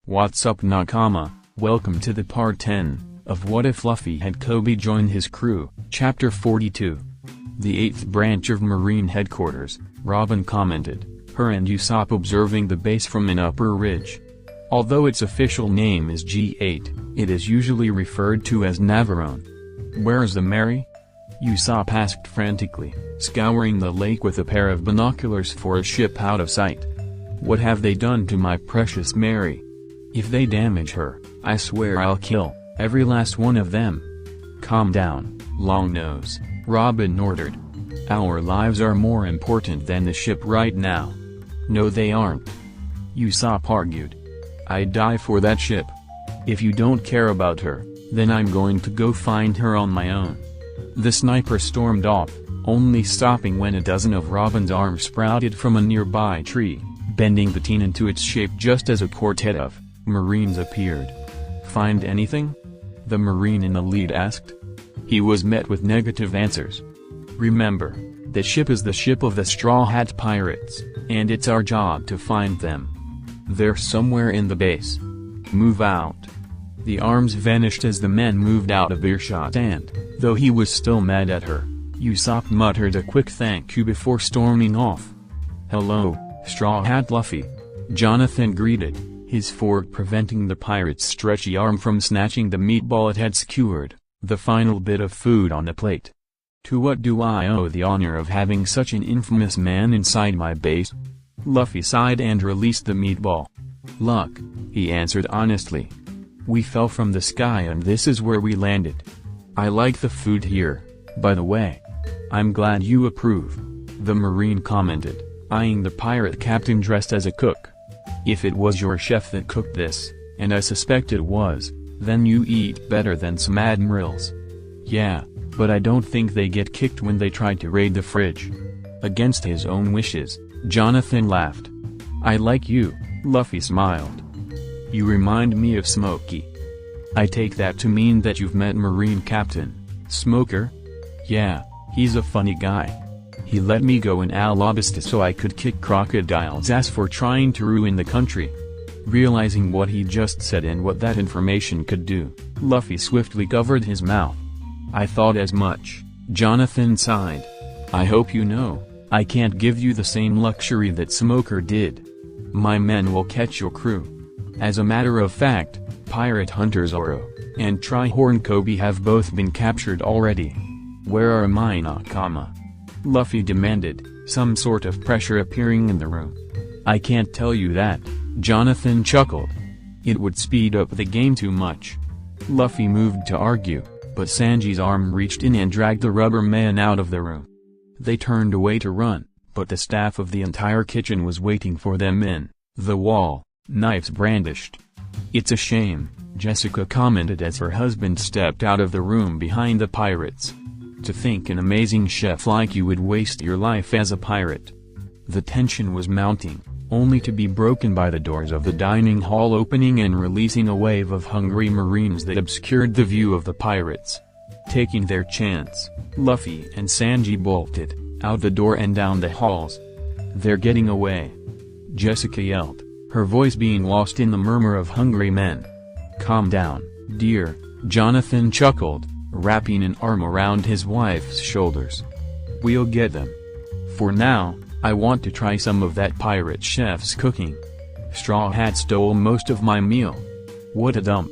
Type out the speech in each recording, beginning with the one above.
What's up Nakama, welcome to the part 10, of What If Luffy Had Koby Join His Crew, Chapter 42. The 8th branch of Marine Headquarters, Robin commented, her and Usopp observing the base from an upper ridge. Although its official name is G8, it is usually referred to as Navarone. Where's the Mary? Usopp asked frantically, scouring the lake with a pair of binoculars for a ship out of sight. What have they done to my precious Mary? If they damage her, I swear I'll kill every last one of them. Calm down, Longnose, Robin ordered. Our lives are more important than the ship right now. No they aren't. Usopp argued. I'd die for that ship. If you don't care about her, then I'm going to go find her on my own. The sniper stormed off, only stopping when a dozen of Robin's arms sprouted from a nearby tree, bending the teen into its shape just as a quartet of Marines appeared. Find anything? The Marine in the lead asked. He was met with negative answers. Remember, the ship is the ship of the Straw Hat Pirates, and it's our job to find them. They're somewhere in the base. Move out. The arms vanished as the men moved out of earshot and, though he was still mad at her, Usopp muttered a quick thank you before storming off. Hello, Straw Hat Luffy. Jonathan greeted, his fork preventing the pirate's stretchy arm from snatching the meatball it had skewered, the final bit of food on the plate. To what do I owe the honor of having such an infamous man inside my base? Luffy sighed and released the meatball. Luck, he answered honestly. We fell from the sky and this is where we landed. I like the food here, by the way. I'm glad you approve, the Marine commented, eyeing the pirate captain dressed as a cook. If it was your chef that cooked this, and I suspect it was, then you eat better than some admirals. Yeah, but I don't think they get kicked when they try to raid the fridge. Against his own wishes, Jonathan laughed. I like you, Luffy smiled. You remind me of Smokey. I take that to mean that you've met Marine Captain Smoker? Yeah, he's a funny guy. He let me go in Alabasta so I could kick Crocodile's ass for trying to ruin the country. Realizing what he just said and what that information could do, Luffy swiftly covered his mouth. I thought as much, Jonathan sighed. I hope you know, I can't give you the same luxury that Smoker did. My men will catch your crew. As a matter of fact, Pirate Hunter Zoro and Trihorn Koby have both been captured already. Where are my Nakama? Luffy demanded, some sort of pressure appearing in the room. I can't tell you that, Jonathan chuckled. It would speed up the game too much. Luffy moved to argue, but Sanji's arm reached in and dragged the rubber man out of the room. They turned away to run, but the staff of the entire kitchen was waiting for them in the wall, knives brandished. It's a shame, Jessica commented as her husband stepped out of the room behind the pirates. To think an amazing chef like you would waste your life as a pirate. The tension was mounting, only to be broken by the doors of the dining hall opening and releasing a wave of hungry Marines that obscured the view of the pirates. Taking their chance, Luffy and Sanji bolted out the door and down the halls. They're getting away, Jessica yelled, her voice being lost in the murmur of hungry men. Calm down, dear, Jonathan chuckled, wrapping an arm around his wife's shoulders. We'll get them. For now, I want to try some of that pirate chef's cooking. Straw Hat stole most of my meal. What a dump.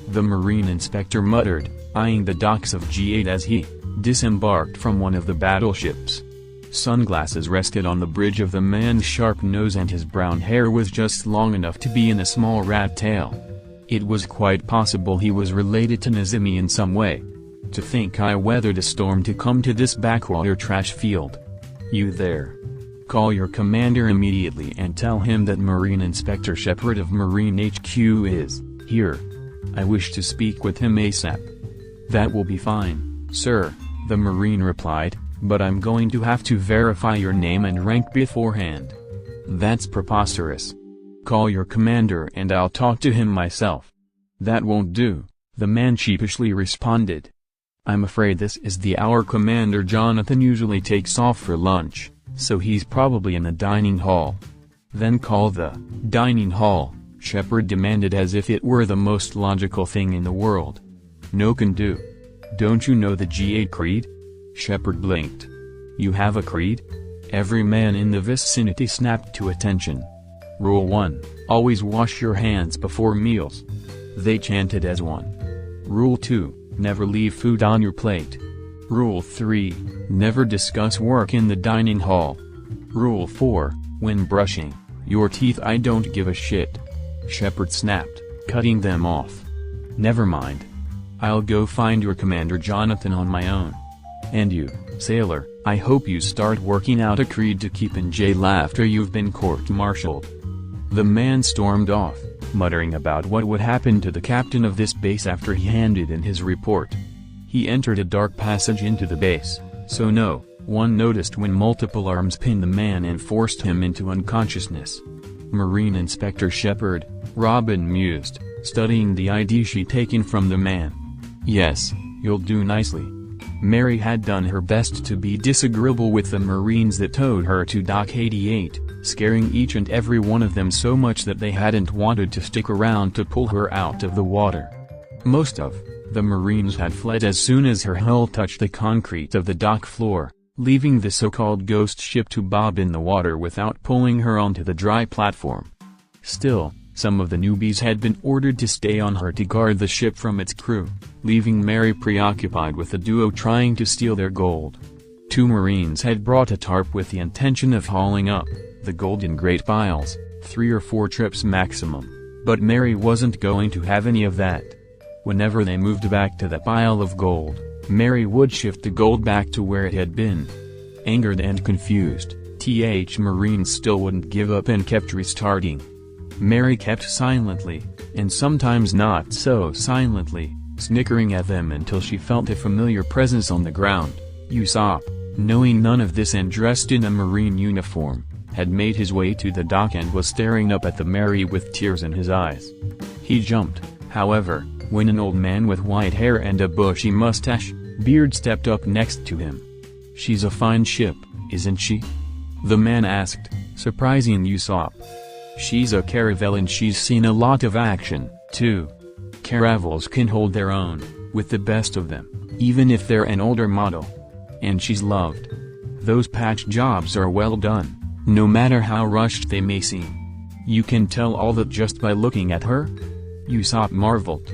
The Marine inspector muttered, eyeing the docks of G8 as he disembarked from one of the battleships. Sunglasses rested on the bridge of the man's sharp nose and his brown hair was just long enough to be in a small rat tail. It was quite possible he was related to Nezumi in some way. To think I weathered a storm to come to this backwater trash field. You there. Call your commander immediately and tell him that Marine Inspector Shepard of Marine HQ is here. I wish to speak with him ASAP. That will be fine, sir, the Marine replied, but I'm going to have to verify your name and rank beforehand. That's preposterous. Call your commander and I'll talk to him myself. That won't do, the man sheepishly responded. I'm afraid this is the hour Commander Jonathan usually takes off for lunch, so he's probably in the dining hall. Then call the dining hall, Shepard demanded as if it were the most logical thing in the world. No can do. Don't you know the G8 creed? Shepard blinked. You have a creed? Every man in the vicinity snapped to attention. Rule 1, always wash your hands before meals. They chanted as one. Rule 2, never leave food on your plate. Rule 3, never discuss work in the dining hall. Rule 4, when brushing your teeth, I don't give a shit. Shepard snapped, cutting them off. Never mind. I'll go find your commander Jonathan on my own. And you, sailor, I hope you start working out a creed to keep in jail after you've been court-martialed. The man stormed off, muttering about what would happen to the captain of this base after he handed in his report. He entered a dark passage into the base, so no one noticed when multiple arms pinned the man and forced him into unconsciousness. Marine Inspector Shepard, Robin mused, studying the ID sheet taken from the man. Yes, you'll do nicely. Mary had done her best to be disagreeable with the Marines that towed her to Dock 88, scaring each and every one of them so much that they hadn't wanted to stick around to pull her out of the water. Most of the Marines had fled as soon as her hull touched the concrete of the dock floor, leaving the so-called ghost ship to bob in the water without pulling her onto the dry platform. Still, some of the newbies had been ordered to stay on her to guard the ship from its crew, leaving Mary preoccupied with the duo trying to steal their gold. 2 Marines had brought a tarp with the intention of hauling up the gold in great piles, 3 or 4 trips maximum, but Mary wasn't going to have any of that. Whenever they moved back to the pile of gold, Mary would shift the gold back to where it had been. Angered and confused, Marines still wouldn't give up and kept restarting. Mary kept silently, and sometimes not so silently, snickering at them until she felt a familiar presence on the ground. Usopp, knowing none of this and dressed in a Marine uniform, had made his way to the dock and was staring up at the Mary with tears in his eyes. He jumped, however, when an old man with white hair and a bushy mustache beard stepped up next to him. "She's a fine ship, isn't she?" the man asked, surprising Usopp. "She's a caravel and she's seen a lot of action, too. Caravels can hold their own, with the best of them, even if they're an older model. And she's loved. Those patch jobs are well done, no matter how rushed they may seem. You can tell all that just by looking at her?" Usopp marveled.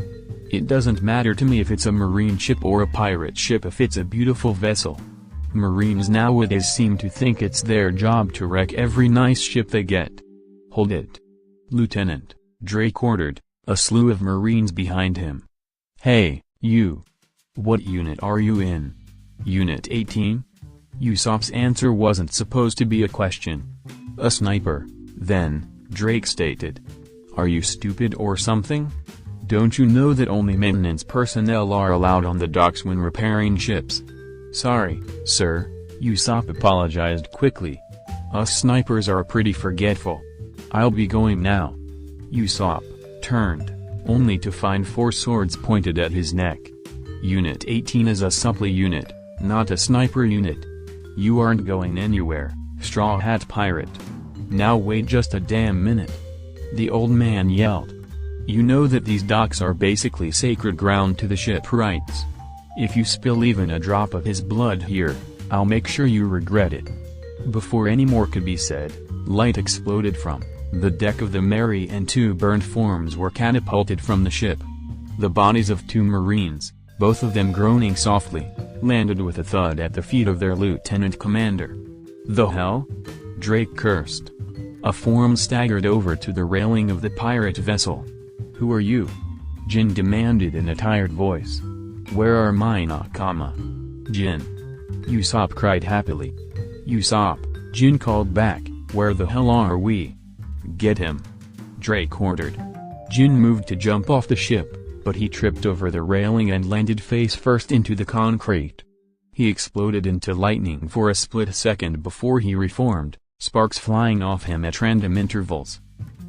"It doesn't matter to me if it's a Marine ship or a pirate ship if it's a beautiful vessel. Marines nowadays seem to think it's their job to wreck every nice ship they get." "Hold it, Lieutenant," Drake ordered, a slew of Marines behind him. "Hey, you! What unit are you in? Unit 18? Usopp's answer wasn't supposed to be a question. "A sniper, then," Drake stated. "Are you stupid or something? Don't you know that only maintenance personnel are allowed on the docks when repairing ships?" "Sorry, sir," Usopp apologized quickly. "Us snipers are pretty forgetful. I'll be going now." Usopp turned, only to find 4 swords pointed at his neck. "Unit 18 is a supply unit, not a sniper unit. You aren't going anywhere, Straw Hat Pirate. Now wait just a damn minute," the old man yelled. "You know that these docks are basically sacred ground to the shipwrights. If you spill even a drop of his blood here, I'll make sure you regret it." Before any more could be said, light exploded from the deck of the Mary and 2 burned forms were catapulted from the ship. The bodies of 2 Marines, both of them groaning softly, landed with a thud at the feet of their lieutenant commander. "The hell?" Drake cursed. A form staggered over to the railing of the pirate vessel. "Who are you?" Jin demanded in a tired voice. "Where are my Nakama?" "Jin!" Usopp cried happily. "Usopp," Jin called back, "where the hell are we?" "Get him!" Drake ordered. Jin moved to jump off the ship, but he tripped over the railing and landed face first into the concrete. He exploded into lightning for a split second before he reformed, sparks flying off him at random intervals.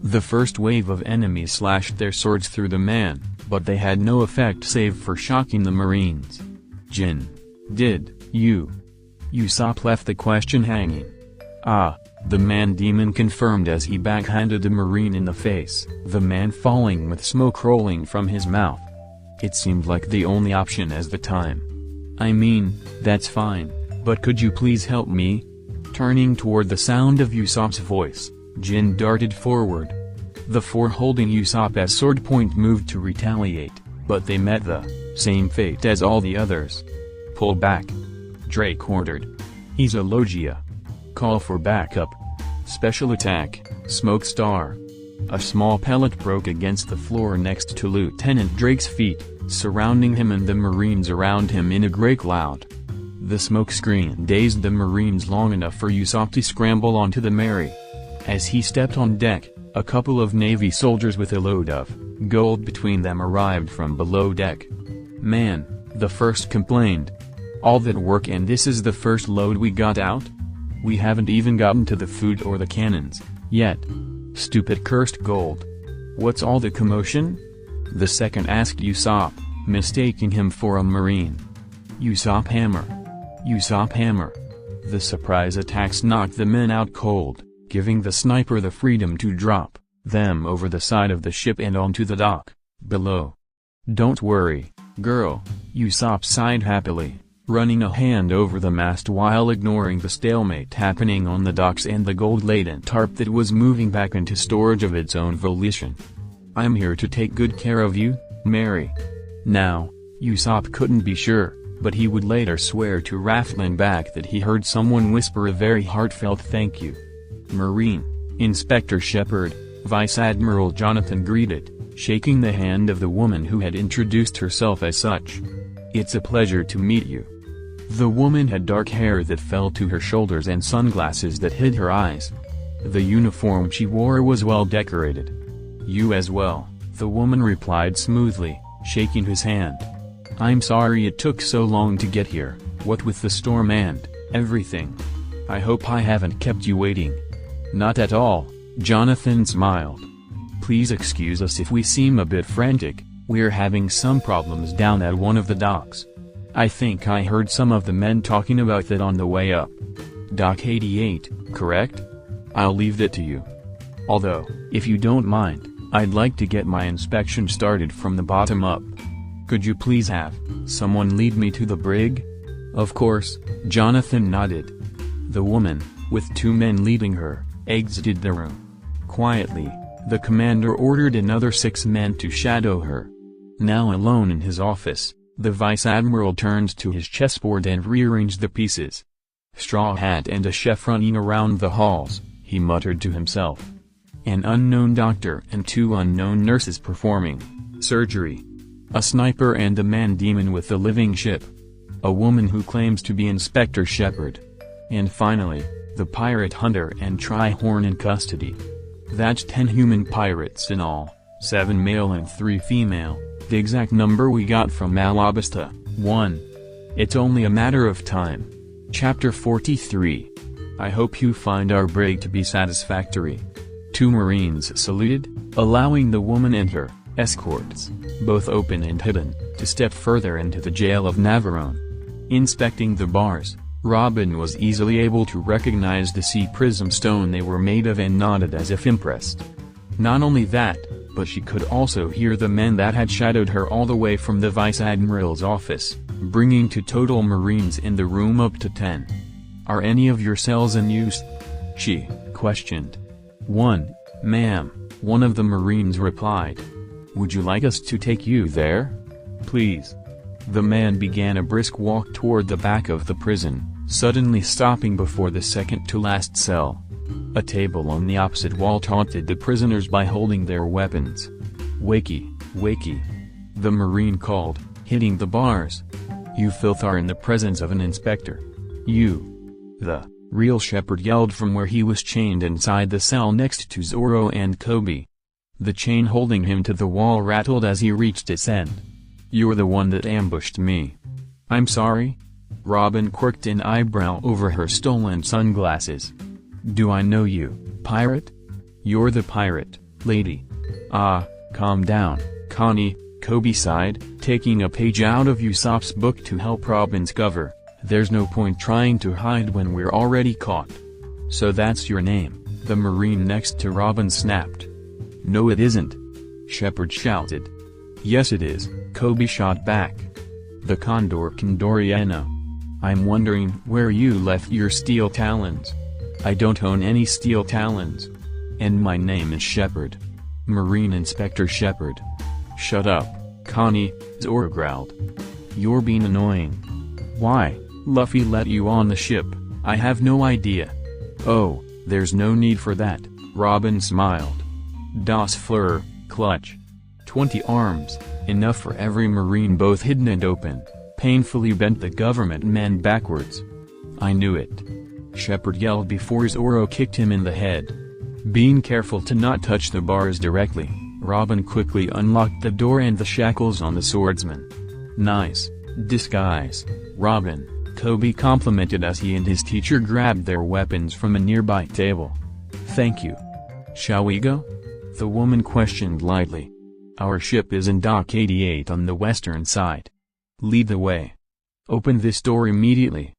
The first wave of enemies slashed their swords through the man, but they had no effect save for shocking the Marines. "Jin, did you?" Usopp left the question hanging. "Ah, the man-demon confirmed as he backhanded the Marine in the face, the man falling with smoke rolling from his mouth. It seemed like the only option at the time. I mean, that's fine, but could you please help me? Turning toward the sound of Usopp's voice, Jin darted forward. The four holding Usopp at sword point moved to retaliate, but they met the same fate as all the others. Pull back, Drake ordered. He's a Logia. Call for backup. Special attack, Smoke Star. A small pellet broke against the floor next to Lieutenant Drake's feet, surrounding him and the Marines around him in a great cloud. The smoke screen dazed the Marines long enough for Usopp to scramble onto the Mary. As he stepped on deck, a couple of Navy soldiers with a load of gold between them arrived from below deck. Man, the first complained. All that work and this is the first load we got out? We haven't even gotten to the food or the cannons, yet. Stupid cursed gold. What's all the commotion? The second asked Usopp, mistaking him for a Marine. Usopp hammer. Usopp hammer. The surprise attacks knocked the men out cold, giving the sniper the freedom to drop them over the side of the ship and onto the dock below. Don't worry, girl, Usopp sighed happily, running a hand over the mast while ignoring the stalemate happening on the docks and the gold-laden tarp that was moving back into storage of its own volition. I'm here to take good care of you, Mary. Now, Usopp couldn't be sure, but he would later swear to Raftlin back that he heard someone whisper a very heartfelt thank you. Marine, Inspector Shepard, Vice Admiral Jonathan greeted, shaking the hand of the woman who had introduced herself as such. It's a pleasure to meet you. The woman had dark hair that fell to her shoulders and sunglasses that hid her eyes. The uniform she wore was well decorated. You as well, the woman replied smoothly, shaking his hand. I'm sorry it took so long to get here, what with the storm and everything. I hope I haven't kept you waiting. Not at all, Jonathan smiled. Please excuse us if we seem a bit frantic, we're having some problems down at one of the docks. I think I heard some of the men talking about that on the way up. Dock 88, correct? I'll leave that to you. Although, if you don't mind, I'd like to get my inspection started from the bottom up. Could you please have someone lead me to the brig? Of course, Jonathan nodded. The woman, with two men leading her, exited the room. Quietly, the commander ordered another 6 men to shadow her. Now alone in his office, the vice admiral turned to his chessboard and rearranged the pieces. Straw Hat and a chef running around the halls, he muttered to himself. An unknown doctor and 2 unknown nurses performing surgery. A sniper and a man-demon with the living ship. A woman who claims to be Inspector Shepard. And finally, the pirate hunter and Trihorn in custody. That's 10 human pirates in all, 7 male and 3 female, the exact number we got from Alabasta. 1. It's only a matter of time. Chapter 43. I hope you find our brig to be satisfactory. 2 Marines saluted, allowing the woman and her escorts, both open and hidden, to step further into the jail of Navarone. Inspecting the bars, Robin was easily able to recognize the sea prism stone they were made of and nodded as if impressed. Not only that, but she could also hear the men that had shadowed her all the way from the Vice Admiral's office, bringing to total Marines in the room up to 10. Are any of your cells in use? She questioned. 1, ma'am, one of the Marines replied. Would you like us to take you there? Please. The man began a brisk walk toward the back of the prison, suddenly stopping before the second-to-last cell. A table on the opposite wall taunted the prisoners by holding their weapons. Wakey, wakey. The Marine called, hitting the bars. You filth are in the presence of an inspector. You. The real Shepherd yelled from where he was chained inside the cell next to Zoro and Koby. The chain holding him to the wall rattled as he reached its end. You're the one that ambushed me. I'm sorry? Robin quirked an eyebrow over her stolen sunglasses. Do I know you, pirate? You're the pirate, lady. Ah, calm down, Connie, Koby sighed, taking a page out of Usopp's book to help Robin's cover. There's no point trying to hide when we're already caught. "So that's your name?" the Marine next to Robin snapped. "No it isn't," Shepard shouted. "Yes it is," Koby shot back. "The Condor Condoriano. I'm wondering where you left your steel talons." "I don't own any steel talons. And my name is Shepard. Marine Inspector Shepard." "Shut up, Connie," Zoro growled. "You're being annoying." "Why, Luffy let you on the ship?" "I have no idea." "Oh, there's no need for that," Robin smiled. "Das Fleur, clutch. 20 arms, enough for every Marine both hidden and open," painfully bent the government man backwards. "I knew it," Shepard yelled before Zoro kicked him in the head. Being careful to not touch the bars directly, Robin quickly unlocked the door and the shackles on the swordsman. "Nice disguise, Robin," Koby complimented as he and his teacher grabbed their weapons from a nearby table. "Thank you. Shall we go?" the woman questioned lightly. "Our ship is in Dock 88 on the western side. Lead the way. Open this door immediately,"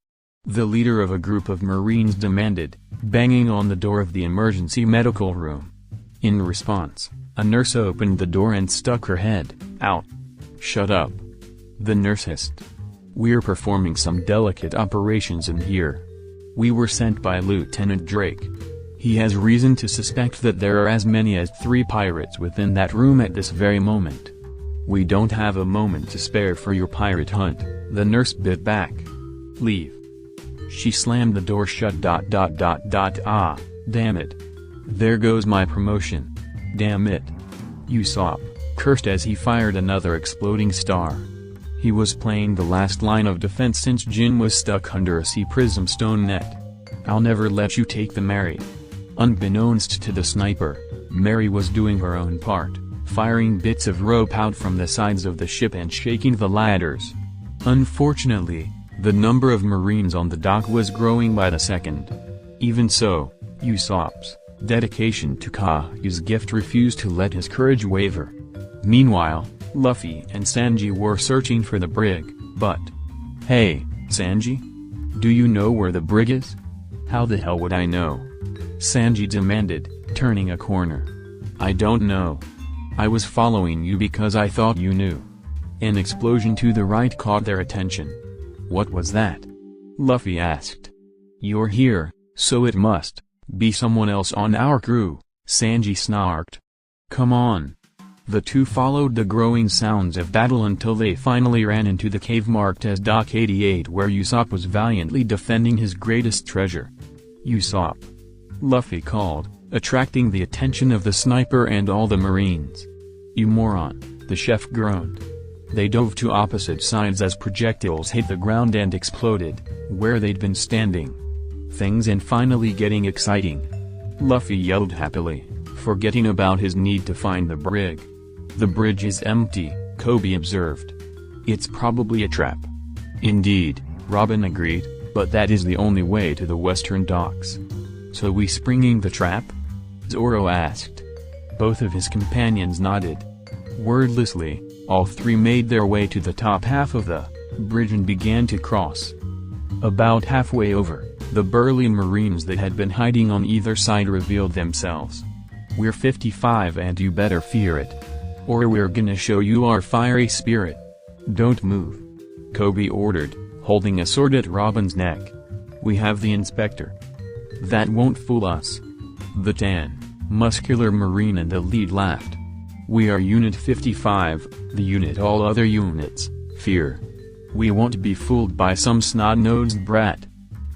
the leader of a group of Marines demanded, banging on the door of the emergency medical room. In response, a nurse opened the door and stuck her head out. "Shut up," the nurse hissed. "We're performing some delicate operations in here. We were sent by Lieutenant Drake. He has reason to suspect that there are as many as 3 pirates within that room at this very moment. We don't have a moment to spare for your pirate hunt," the nurse bit back. "Leave." She slammed the door shut. Ah, damn it. There goes my promotion. Damn it. Usopp cursed as he fired another exploding star. He was playing the last line of defense since Jin was stuck under a sea prism stone net. "I'll never let you take the Mary." Unbeknownst to the sniper, Mary was doing her own part, firing bits of rope out from the sides of the ship and shaking the ladders. Unfortunately, the number of Marines on the dock was growing by the second. Even so, Usopp's dedication to Kaguya's gift refused to let his courage waver. Meanwhile, Luffy and Sanji were searching for the brig, but... "Hey, Sanji? Do you know where the brig is?" "How the hell would I know?" Sanji demanded, turning a corner. "I don't know. I was following you because I thought you knew." An explosion to the right caught their attention. "What was that?" Luffy asked. "You're here, so it must be someone else on our crew," Sanji snarked. "Come on." The two followed the growing sounds of battle until they finally ran into the cave marked as Dock 88 where Usopp was valiantly defending his greatest treasure. "Usopp!" Luffy called, attracting the attention of the sniper and all the Marines. "You moron," the chef groaned. They dove to opposite sides as projectiles hit the ground and exploded, where they'd been standing. Things and finally getting exciting. Luffy yelled happily, forgetting about his need to find the brig. "The bridge is empty," Koby observed. "It's probably a trap." "Indeed," Robin agreed, "but that is the only way to the western docks." "So we springing the trap?" Zoro asked. Both of his companions nodded. Wordlessly, all three made their way to the top half of the bridge and began to cross. About halfway over, the burly Marines that had been hiding on either side revealed themselves. "We're 55 and you better fear it. Or we're gonna show you our fiery spirit. Don't move," Koby ordered, holding a sword at Robin's neck. "We have the inspector. That won't fool us." The tan, muscular Marine in the lead laughed. "We are Unit 55, the unit all other units fear. We won't be fooled by some snot-nosed brat.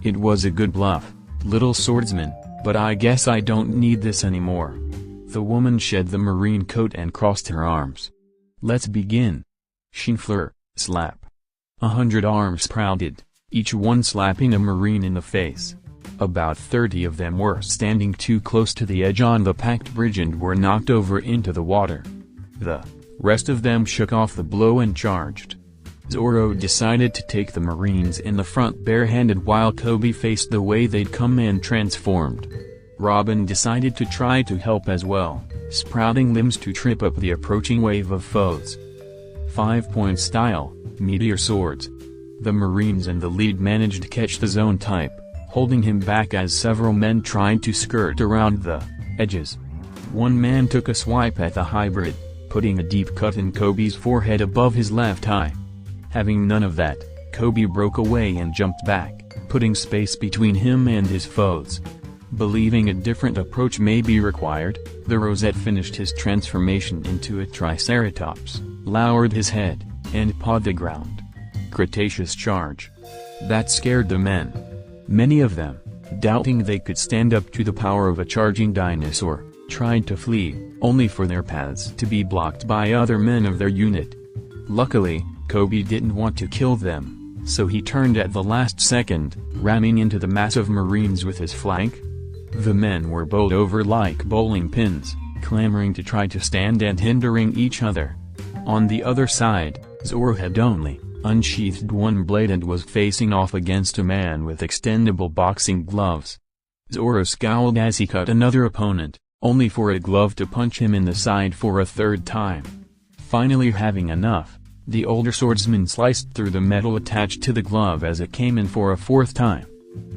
It was a good bluff, little swordsman, but I guess I don't need this anymore." The woman shed the Marine coat and crossed her arms. "Let's begin." Shinfleur, slap. 100 arms sprouted, each one slapping a Marine in the face. About 30 of them were standing too close to the edge on the packed bridge and were knocked over into the water. The rest of them shook off the blow and charged. Zoro decided to take the Marines in the front barehanded while Koby faced the way they'd come and transformed. Robin decided to try to help as well, sprouting limbs to trip up the approaching wave of foes. 5-point style, meteor swords. The Marines in the lead managed to catch the zone type, holding him back as several men tried to skirt around the edges. One man took a swipe at the hybrid, putting a deep cut in Koby's forehead above his left eye. Having none of that, Koby broke away and jumped back, putting space between him and his foes. Believing a different approach may be required, the Rosette finished his transformation into a Triceratops, lowered his head, and pawed the ground. Cretaceous charge. That scared the men. Many of them, doubting they could stand up to the power of a charging dinosaur, tried to flee, only for their paths to be blocked by other men of their unit. Luckily, Koby didn't want to kill them, so he turned at the last second, ramming into the mass of Marines with his flank. The men were bowled over like bowling pins, clamoring to try to stand and hindering each other. On the other side, Zoro had only unsheathed one blade and was facing off against a man with extendable boxing gloves. Zoro scowled as he cut another opponent, only for a glove to punch him in the side for a third time. Finally having enough, the older swordsman sliced through the metal attached to the glove as it came in for a fourth time.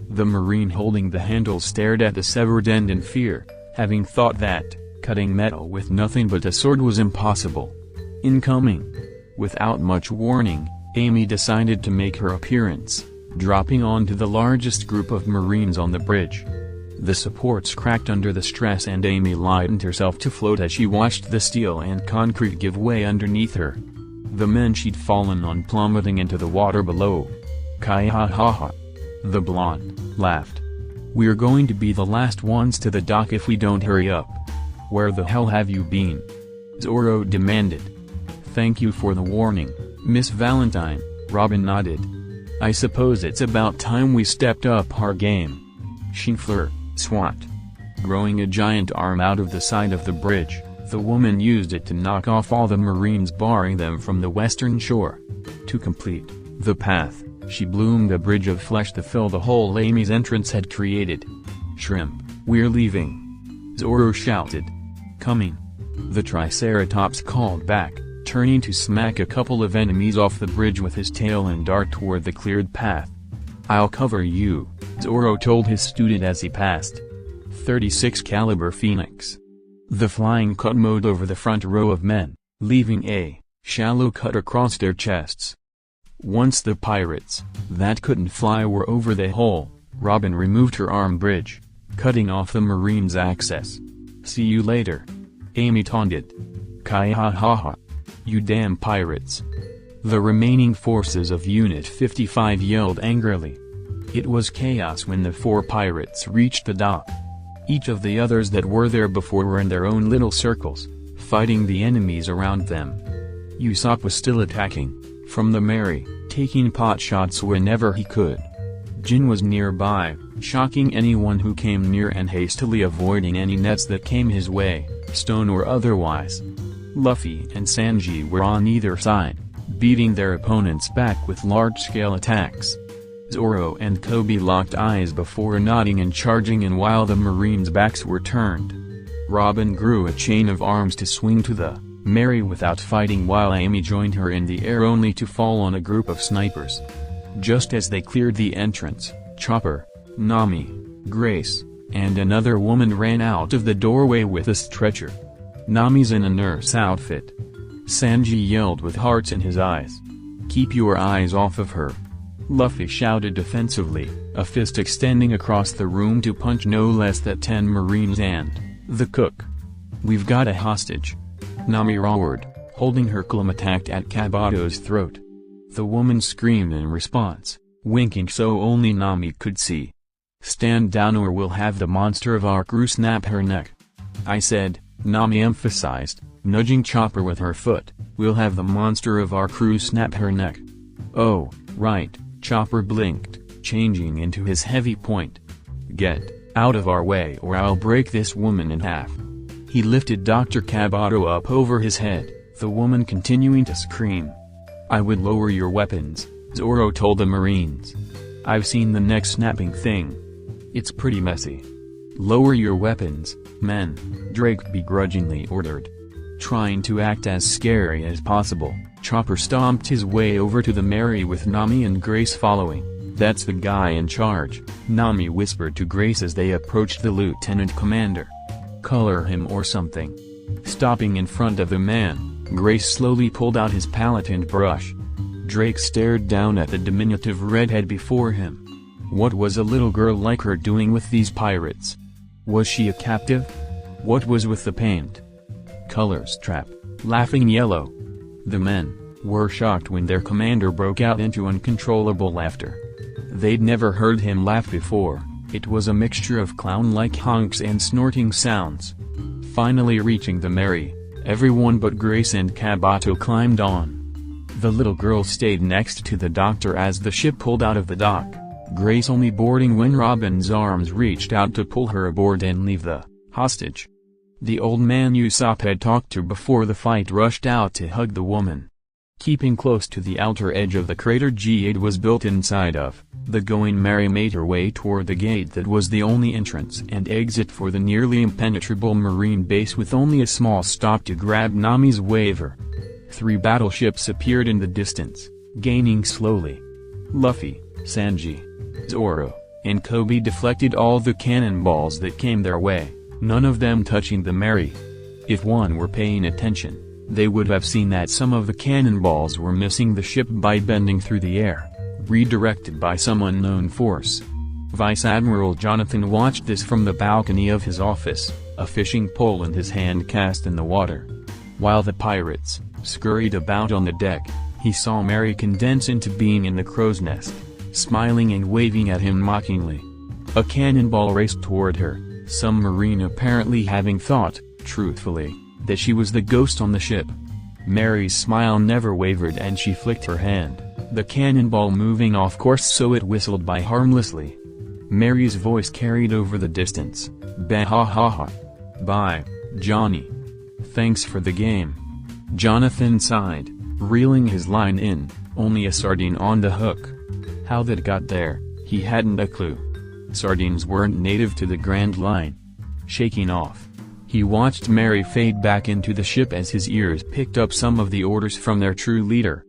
The Marine holding the handle stared at the severed end in fear, having thought that cutting metal with nothing but a sword was impossible. Incoming. Without much warning, Amy decided to make her appearance, dropping onto the largest group of Marines on the bridge. The supports cracked under the stress and Amy lightened herself to float as she watched the steel and concrete give way underneath her. The men she'd fallen on plummeting into the water below. Kai ha ha ha. The blonde laughed. "We're going to be the last ones to the dock if we don't hurry up." "Where the hell have you been?" Zoro demanded. "Thank you for the warning, Miss Valentine," Robin nodded. "I suppose it's about time we stepped up our game." Shinfleur, swat. Growing a giant arm out of the side of the bridge, the woman used it to knock off all the Marines barring them from the western shore. To complete the path, she bloomed a bridge of flesh to fill the hole Amy's entrance had created. "Shrimp, we're leaving!" Zoro shouted. "Coming!" The Triceratops called back, turning to smack a couple of enemies off the bridge with his tail and dart toward the cleared path. "I'll cover you," Zoro told his student as he passed. 36 caliber Phoenix. The flying cut mowed over the front row of men, leaving a shallow cut across their chests. Once the pirates that couldn't fly were over the hole, Robin removed her arm bridge, cutting off the Marines' access. "See you later," Amy taunted. "Kai ha ha ha. You damn pirates." The remaining forces of Unit 55 yelled angrily. It was chaos when the 4 pirates reached the dock. Each of the others that were there before were in their own little circles, fighting the enemies around them. Usopp was still attacking, from the Mary, taking pot shots whenever he could. Jin was nearby, shocking anyone who came near and hastily avoiding any nets that came his way, stone or otherwise. Luffy and Sanji were on either side, beating their opponents back with large-scale attacks. Zoro and Koby locked eyes before nodding and charging in while the Marines' backs were turned. Robin grew a chain of arms to swing to the Mary without fighting while Amy joined her in the air only to fall on a group of snipers. Just as they cleared the entrance, Chopper, Nami, Grace, and another woman ran out of the doorway with a stretcher. Nami's in a nurse outfit. Sanji yelled with hearts in his eyes. "Keep your eyes off of her!" Luffy shouted defensively, a fist extending across the room to punch no less than 10 Marines and the cook. "We've got a hostage!" Nami roared, holding her clumatact at Kabato's throat. The woman screamed in response, winking so only Nami could see. "Stand down or we'll have the monster of our crew snap her neck." "I said," Nami emphasized, nudging Chopper with her foot, "we'll have the monster of our crew snap her neck." "Oh, right," Chopper blinked, changing into his heavy point. "Get out of our way or I'll break this woman in half." He lifted Dr. Kabato up over his head, the woman continuing to scream. "I would lower your weapons," Zoro told the Marines. "I've seen the neck snapping thing. It's pretty messy." "Lower your weapons, men," Drake begrudgingly ordered. Trying to act as scary as possible, Chopper stomped his way over to the Mary with Nami and Grace following. "That's the guy in charge," Nami whispered to Grace as they approached the lieutenant commander. "Color him or something." Stopping in front of the man, Grace slowly pulled out his palette and brush. Drake stared down at the diminutive redhead before him. What was a little girl like her doing with these pirates? Was she a captive? What was with the paint? Colors trap, laughing yellow. The men were shocked when their commander broke out into uncontrollable laughter. They'd never heard him laugh before. It was a mixture of clown-like honks and snorting sounds. Finally reaching the Mary, everyone but Grace and Kabato climbed on. The little girl stayed next to the doctor as the ship pulled out of the dock, Grace only boarding when Robin's arms reached out to pull her aboard and leave the hostage. The old man Usopp had talked to before the fight rushed out to hug the woman. Keeping close to the outer edge of the crater G8 was built inside of, the Going Merry made her way toward the gate that was the only entrance and exit for the nearly impenetrable marine base, with only a small stop to grab Nami's waiver. 3 battleships appeared in the distance, gaining slowly. Luffy, Sanji, Zoro, and Koby deflected all the cannonballs that came their way, none of them touching the Mary. If one were paying attention, they would have seen that some of the cannonballs were missing the ship by bending through the air, redirected by some unknown force. Vice Admiral Jonathan watched this from the balcony of his office, a fishing pole in his hand cast in the water. While the pirates scurried about on the deck, he saw Mary condense into being in the crow's nest, smiling and waving at him mockingly. A cannonball raced toward her, some marine apparently having thought, truthfully, that she was the ghost on the ship. Mary's smile never wavered and she flicked her hand, the cannonball moving off course so it whistled by harmlessly. Mary's voice carried over the distance, "Bah ha ha ha. Bye, Johnny. Thanks for the game." Jonathan sighed, reeling his line in, only a sardine on the hook. How that got there, he hadn't a clue. Sardines weren't native to the Grand Line. Shaking off, he watched Mary fade back into the ship as his ears picked up some of the orders from their true leader.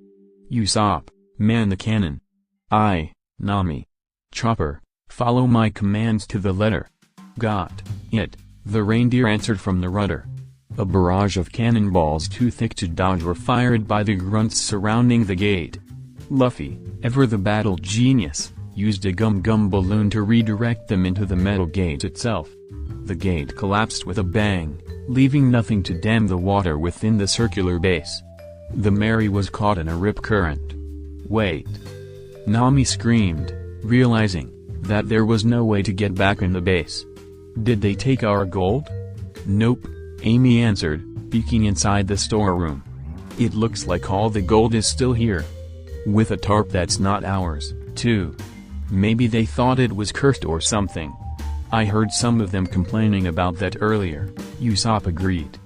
"Usopp, man the cannon. I, Nami. Chopper, follow my commands to the letter." "Got it," the reindeer answered from the rudder. A barrage of cannonballs too thick to dodge were fired by the grunts surrounding the gate. Luffy, ever the battle genius, used a gum-gum balloon to redirect them into the metal gate itself. The gate collapsed with a bang, leaving nothing to dam the water within the circular base. The Mary was caught in a rip current. "Wait!" Nami screamed, realizing that there was no way to get back in the base. "Did they take our gold?" "Nope," Amy answered, peeking inside the storeroom. "It looks like all the gold is still here. With a tarp that's not ours, too. Maybe they thought it was cursed or something. I heard some of them complaining about that earlier," Usopp agreed.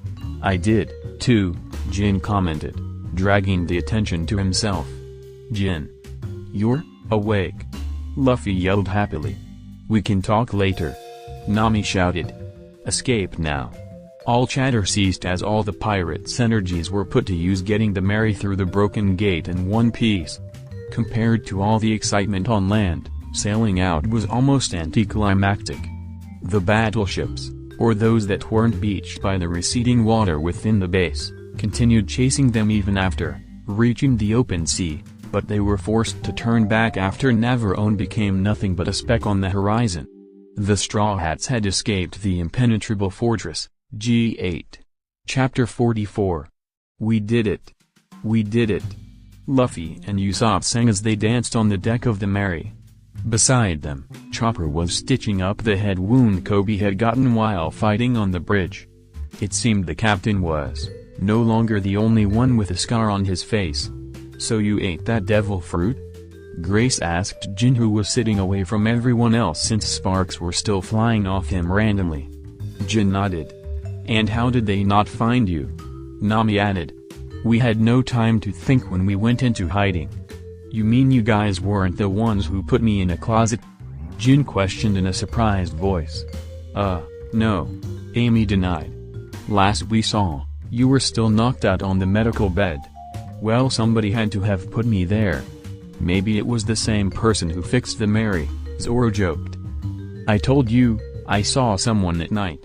"I did, too," Jin commented, dragging the attention to himself. "Jin. You're awake?" Luffy yelled happily. "We can talk later," Nami shouted. "Escape now." All chatter ceased as all the pirates' energies were put to use getting the Mary through the broken gate in one piece. Compared to all the excitement on land, sailing out was almost anticlimactic. The battleships, or those that weren't beached by the receding water within the base, continued chasing them even after reaching the open sea, but they were forced to turn back after Navarone became nothing but a speck on the horizon. The Straw Hats had escaped the impenetrable fortress, G8. Chapter 44. We did it. We did it. Luffy and Usopp sang as they danced on the deck of the Mary. Beside them, Chopper was stitching up the head wound Koby had gotten while fighting on the bridge. It seemed the captain was no longer the only one with a scar on his face. "So you ate that devil fruit?" Grace asked Jin, who was sitting away from everyone else since sparks were still flying off him randomly. Jin nodded. "And how did they not find you?" Nami added. "We had no time to think when we went into hiding." "You mean you guys weren't the ones who put me in a closet?" Jin questioned in a surprised voice. No," Amy denied. "Last we saw, you were still knocked out on the medical bed. Well, somebody had to have put me there." Maybe it was the same person who fixed the Mary, Zoro joked. I told you, I saw someone at night.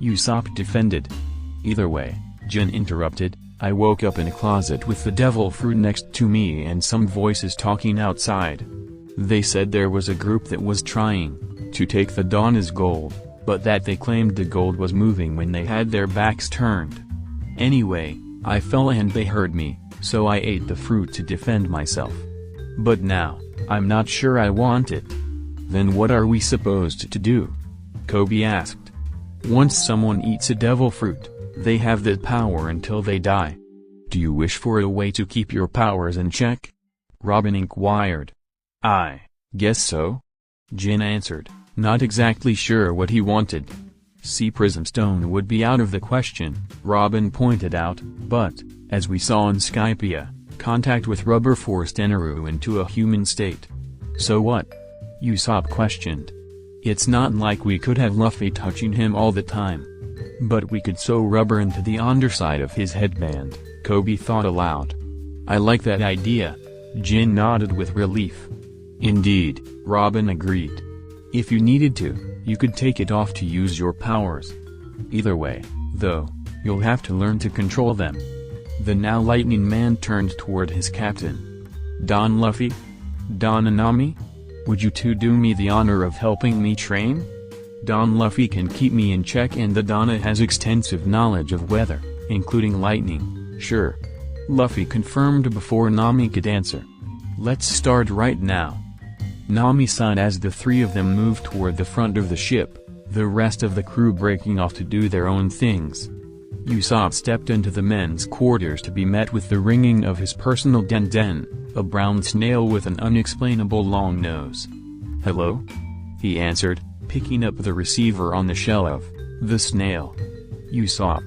Usopp defended. Either way, Jin interrupted, I woke up in a closet with the devil fruit next to me and some voices talking outside. They said there was a group that was trying to take the Donna's gold, but that they claimed the gold was moving when they had their backs turned. Anyway, I fell and they heard me, so I ate the fruit to defend myself. But now, I'm not sure I want it. Then what are we supposed to do? Koby asked. Once someone eats a devil fruit, they have that power until they die. Do you wish for a way to keep your powers in check? Robin inquired. I guess so. Jin answered, not exactly sure what he wanted. Sea Prism Stone would be out of the question, Robin pointed out, but, as we saw in Skypiea, contact with rubber forced Eneru into a human state. So what? Usopp questioned. It's not like we could have Luffy touching him all the time. But we could sew rubber into the underside of his headband, Koby thought aloud. I like that idea. Jin nodded with relief. Indeed, Robin agreed. If you needed to, you could take it off to use your powers. Either way, though, you'll have to learn to control them. The now Lightning Man turned toward his captain. Don Luffy? Don Anami? Would you two do me the honor of helping me train? Don Luffy can keep me in check and the Donna has extensive knowledge of weather, including lightning, sure. Luffy confirmed before Nami could answer. Let's start right now. Nami sighed as the three of them moved toward the front of the ship, the rest of the crew breaking off to do their own things. Usopp stepped into the men's quarters to be met with the ringing of his personal den, a brown snail with an unexplainable long nose. Hello? He answered, picking up the receiver on the shelf. The snail. Usopp.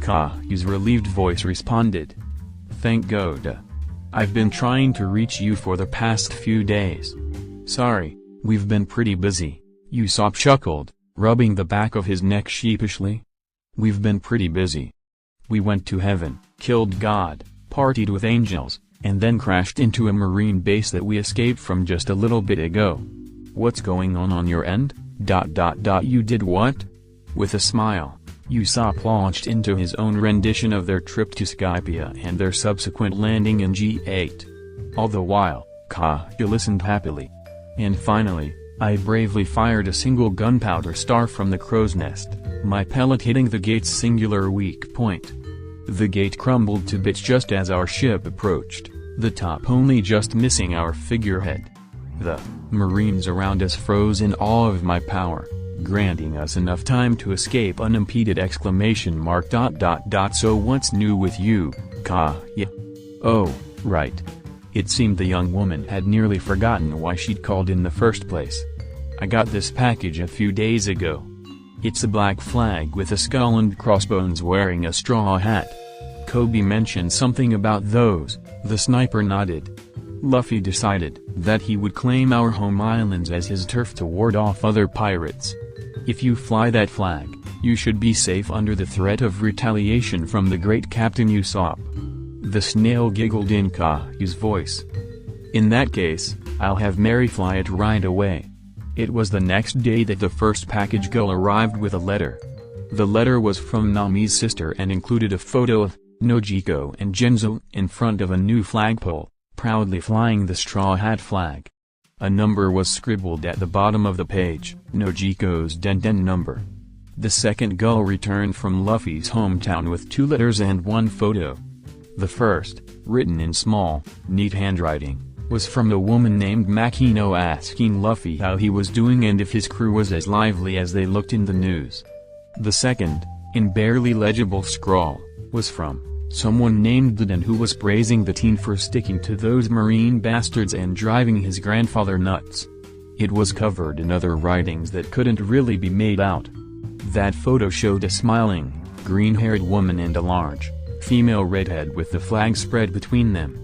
Ka's relieved voice responded. Thank God. I've been trying to reach you for the past few days. Sorry, we've been pretty busy, Usopp chuckled, rubbing the back of his neck sheepishly. We've been pretty busy. We went to heaven, killed God, partied with angels, and then crashed into a marine base that we escaped from just a little bit ago. What's going on your end? You did what? With a smile, Usopp launched into his own rendition of their trip to Skypiea and their subsequent landing in G8. All the while, Ka listened happily. And finally, I bravely fired a single gunpowder star from the crow's nest, my pellet hitting the gate's singular weak point. The gate crumbled to bits just as our ship approached, the top only just missing our figurehead. The Marines around us froze in awe of my power, granting us enough time to escape unimpeded! So what's new with you, Ka? Oh, right. It seemed the young woman had nearly forgotten why she'd called in the first place. I got this package a few days ago. It's a black flag with a skull and crossbones wearing a straw hat. Koby mentioned something about those, the sniper nodded. Luffy decided that he would claim our home islands as his turf to ward off other pirates. If you fly that flag, you should be safe under the threat of retaliation from the great Captain Usopp. The snail giggled in Ka's voice. In that case, I'll have Mary fly it right away. It was the next day that the first package girl arrived with a letter. The letter was from Nami's sister and included a photo of Nojiko and Genzo in front of a new flagpole, proudly flying the Straw Hat flag. A number was scribbled at the bottom of the page, Nojiko's den number. The second gull returned from Luffy's hometown with 2 letters and 1 photo. The first, written in small, neat handwriting, was from a woman named Makino asking Luffy how he was doing and if his crew was as lively as they looked in the news. The second, in barely legible scrawl, was from someone named Duden who was praising the teen for sticking to those marine bastards and driving his grandfather nuts. It was covered in other writings that couldn't really be made out. That photo showed a smiling, green-haired woman and a large, female redhead with the flag spread between them.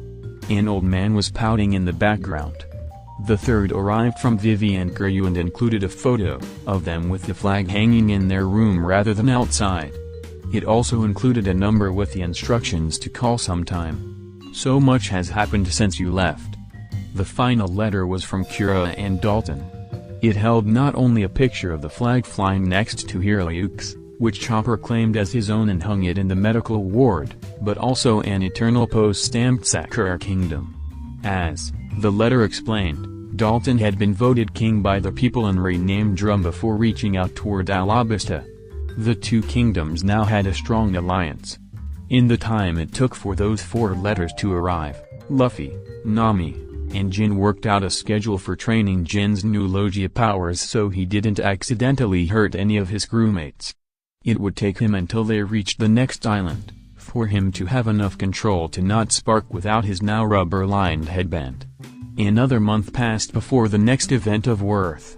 An old man was pouting in the background. The third arrived from Vivi and Kiryu and included a photo of them with the flag hanging in their room rather than outside. It also included a number with the instructions to call sometime. So much has happened since you left. The final letter was from Kira and Dalton. It held not only a picture of the flag flying next to Hiroyuki's, which Chopper claimed as his own and hung it in the medical ward, but also an eternal pose stamped Sakura Kingdom. As the letter explained, Dalton had been voted king by the people and renamed Drum before reaching out toward Alabasta. The two kingdoms now had a strong alliance. In the time it took for those 4 letters to arrive, Luffy, Nami, and Jin worked out a schedule for training Jin's new Logia powers so he didn't accidentally hurt any of his crewmates. It would take him until they reached the next island, for him to have enough control to not spark without his now rubber-lined headband. Another month passed before the next event of worth.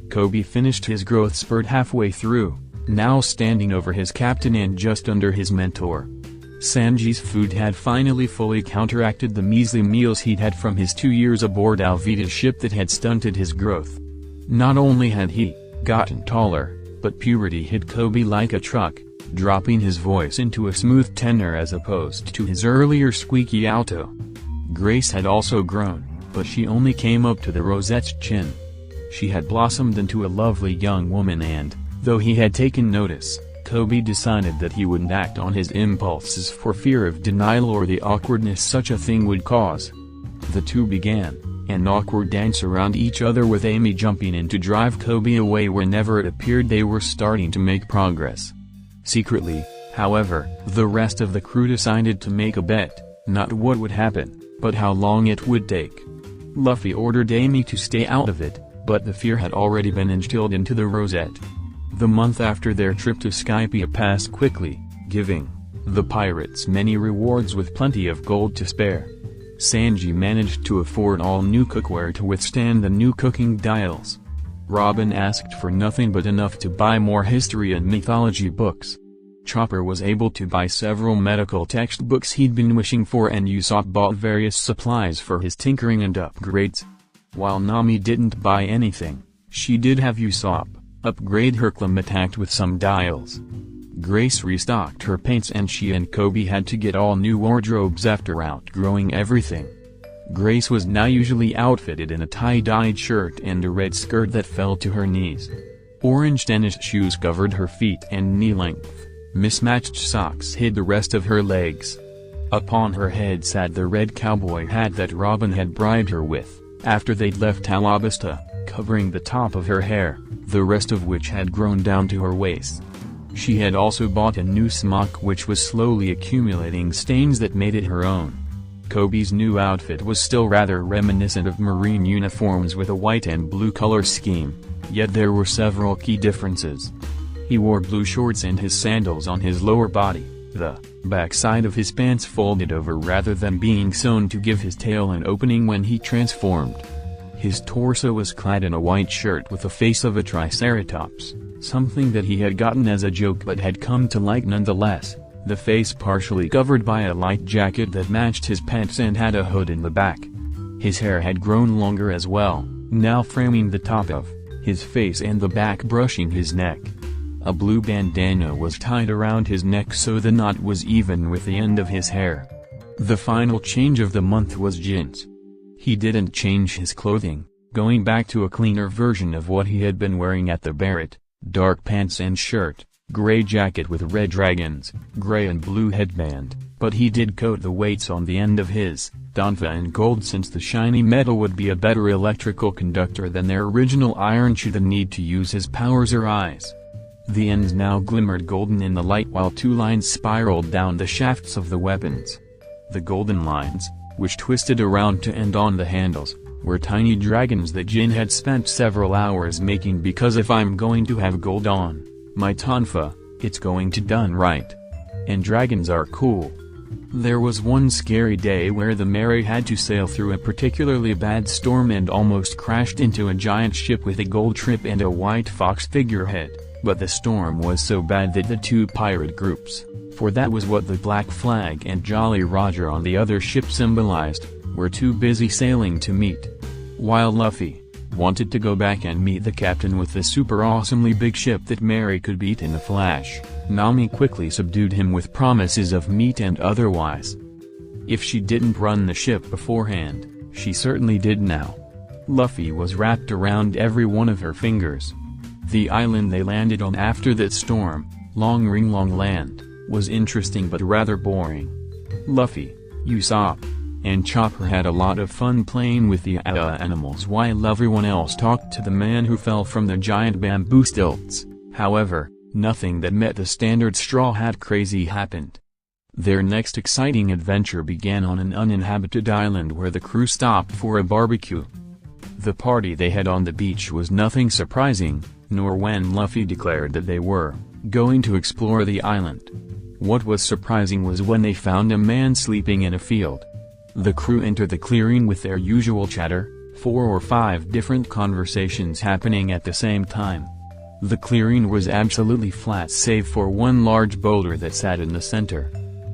Koby finished his growth spurt halfway through, now standing over his captain and just under his mentor. Sanji's food had finally fully counteracted the measly meals he'd had from his 2 years aboard Alvida's ship that had stunted his growth. Not only had he gotten taller, but puberty hit Koby like a truck, dropping his voice into a smooth tenor as opposed to his earlier squeaky alto. Grace had also grown, but she only came up to the rosette's chin. She had blossomed into a lovely young woman and, though he had taken notice, Koby decided that he wouldn't act on his impulses for fear of denial or the awkwardness such a thing would cause. The two began an awkward dance around each other with Amy jumping in to drive Koby away whenever it appeared they were starting to make progress. Secretly, however, the rest of the crew decided to make a bet, not what would happen, but how long it would take. Luffy ordered Amy to stay out of it, but the fear had already been instilled into the Rosette. The month after their trip to Skypiea passed quickly, giving the pirates many rewards with plenty of gold to spare. Sanji managed to afford all new cookware to withstand the new cooking dials. Robin asked for nothing but enough to buy more history and mythology books. Chopper was able to buy several medical textbooks he'd been wishing for, and Usopp bought various supplies for his tinkering and upgrades. While Nami didn't buy anything, she did have Usopp upgrade her Climattact with some dials. Grace restocked her paints, and she and Koby had to get all new wardrobes after outgrowing everything. Grace was now usually outfitted in a tie-dyed shirt and a red skirt that fell to her knees. Orange tennis shoes covered her feet and knee-length. Mismatched socks hid the rest of her legs. Upon her head sat the red cowboy hat that Robin had bribed her with, after they'd left Alabasta, covering the top of her hair, the rest of which had grown down to her waist. She had also bought a new smock which was slowly accumulating stains that made it her own. Koby's new outfit was still rather reminiscent of Marine uniforms with a white and blue color scheme, yet there were several key differences. He wore blue shorts and his sandals on his lower body, the backside of his pants folded over rather than being sewn to give his tail an opening when he transformed. His torso was clad in a white shirt with the face of a triceratops, something that he had gotten as a joke but had come to like nonetheless, the face partially covered by a light jacket that matched his pants and had a hood in the back. His hair had grown longer as well, now framing the top of his face and the back brushing his neck. A blue bandana was tied around his neck so the knot was even with the end of his hair. The final change of the month was Jin's. He didn't change his clothing, going back to a cleaner version of what he had been wearing at the Barrett: dark pants and shirt, gray jacket with red dragons, gray and blue headband, but he did coat the weights on the end of his donfa in gold since the shiny metal would be a better electrical conductor than their original iron should the need to use his powers arise. The ends now glimmered golden in the light while 2 lines spiraled down the shafts of the weapons. The golden lines, which twisted around to end on the handles, were tiny dragons that Jin had spent several hours making because if I'm going to have gold on my tonfa, it's going to done right. And dragons are cool. There was one scary day where the Mary had to sail through a particularly bad storm and almost crashed into a giant ship with a gold trip and a white fox figurehead, but the storm was so bad that the 2 pirate groups, for that was what the Black Flag and Jolly Roger on the other ship symbolized, were too busy sailing to meet. While Luffy wanted to go back and meet the captain with the super awesomely big ship that Mary could beat in a flash, Nami quickly subdued him with promises of meat and otherwise. If she didn't run the ship beforehand, She certainly did now. Luffy was wrapped around every one of her fingers. The island they landed on after that storm, Long Land, was interesting but rather boring. Luffy, Usopp, and Chopper had a lot of fun playing with the animals while everyone else talked to the man who fell from the giant bamboo stilts. However, nothing that met the standard Straw Hat crazy happened. Their next exciting adventure began on an uninhabited island where the crew stopped for a barbecue. The party they had on the beach was nothing surprising, nor when Luffy declared that they were going to explore the island. What was surprising was when they found a man sleeping in a field. The crew entered the clearing with their usual chatter, 4 or 5 different conversations happening at the same time. The clearing was absolutely flat save for one large boulder that sat in the center.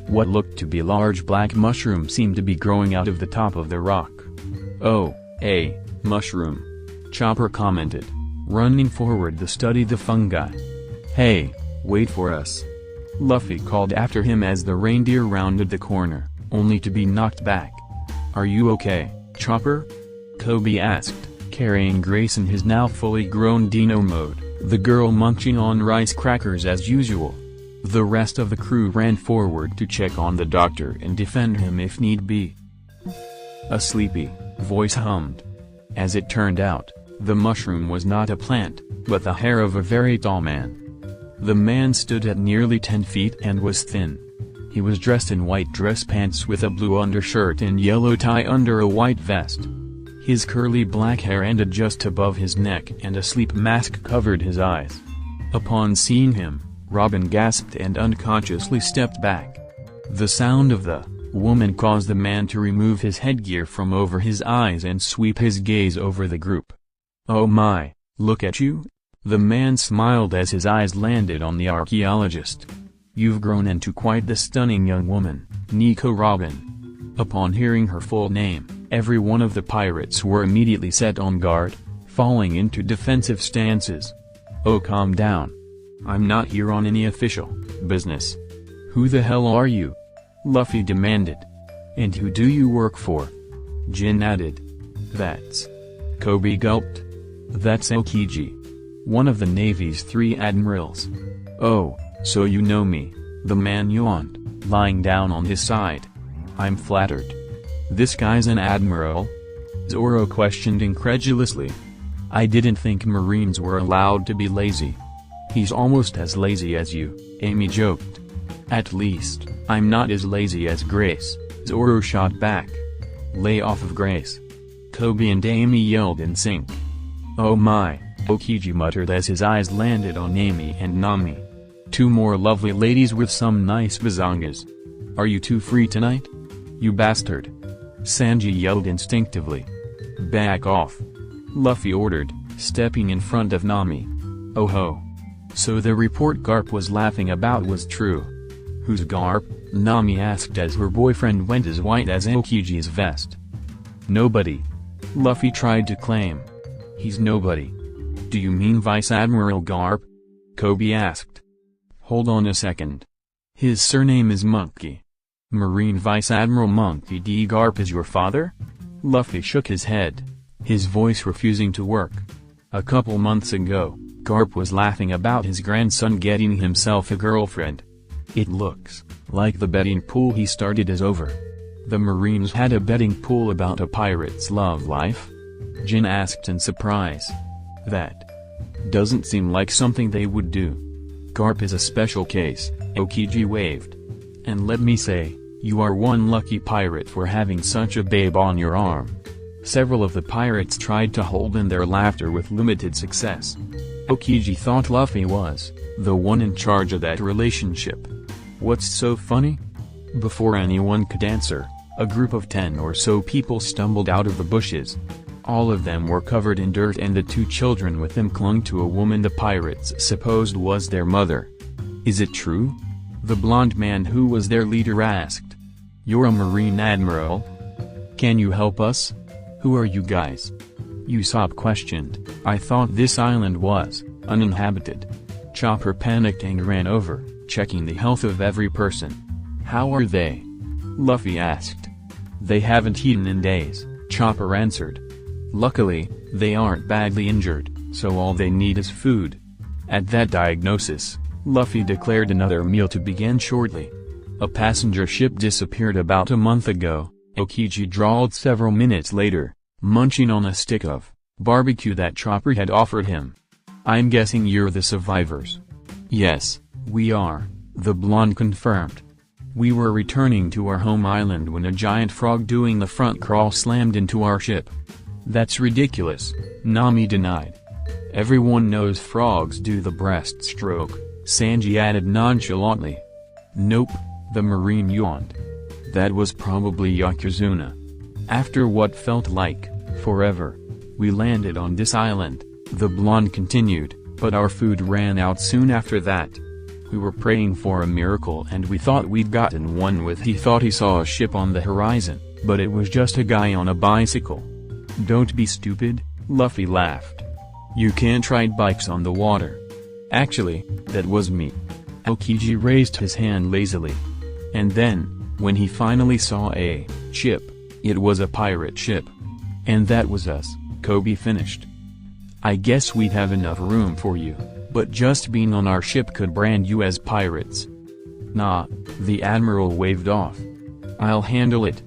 What looked to be large black mushrooms seemed to be growing out of the top of the rock. "Oh, a mushroom," Chopper commented, running forward to study the fungi. "Hey, wait for us," Luffy called after him as the reindeer rounded the corner, only to be knocked back. "Are you okay, Chopper?" Koby asked, carrying Grace in his now fully grown Dino mode, the girl munching on rice crackers as usual. The rest of the crew ran forward to check on the doctor and defend him if need be. A sleepy voice hummed. As it turned out, the mushroom was not a plant, but the hair of a very tall man. The man stood at nearly 10 feet and was thin. He was dressed in white dress pants with a blue undershirt and yellow tie under a white vest. His curly black hair ended just above his neck and a sleep mask covered his eyes. Upon seeing him, Robin gasped and unconsciously stepped back. The sound of the woman caused the man to remove his headgear from over his eyes and sweep his gaze over the group. "Oh my, look at you?" The man smiled as his eyes landed on the archaeologist. "You've grown into quite the stunning young woman, Nico Robin." Upon hearing her full name, every one of the pirates were immediately set on guard, falling into defensive stances. "Oh, calm down. I'm not here on any official business." "Who the hell are you?" Luffy demanded. "And who do you work for?" Jin added. "That's..." Koby gulped. "That's Aokiji, one of the Navy's 3 admirals." "Oh, so you know me," the man yawned, lying down on his side. "I'm flattered." "This guy's an admiral?" Zoro questioned incredulously. "I didn't think Marines were allowed to be lazy." "He's almost as lazy as you," Amy joked. "At least, I'm not as lazy as Grace," Zoro shot back. "Lay off of Grace." Koby and Amy yelled in sync. "Oh my," Aokiji muttered as his eyes landed on Amy and Nami. 2 more lovely ladies with some nice bazongas. "Are you 2 free tonight? You bastard!" Sanji yelled instinctively. "Back off," Luffy ordered, stepping in front of Nami. "Oh ho. So the report Garp was laughing about was true." "Who's Garp?" Nami asked as her boyfriend went as white as Aokiji's vest. "Nobody," Luffy tried to claim. "He's nobody." "Do you mean Vice Admiral Garp?" Koby asked. "Hold on a second. His surname is Monkey. Marine Vice Admiral Monkey D. Garp is your father?" Luffy shook his head, his voice refusing to work. "A couple months ago, Garp was laughing about his grandson getting himself a girlfriend. It looks like the betting pool he started is over." "The Marines had a betting pool about a pirate's love life?" Jin asked in surprise. "That doesn't seem like something they would do." "Garp is a special case," Aokiji waved. "And let me say, you are one lucky pirate for having such a babe on your arm." Several of the pirates tried to hold in their laughter with limited success. Aokiji thought Luffy was the one in charge of that relationship. "What's so funny?" Before anyone could answer, a group of 10 or so people stumbled out of the bushes. All of them were covered in dirt and the 2 children with them clung to a woman the pirates supposed was their mother. "Is it true?" the blonde man who was their leader asked. "You're a Marine Admiral? Can you help us? Who are you guys?" Usopp questioned. "I thought this island was uninhabited." Chopper panicked and ran over, checking the health of every person. "How are they?" Luffy asked. "They haven't eaten in days," Chopper answered. Luckily, they aren't badly injured, so all they need is food. At that diagnosis, Luffy declared another meal to begin shortly. A passenger ship disappeared about a month ago, Aokiji drawled several minutes later, munching on a stick of barbecue that Chopper had offered him. I'm guessing you're the survivors. Yes, we are, the blonde confirmed. We were returning to our home island when a giant frog doing the front crawl slammed into our ship. That's ridiculous, Nami denied. Everyone knows frogs do the breaststroke, Sanji added nonchalantly. Nope, the Marine yawned. That was probably Yokozuna. After what felt like forever, we landed on this island, the blonde continued, but our food ran out soon after that. We were praying for a miracle and we thought we'd gotten one with he thought he saw a ship on the horizon, but it was just a guy on a bicycle. Don't be stupid, Luffy laughed. You can't ride bikes on the water. Actually, that was me. Aokiji raised his hand lazily. And then, when he finally saw a ship, it was a pirate ship. And that was us, Koby finished. I guess we'd have enough room for you, but just being on our ship could brand you as pirates. Nah, the admiral waved off. I'll handle it.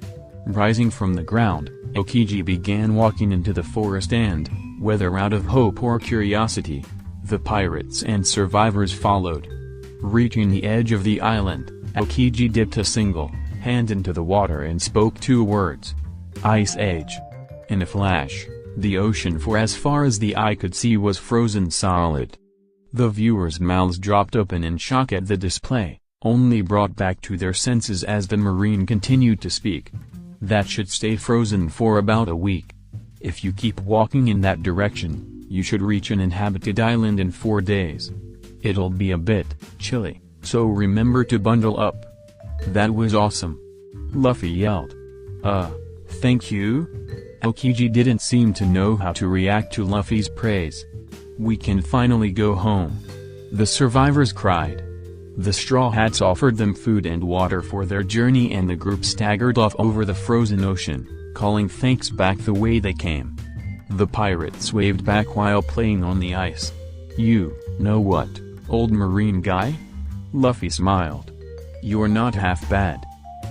Rising from the ground, Aokiji began walking into the forest and, whether out of hope or curiosity, the pirates and survivors followed. Reaching the edge of the island, Aokiji dipped a single hand into the water and spoke 2 words. Ice Age. In a flash, the ocean for as far as the eye could see was frozen solid. The viewers' mouths dropped open in shock at the display, only brought back to their senses as the Marine continued to speak. That should stay frozen for about a week. If you keep walking in that direction, you should reach an inhabited island in 4 days. It'll be a bit chilly, so remember to bundle up. That was awesome. Luffy yelled. Thank you? Aokiji didn't seem to know how to react to Luffy's praise. We can finally go home. The survivors cried. The Straw Hats offered them food and water for their journey and the group staggered off over the frozen ocean, calling thanks back the way they came. The pirates waved back while playing on the ice. You know what, old Marine guy? Luffy smiled. You're not half bad.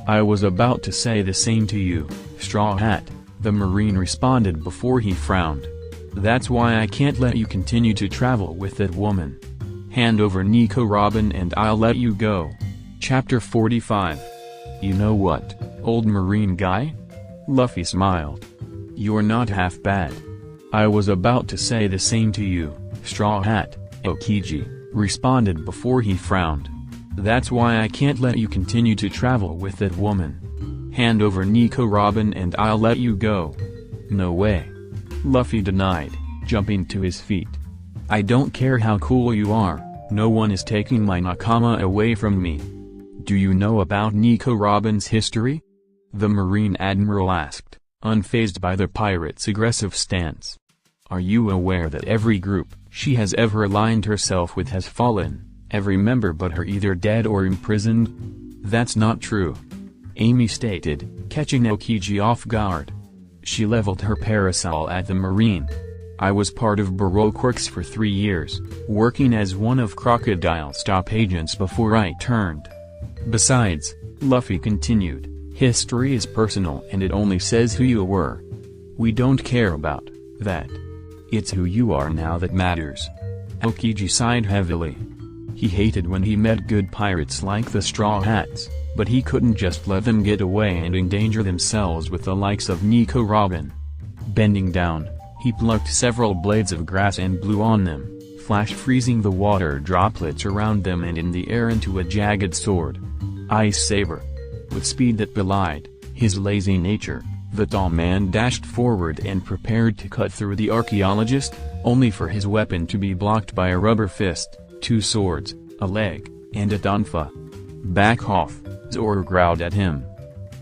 I was about to say the same to you, Straw Hat, the Marine responded before he frowned. That's why I can't let you continue to travel with that woman. Hand over Nico Robin and I'll let you go. Chapter 45. You know what, old Marine guy? Luffy smiled. You're not half bad. I was about to say the same to you, Straw Hat, Aokiji responded before he frowned. That's why I can't let you continue to travel with that woman. Hand over Nico Robin and I'll let you go. No way. Luffy denied, jumping to his feet. I don't care how cool you are, no one is taking my Nakama away from me. Do you know about Nico Robin's history? The Marine Admiral asked, unfazed by the pirate's aggressive stance. Are you aware that every group she has ever aligned herself with has fallen, every member but her either dead or imprisoned? That's not true. Amy stated, catching Aokiji off guard. She leveled her parasol at the Marine. I was part of Baroque Works for 3 years, working as one of Crocodile's top agents before I turned. Besides, Luffy continued, history is personal and it only says who you were. We don't care about that. It's who you are now that matters. Aokiji sighed heavily. He hated when he met good pirates like the Straw Hats, but he couldn't just let them get away and endanger themselves with the likes of Nico Robin. Bending down, he plucked several blades of grass and blew on them, flash freezing the water droplets around them and in the air into a jagged sword. Ice Saber. With speed that belied his lazy nature, the tall man dashed forward and prepared to cut through the archaeologist, only for his weapon to be blocked by a rubber fist, 2 swords, a leg, and a tonfa. Back off, Zoro growled at him.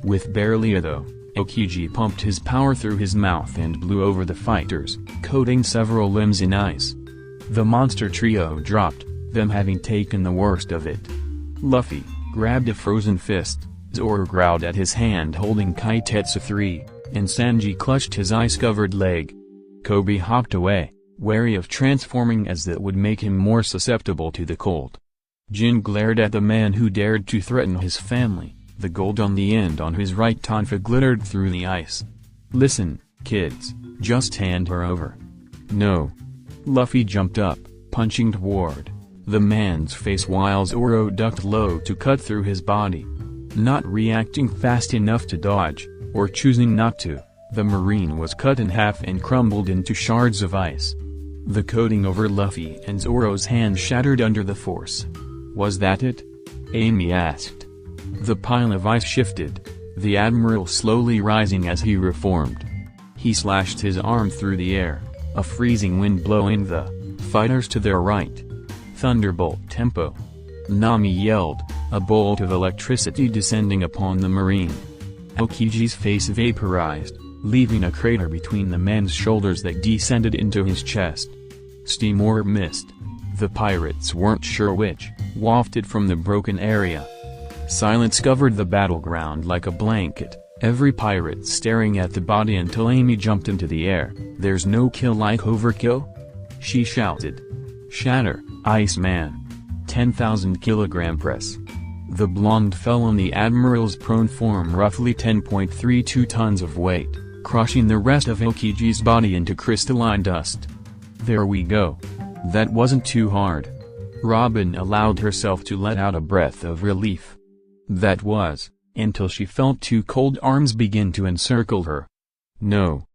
With barely a though, Aokiji pumped his power through his mouth and blew over the fighters, coating several limbs in ice. The monster trio dropped, them having taken the worst of it. Luffy grabbed a frozen fist. Zoro growled at his hand holding Kaitetsu 3. and Sanji clutched his ice-covered leg. Koby hopped away, wary of transforming as that would make him more susceptible to the cold. Jin glared at the man who dared to threaten his family. The gold on the end on his right tonfa glittered through the ice. "Listen, kids, just hand her over." "No." Luffy jumped up, punching toward the man's face while Zoro ducked low to cut through his body. Not reacting fast enough to dodge, or choosing not to, the Marine was cut in half and crumbled into shards of ice. The coating over Luffy and Zoro's hand shattered under the force. "Was that it?" Amy asked. The pile of ice shifted, the Admiral slowly rising as he reformed. He slashed his arm through the air, a freezing wind blowing the fighters to their right. Thunderbolt tempo. Nami yelled, a bolt of electricity descending upon the Marine. Aokiji's face vaporized, leaving a crater between the man's shoulders that descended into his chest. Steam or mist. The pirates weren't sure which, wafted from the broken area. Silence covered the battleground like a blanket, every pirate staring at the body until Amy jumped into the air. "There's no kill like overkill?" she shouted. "Shatter, Iceman." 10,000 kilogram press. The blonde fell on the Admiral's prone form, roughly 10.32 tons of weight, crushing the rest of Aokiji's body into crystalline dust. "There we go. That wasn't too hard." Robin allowed herself to let out a breath of relief. That was, until she felt two cold arms begin to encircle her. "No!"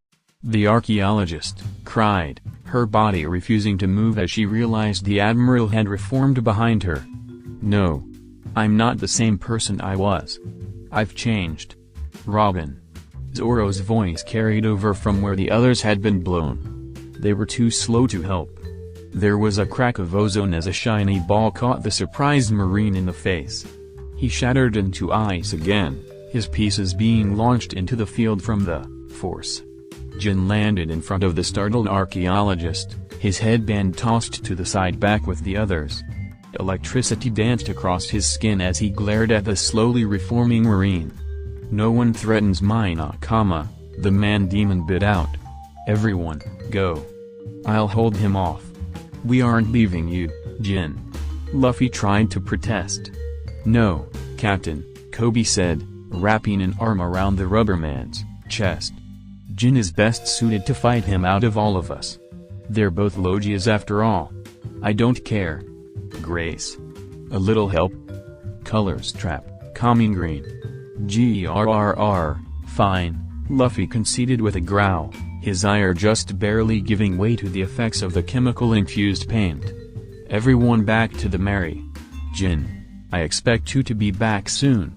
the archaeologist cried, her body refusing to move as she realized the Admiral had reformed behind her. "No. I'm not the same person I was. I've changed." "Robin." Zoro's voice carried over from where the others had been blown. They were too slow to help. There was a crack of ozone as a shiny ball caught the surprised Marine in the face. He shattered into ice again, his pieces being launched into the field from the force. Jin landed in front of the startled archaeologist, his headband tossed to the side back with the others. Electricity danced across his skin as he glared at the slowly reforming Marine. "No one threatens my Nakama," the man-demon bit out. "Everyone, go. I'll hold him off." "We aren't leaving you, Jin." Luffy tried to protest. "No, Captain," Koby said, wrapping an arm around the rubberman's chest. "Jin is best suited to fight him out of all of us. They're both Logias after all. I don't care." "Grace. A little help?" "Colors trap, calming green." "Grrr, fine," Luffy conceded with a growl, his ire just barely giving way to the effects of the chemical-infused paint. "Everyone back to the Mary. Jin, I expect you to be back soon."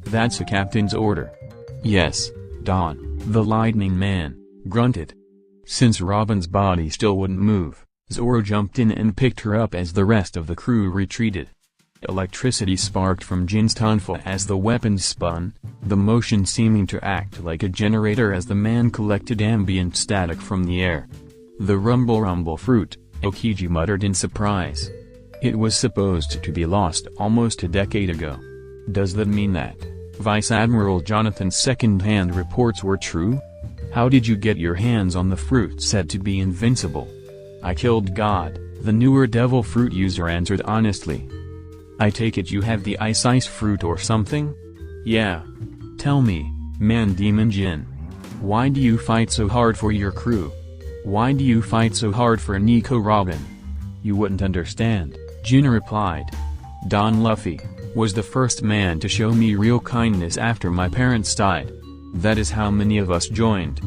"That's a captain's order." "Yes, Don," the lightning man grunted. Since Robin's body still wouldn't move, Zoro jumped in and picked her up as the rest of the crew retreated. Electricity sparked from Jin's tonfa as the weapons spun, the motion seeming to act like a generator as the man collected ambient static from the air. "The rumble fruit," Aokiji muttered in surprise. "It was supposed to be lost almost a decade ago. Does that mean that Vice Admiral Jonathan's second-hand reports were true? How did you get your hands on the fruit said to be invincible?" "I killed God," the newer devil fruit user answered honestly. "I take it you have the ice fruit or something?" "Yeah. Tell me, man-demon Jin. Why do you fight so hard for your crew? Why do you fight so hard for Nico Robin?" "You wouldn't understand," Jin replied. "Don Luffy was the first man to show me real kindness after my parents died. That is how many of us joined.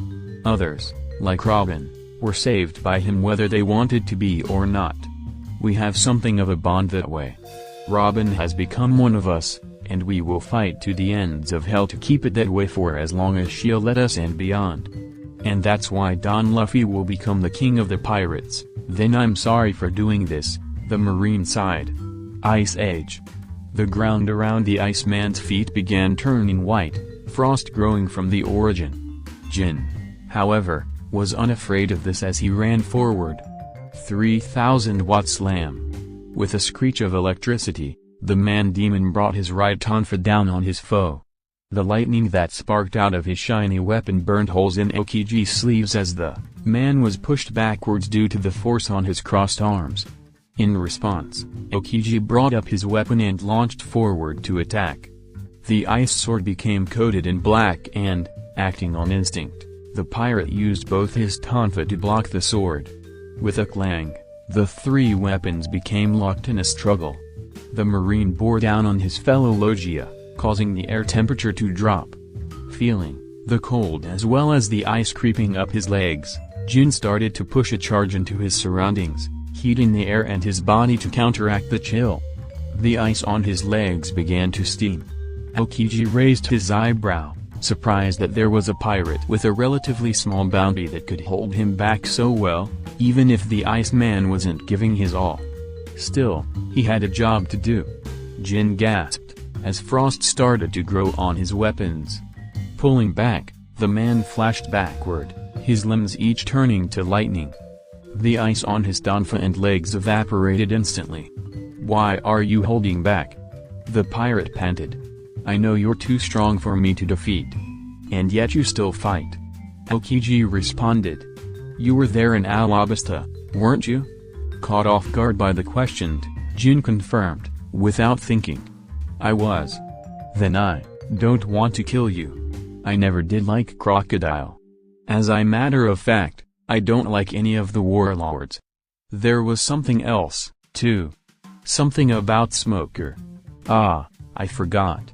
Others, like Robin, were saved by him whether they wanted to be or not. We have something of a bond that way. Robin has become one of us, and we will fight to the ends of hell to keep it that way for as long as she'll let us and beyond. And that's why Don Luffy will become the king of the pirates." "Then I'm sorry for doing this," the Marine sighed. Ice Age. The ground around the Iceman's feet began turning white, frost growing from the origin. Jin, however, was unafraid of this as he ran forward. 3,000-watt slam. With a screech of electricity, the man-demon brought his right tonfa down on his foe. The lightning that sparked out of his shiny weapon burned holes in Aokiji's sleeves as the man was pushed backwards due to the force on his crossed arms. In response, Aokiji brought up his weapon and launched forward to attack. The ice sword became coated in black and, acting on instinct, the pirate used both his tonfa to block the sword. With a clang, the three weapons became locked in a struggle. The Marine bore down on his fellow Logia, causing the air temperature to drop. Feeling the cold as well as the ice creeping up his legs, Jin started to push a charge into his surroundings, heating the air and his body to counteract the chill. The ice on his legs began to steam. Aokiji raised his eyebrow, surprised that there was a pirate with a relatively small bounty that could hold him back so well, even if the Iceman wasn't giving his all. Still, he had a job to do. Jin gasped, as frost started to grow on his weapons. Pulling back, the man flashed backward, his limbs each turning to lightning. The ice on his tonfa and legs evaporated instantly. "Why are you holding back?" the pirate panted. "I know you're too strong for me to defeat. And yet you still fight." Aokiji responded. "You were there in Alabasta, weren't you?" Caught off guard by the question, Jin confirmed, without thinking. "I was." "Then I don't want to kill you. I never did like crocodile. As a matter of fact, I don't like any of the warlords. There was something else, too. Something about Smoker. Ah, I forgot.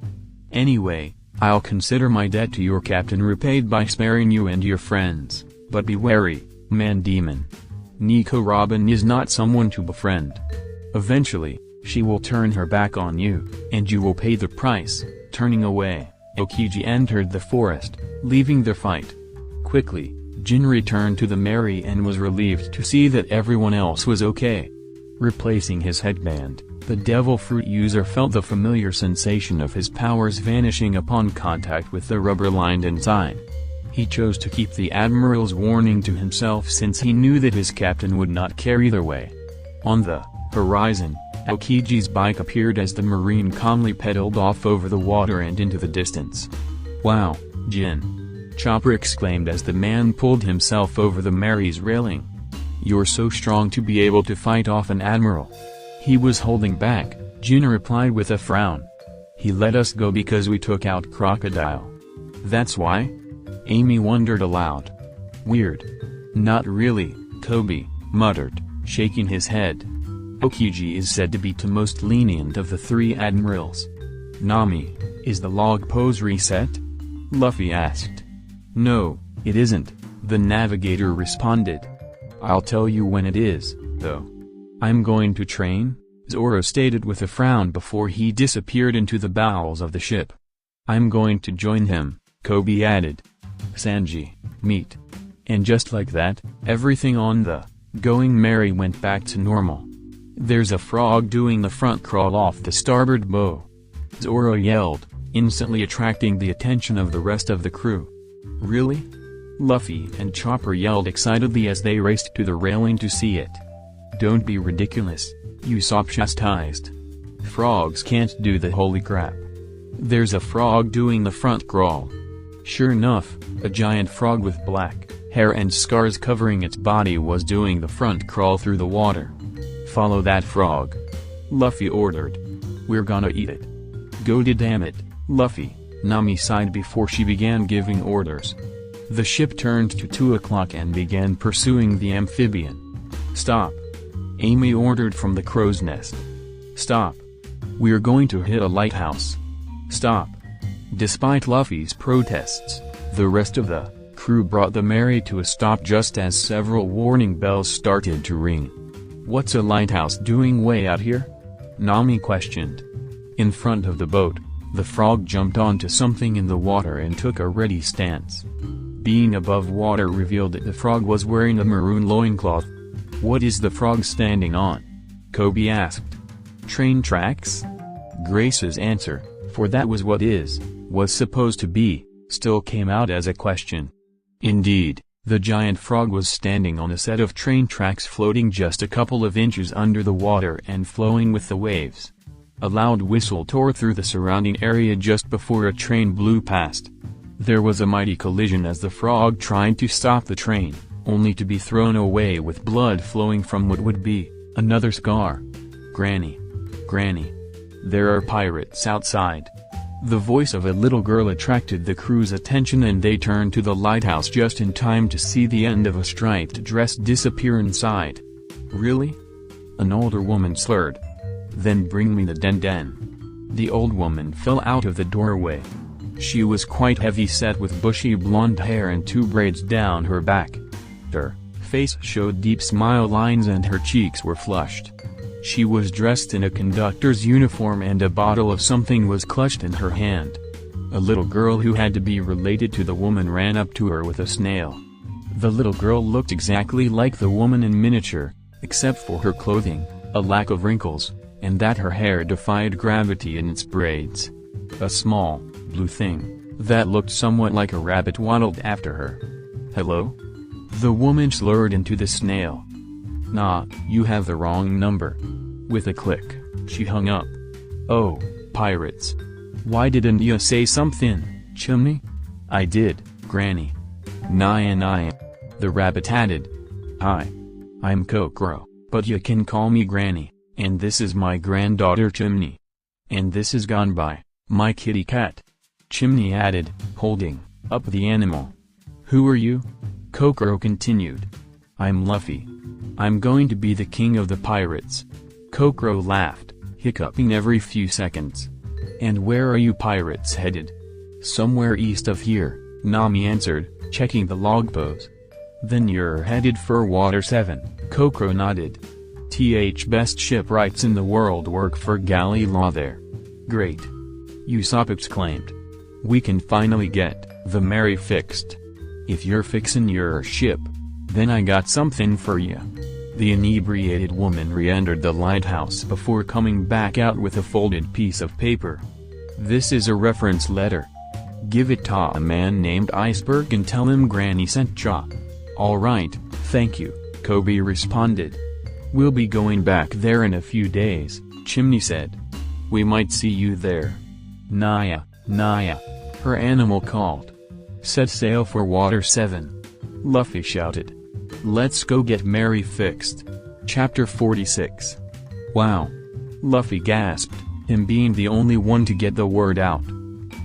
Anyway, I'll consider my debt to your captain repaid by sparing you and your friends, but be wary, man-demon. Nico Robin is not someone to befriend. Eventually, she will turn her back on you, and you will pay the price." Turning away, Aokiji entered the forest, leaving the fight. Quickly, Jin returned to the Mary and was relieved to see that everyone else was okay. Replacing his headband, the DevilFruit user felt the familiar sensation of his powers vanishing upon contact with the rubber-lined inside. He chose to keep the Admiral's warning to himself since he knew that his captain would not care either way. On the horizon, Aokiji's bike appeared as the Marine calmly pedaled off over the water and into the distance. "Wow, Jin!" Chopper exclaimed as the man pulled himself over the Mary's railing. "You're so strong to be able to fight off an admiral." He was holding back, Jin replied with a frown. "He let us go because we took out Crocodile." "That's why?" Amy wondered aloud. "Weird." "Not really," Koby muttered, shaking his head. Aokiji is said to be the most lenient of the three admirals. "Nami, is the log pose reset?" Luffy asked. "No, it isn't," the navigator responded. "I'll tell you when it is, though." "I'm going to train," Zoro stated with a frown before he disappeared into the bowels of the ship. "I'm going to join him," Koby added. "Sanji, meet." And just like that, everything on the Going Merry went back to normal. "There's a frog doing the front crawl off the starboard bow," Zoro yelled, instantly attracting the attention of the rest of the crew. "Really?" Luffy and Chopper yelled excitedly as they raced to the railing to see it. "Don't be ridiculous," Usopp chastised. "Frogs can't do the holy crap. There's a frog doing the front crawl." Sure enough, a giant frog with black hair and scars covering its body was doing the front crawl through the water. "Follow that frog," Luffy ordered. "We're gonna eat it." "Goated, damn it, Luffy," Nami sighed before she began giving orders. The ship turned to 2 o'clock and began pursuing the amphibian. "Stop," Amy ordered from the crow's nest. "Stop. We're going to hit a lighthouse." "Stop." Despite Luffy's protests, the rest of the crew brought the Mary to a stop just as several warning bells started to ring. "What's a lighthouse doing way out here?" Nami questioned. In front of the boat, the frog jumped onto something in the water and took a ready stance. Being above water revealed that the frog was wearing a maroon loincloth. "What is the frog standing on?" Koby asked. "Train tracks?" Grace's answer, for that was what was supposed to be, still came out as a question. Indeed, the giant frog was standing on a set of train tracks floating just a couple of inches under the water and flowing with the waves. A loud whistle tore through the surrounding area just before a train blew past. There was a mighty collision as the frog tried to stop the train, only to be thrown away with blood flowing from what would be another scar. "Granny! Granny! There are pirates outside!" The voice of a little girl attracted the crew's attention, and they turned to the lighthouse just in time to see the end of a striped dress disappear inside. "Really?" an older woman slurred. "Then bring me the den." The old woman fell out of the doorway. She was quite heavy-set with bushy blonde hair and 2 braids down her back. Her face showed deep smile lines and her cheeks were flushed. She was dressed in a conductor's uniform and a bottle of something was clutched in her hand. A little girl who had to be related to the woman ran up to her with a snail. The little girl looked exactly like the woman in miniature, except for her clothing, a lack of wrinkles, and that her hair defied gravity in its braids. A small, blue thing, that looked somewhat like a rabbit waddled after her. "Hello?" The woman slurred into the snail. "Nah, you have the wrong number." With a click, she hung up. "Oh, pirates. Why didn't you say something, Chimney?" "I did, Granny." Naya. The rabbit added. "Hi. I'm Kokoro, but you can call me Granny, and this is my granddaughter Chimney. And this is Gone By, my kitty cat." Chimney added, holding up the animal. "Who are you?" Kokoro continued. "I'm Luffy. I'm going to be the king of the pirates." Kokoro laughed, hiccuping every few seconds. "And where are you pirates headed?" "Somewhere east of here," Nami answered, checking the log pose. "Then you're headed for Water 7, Kokoro nodded. Best shipwrights in the world work for galley law there." "Great!" Usopp exclaimed. "We can finally get the Mary fixed. If you're fixin' your ship, then I got something for you." The inebriated woman re-entered the lighthouse before coming back out with a folded piece of paper. "This is a reference letter. Give it to a man named Iceberg and tell him Granny sent ya." "All right, thank you," Koby responded. "We'll be going back there in a few days," Chimney said. "We might see you there." Naya, her animal called. "Set sail for Water 7. Luffy shouted. "Let's go get Mary fixed." Chapter 46. "Wow!" Luffy gasped, him being the only one to get the word out.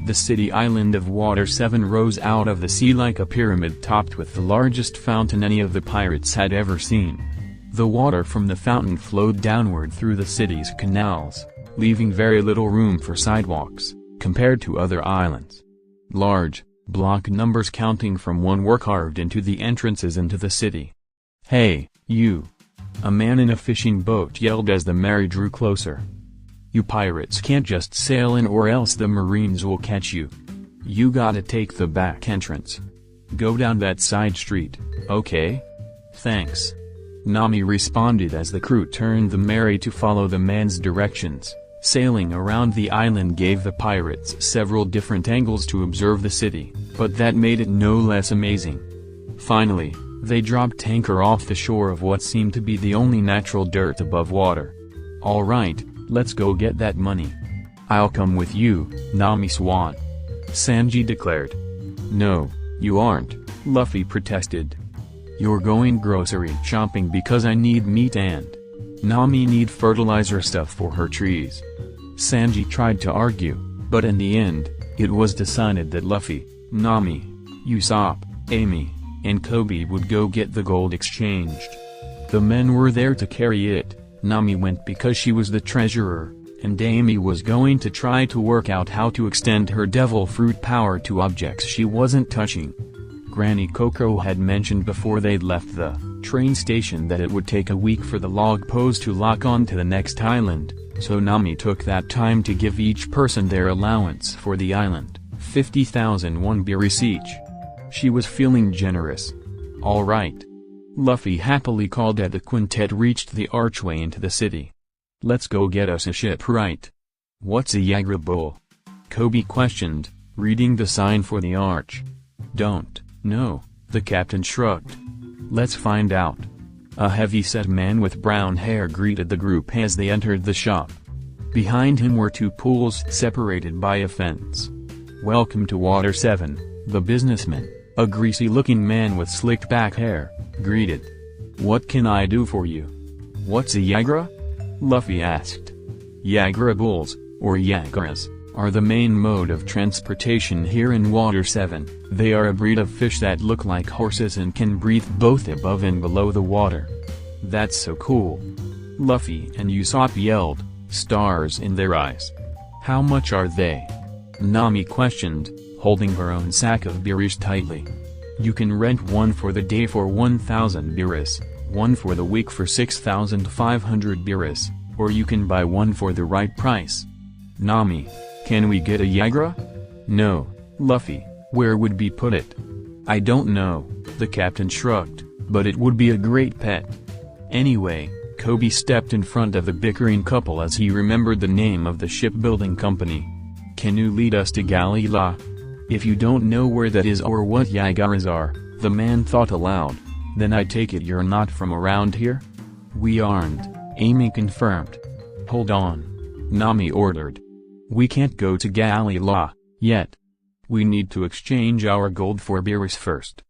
The city island of Water 7 rose out of the sea like a pyramid topped with the largest fountain any of the pirates had ever seen. The water from the fountain flowed downward through the city's canals, leaving very little room for sidewalks, compared to other islands. Large, block numbers counting from 1 were carved into the entrances into the city. "Hey, you!" a man in a fishing boat yelled as the Mary drew closer. "You pirates can't just sail in or else the Marines will catch you. You gotta take the back entrance. Go down that side street, okay?" "Thanks." Nami responded as the crew turned the Mary to follow the man's directions. Sailing around the island gave the pirates several different angles to observe the city, but that made it no less amazing. Finally, they dropped anchor off the shore of what seemed to be the only natural dirt above water. "All right, let's go get that money." "I'll come with you, Nami Swan," Sanji declared. "No, you aren't," Luffy protested. "You're going grocery shopping because I need meat and Nami need fertilizer stuff for her trees." Sanji tried to argue, but in the end, it was decided that Luffy, Nami, Usopp, Amy, and Koby would go get the gold exchanged. The men were there to carry it. Nami went because she was the treasurer, and Amy was going to try to work out how to extend her devil fruit power to objects she wasn't touching. Granny Coco had mentioned before they'd left the train station that it would take a week for the log pose to lock on to the next island, so Nami took that time to give each person their allowance for the island, 50,000 won berries each. She was feeling generous. "All right," Luffy happily called as the quintet reached the archway into the city. "Let's go get us a shipwright." "What's a Yagrabul?" Koby questioned, reading the sign for the arch. "Don't know," the captain shrugged. "Let's find out." A heavy-set man with brown hair greeted the group as they entered the shop. Behind him were two pools separated by a fence. "Welcome to Water 7, the businessman, a greasy-looking man with slicked-back hair, greeted. "What can I do for you?" "What's a yagra?" Luffy asked. Yagra bulls, or yagras, are the main mode of transportation here in Water 7. They are a breed of fish that look like horses and can breathe both above and below the water. "That's so cool!" Luffy and Usopp yelled, stars in their eyes. "How much are they?" Nami questioned, holding her own sack of berries tightly. "You can rent one for the day for 1,000 berries, one for the week for 6,500 berries, or you can buy one for the right price." "Nami, can we get a yagra?" "No, Luffy, where would we put it?" "I don't know," the captain shrugged, "but it would be a great pet." Anyway, Koby stepped in front of the bickering couple as he remembered the name of the shipbuilding company. "Can you lead us to Galila?" "If you don't know where that is or what yagaras are," the man thought aloud, "then I take it you're not from around here?" "We aren't," Amy confirmed. "Hold on," Nami ordered. "We can't go to Galila yet. We need to exchange our gold for berries first."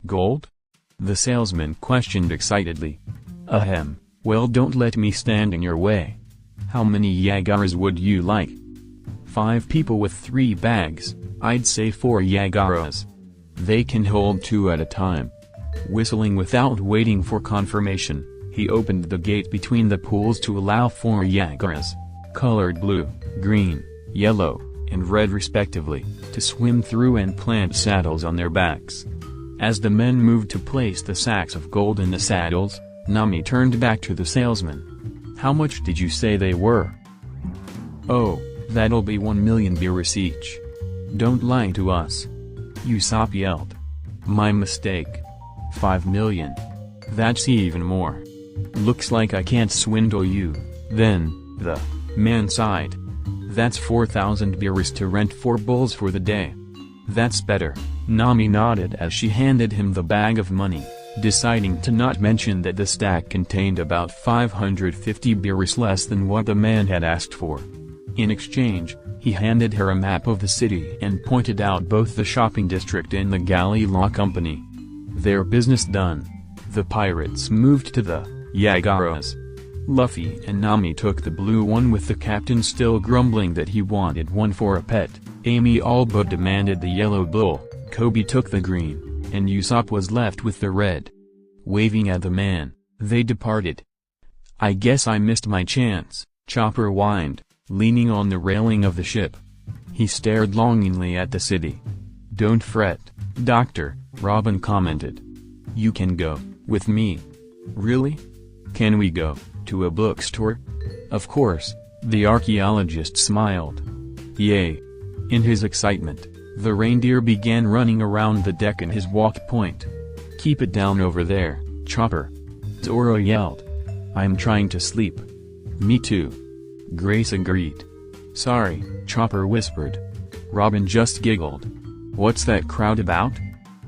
"Gold?" the salesman questioned excitedly. "Ahem, well, don't let me stand in your way. How many yagaras would you like?" 5 people with 3 bags, I'd say 4 yagaras. They can hold 2 at a time." Whistling without waiting for confirmation, he opened the gate between the pools to allow 4 yagaras, colored blue, green, yellow, and red respectively, to swim through and plant saddles on their backs. As the men moved to place the sacks of gold in the saddles, Nami turned back to the salesman. "How much did you say they were?" "Oh, that'll be 1 million berries each." "Don't lie to us," Usopp yelled. "My mistake. 5 million. That's even more. Looks like I can't swindle you, then," the man sighed. "That's 4,000 berries to rent 4 bulls for the day." "That's better," Nami nodded as she handed him the bag of money, deciding to not mention that the stack contained about 550 berries less than what the man had asked for. In exchange, he handed her a map of the city and pointed out both the shopping district and the Galila company. Their business done, the pirates moved to the yagaras. Luffy and Nami took the blue one with the captain still grumbling that he wanted one for a pet. Amy all but demanded the yellow bull, Koby took the green, and Usopp was left with the red. Waving at the man, they departed. "I guess I missed my chance," Chopper whined, leaning on the railing of the ship. He stared longingly at the city. "Don't fret, Doctor," Robin commented. "You can go with me." "Really? Can we go to a bookstore?" "Of course," the archaeologist smiled. "Yay!" In his excitement, the reindeer began running around the deck in his walk point. "Keep it down over there, Chopper," Zoro yelled. "I'm trying to sleep." "Me too," Grace agreed. "Sorry," Chopper whispered. Robin just giggled. "What's that crowd about?"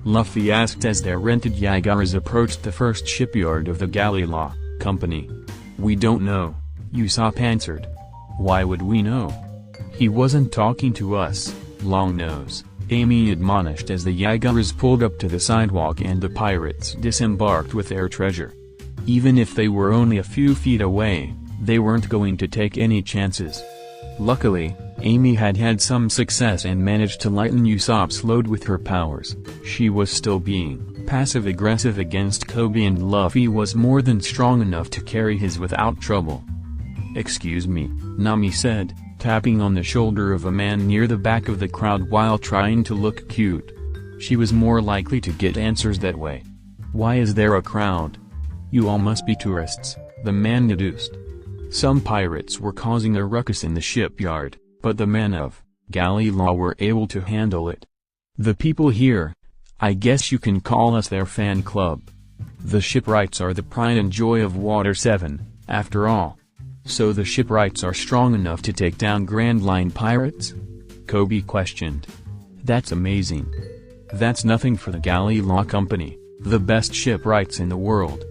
Luffy asked as their rented yagaras approached the first shipyard of the Galila company. "We don't know," Usopp answered. "Why would we know?" "He wasn't talking to us, Longnose," Amy admonished as the yagaras pulled up to the sidewalk and the pirates disembarked with their treasure. Even if they were only a few feet away, they weren't going to take any chances. Luckily, Amy had had some success and managed to lighten Usopp's load with her powers. She was still being passive-aggressive against Koby, and Luffy was more than strong enough to carry his without trouble. "Excuse me," Nami said, tapping on the shoulder of a man near the back of the crowd while trying to look cute. She was more likely to get answers that way. "Why is there a crowd?" "You all must be tourists," the man deduced. Some pirates were causing a ruckus in the shipyard, but the men of Galila were able to handle it. "The people here, I guess you can call us their fan club. The shipwrights are the pride and joy of Water 7, after all. So the shipwrights are strong enough to take down Grand Line pirates?" Koby questioned. "That's amazing. That's nothing for the Galila company, the best shipwrights in the world."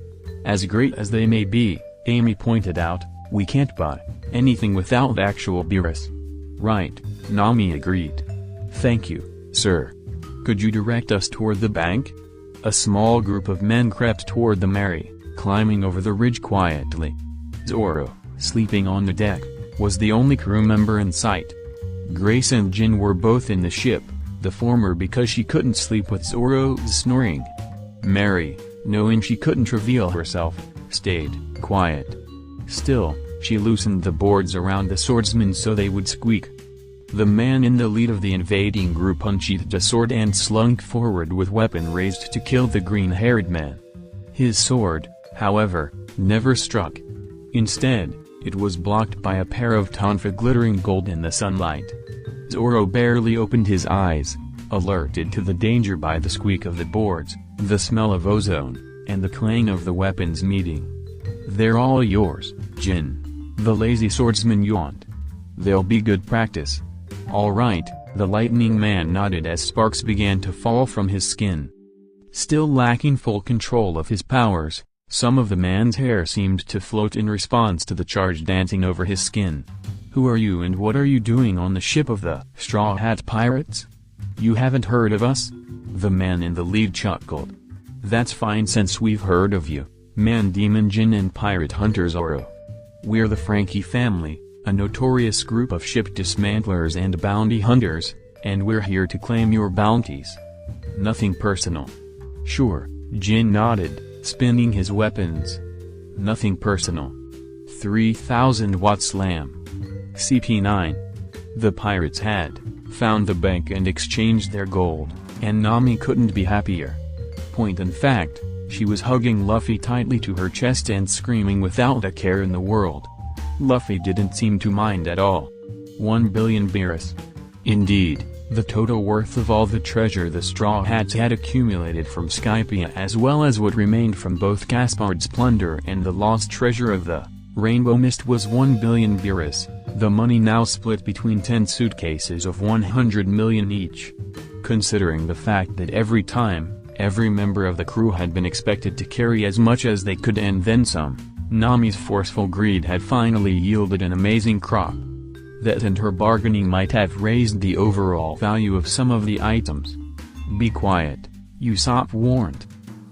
"As great as they may be," Amy pointed out, We can't buy anything without actual beerus. Right, Nami agreed. Thank you, sir. Could you direct us toward the bank? A small group of men crept toward the Mary, climbing over the ridge quietly. Zoro, sleeping on the deck, was the only crew member in sight. Grace and Jin were both in the ship, the former because she couldn't sleep with Zoro's snoring. Mary, knowing she couldn't reveal herself, stayed quiet. Still, she loosened the boards around the swordsmen so they would squeak. The man in the lead of the invading group unsheathed a sword and slunk forward with weapon raised to kill the green-haired man. His sword, however, never struck. Instead, it was blocked by a pair of tonfa glittering gold in the sunlight. Zoro barely opened his eyes, alerted to the danger by the squeak of the boards, the smell of ozone, and the clang of the weapons meeting. "They're all yours, Jin." The lazy swordsman yawned. "They'll be good practice." "All right," the lightning man nodded as sparks began to fall from his skin. Still lacking full control of his powers, some of the man's hair seemed to float in response to the charge dancing over his skin. "Who are you and what are you doing on the ship of the Straw Hat Pirates? You haven't heard of us?" The man in the lead chuckled. "That's fine since we've heard of you, Man Demon Jin and Pirate Hunter Zoro. We're the Frankie family, a notorious group of ship dismantlers and bounty hunters, and we're here to claim your bounties." "Nothing personal." "Sure," Jin nodded, spinning his weapons. "Nothing personal." 3,000-watt slam. CP9. The pirates had found the bank and exchanged their gold, and Nami couldn't be happier. In fact, she was hugging Luffy tightly to her chest and screaming without a care in the world. Luffy didn't seem to mind at all. 1 billion beerus. Indeed, the total worth of all the treasure the Straw Hats had accumulated from Skypiea as well as what remained from both Gaspard's plunder and the lost treasure of the Rainbow Mist was 1 billion beerus, the money now split between 10 suitcases of 100 million each. Considering the fact that every member of the crew had been expected to carry as much as they could and then some, Nami's forceful greed had finally yielded an amazing crop. That and her bargaining might have raised the overall value of some of the items. "Be quiet," Usopp warned.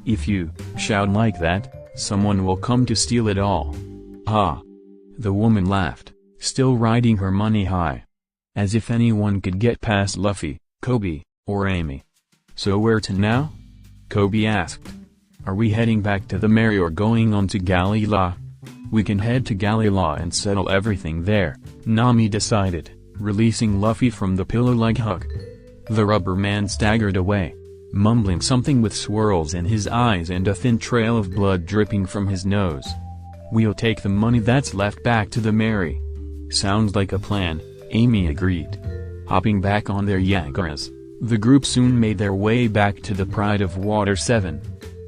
"If you shout like that, someone will come to steal it all." "Ha!" The woman laughed, still riding her money high. As if anyone could get past Luffy, Koby, or Amy. "So where to now?" Koby asked. "Are we heading back to the Mary or going on to Galila?" "We can head to Galila and settle everything there," Nami decided, releasing Luffy from the pillow-like hug. The rubber man staggered away, mumbling something with swirls in his eyes and a thin trail of blood dripping from his nose. "We'll take the money that's left back to the Mary." "Sounds like a plan," Amy agreed. Hopping back on their Yagaras, the group soon made their way back to the Pride of Water 7.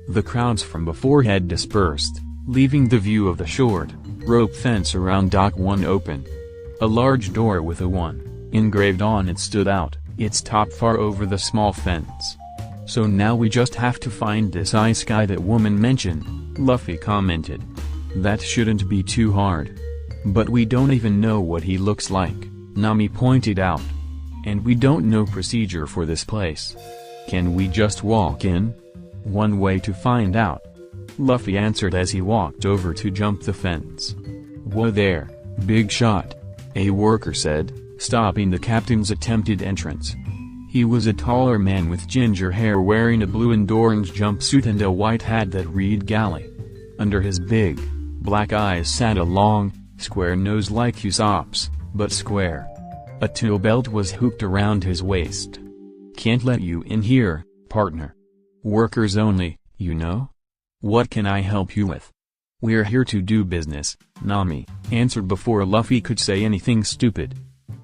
The crowds from before had dispersed, leaving the view of the short, rope fence around Dock 1 open. A large door with a 1 engraved on it stood out, its top far over the small fence. "So now we just have to find this ice guy that woman mentioned," Luffy commented. "That shouldn't be too hard." "But we don't even know what he looks like," Nami pointed out. "And we don't know procedure for this place. Can we just walk in?" "One way to find out," Luffy answered as he walked over to jump the fence. "Whoa there, big shot," a worker said, stopping the captain's attempted entrance. He was a taller man with ginger hair wearing a blue and orange jumpsuit and a white hat that read galley. Under his big, black eyes sat a long, square nose like Usopp's, but square. A tool belt was hooked around his waist. "Can't let you in here, partner. Workers only, you know? What can I help you with?" "We're here to do business," Nami answered before Luffy could say anything stupid.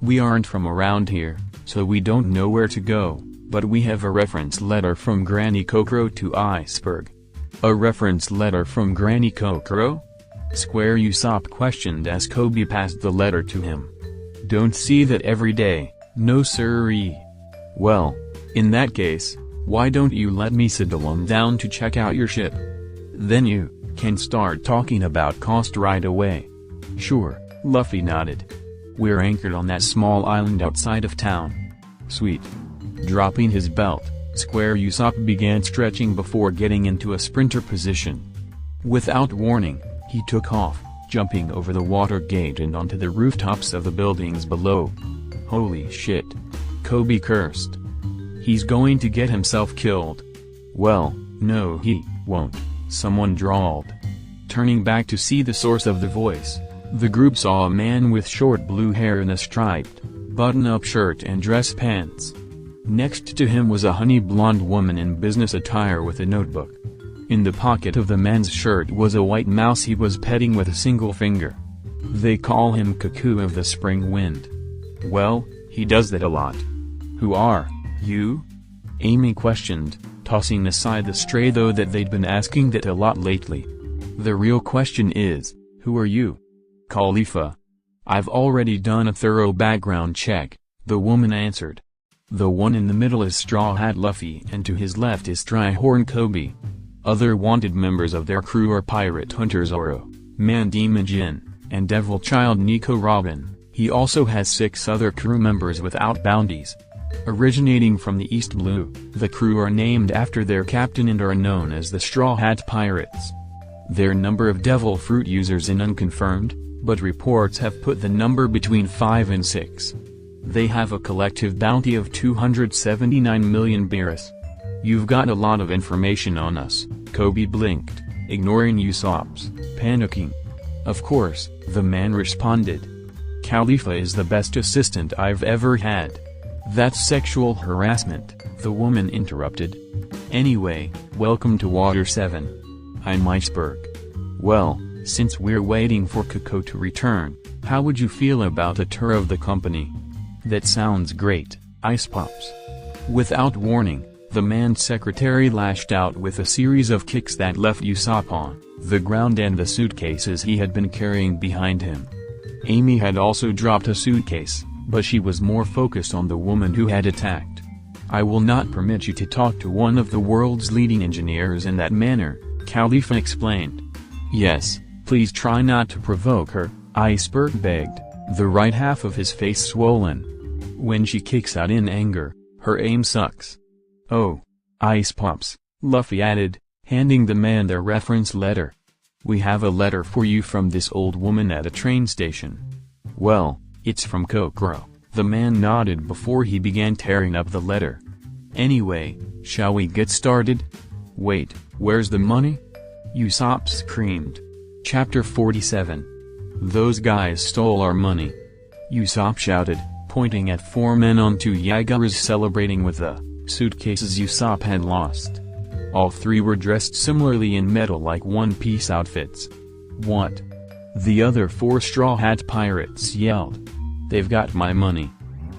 "We aren't from around here, so we don't know where to go, but we have a reference letter from Granny Kokoro to Iceberg." "A reference letter from Granny Kokoro?" Square Usopp questioned as Koby passed the letter to him. "Don't see that every day, no siree." "Well, in that case, why don't you let me settle on down to check out your ship? Then you can start talking about cost right away." Sure, Luffy nodded. We're anchored on that small island outside of town. Sweet. Dropping his belt, Square Usopp began stretching before getting into a sprinter position. Without warning, he took off, jumping over the water gate and onto the rooftops of the buildings below. Holy shit. Koby cursed. He's going to get himself killed. Well, no he won't, someone drawled. Turning back to see the source of the voice, the group saw a man with short blue hair in a striped, button-up shirt and dress pants. Next to him was a honey blonde woman in business attire with a notebook. In the pocket of the man's shirt was a white mouse he was petting with a single finger. They call him Cuckoo of the Spring Wind. Well, he does that a lot. Who are you? Amy questioned, tossing aside the stray though that they'd been asking that a lot lately. The real question is, who are you? Khalifa. I've already done a thorough background check, the woman answered. The one in the middle is Straw Hat Luffy and to his left is Dryhorn Koby. Other wanted members of their crew are Pirate Hunter Zoro, Man Demon Jin, and Devil Child Nico Robin. He also has 6 other crew members without bounties. Originating from the East Blue, the crew are named after their captain and are known as the Straw Hat Pirates. Their number of devil fruit users is unconfirmed, but reports have put the number between 5 and 6. They have a collective bounty of 279 million beerus. You've got a lot of information on us, Koby blinked, ignoring Usopp's panicking. Of course, the man responded. Khalifa is the best assistant I've ever had. That's sexual harassment, the woman interrupted. Anyway, welcome to Water 7. I'm Iceberg. Well, since we're waiting for Coco to return, how would you feel about a tour of the company? That sounds great, Ice Pops. Without warning, the man's secretary lashed out with a series of kicks that left Usopp on the ground and the suitcases he had been carrying behind him. Amy had also dropped a suitcase, but she was more focused on the woman who had attacked. I will not permit you to talk to one of the world's leading engineers in that manner, Khalifa explained. Yes, please try not to provoke her, Iceberg begged, the right half of his face swollen. When she kicks out in anger, her aim sucks. Oh, Ice Pops, Luffy added, handing the man their reference letter. We have a letter for you from this old woman at a train station. Well, it's from Kokoro. The man nodded before he began tearing up the letter. Anyway, shall we get started? Wait, where's the money? Usopp screamed. Chapter 47. Those guys stole our money. Usopp shouted, pointing at 4 men on 2 Yagaras celebrating with the suitcases Usopp had lost. All 3 were dressed similarly in metal-like one-piece outfits. What? The other 4 Straw Hat Pirates yelled. They've got my money.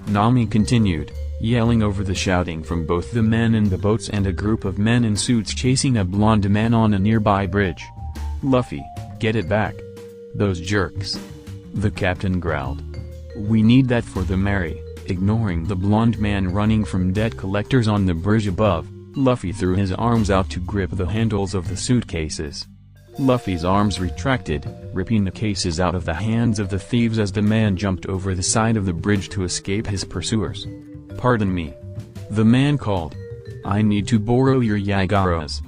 Nami continued, yelling over the shouting from both the men in the boats and a group of men in suits chasing a blonde man on a nearby bridge. Luffy, get it back. Those jerks. The captain growled. We need that for the Mary. Ignoring the blonde man running from debt collectors on the bridge above, Luffy threw his arms out to grip the handles of the suitcases. Luffy's arms retracted, ripping the cases out of the hands of the thieves as the man jumped over the side of the bridge to escape his pursuers. Pardon me. The man called. I need to borrow your Yagaras.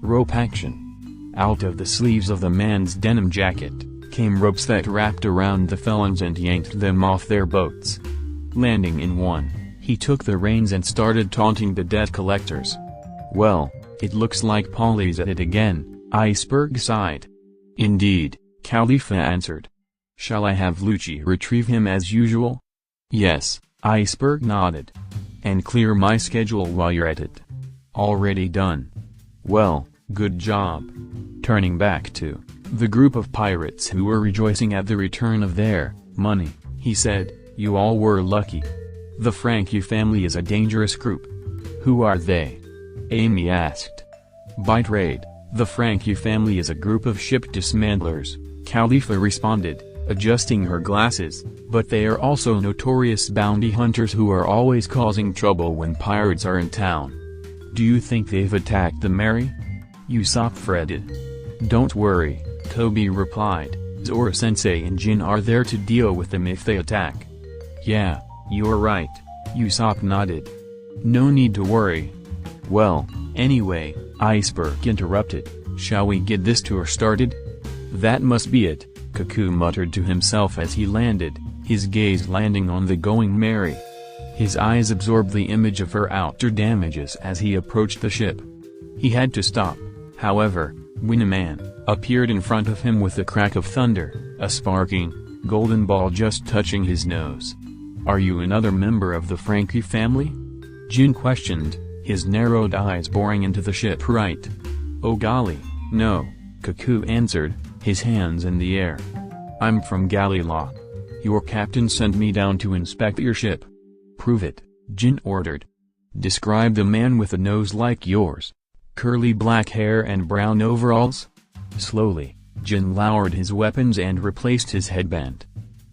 Rope action. Out of the sleeves of the man's denim jacket came ropes that wrapped around the felons and yanked them off their boats. Landing in one, he took the reins and started taunting the debt collectors. Well, it looks like Polly's at it again, Iceberg sighed. Indeed, Khalifa answered. Shall I have Lucci retrieve him as usual? Yes, Iceberg nodded. And clear my schedule while you're at it. Already done. Well, good job. Turning back to the group of pirates who were rejoicing at the return of their money, he said, you all were lucky. The Frankie family is a dangerous group. Who are they? Amy asked. By trade, the Frankie family is a group of ship dismantlers, Khalifa responded, adjusting her glasses, but they are also notorious bounty hunters who are always causing trouble when pirates are in town. Do you think they've attacked the Mary? Usopp fretted. Don't worry, Koby replied, Zoro-sensei and Jin are there to deal with them if they attack. Yeah, you're right, Usopp nodded. No need to worry. Well, anyway, Iceberg interrupted, shall we get this tour started? That must be it, Kaku muttered to himself as he landed, his gaze landing on the Going Merry. His eyes absorbed the image of her outer damages as he approached the ship. He had to stop, however, when a man appeared in front of him with a crack of thunder, a sparking, golden ball just touching his nose. Are you another member of the Frankie family? Jin questioned, his narrowed eyes boring into the ship. Right. Oh golly, no, Kaku answered, his hands in the air. I'm from Galley Law. Your captain sent me down to inspect your ship. Prove it, Jin ordered. Describe the man with a nose like yours. Curly black hair and brown overalls? Slowly, Jin lowered his weapons and replaced his headband.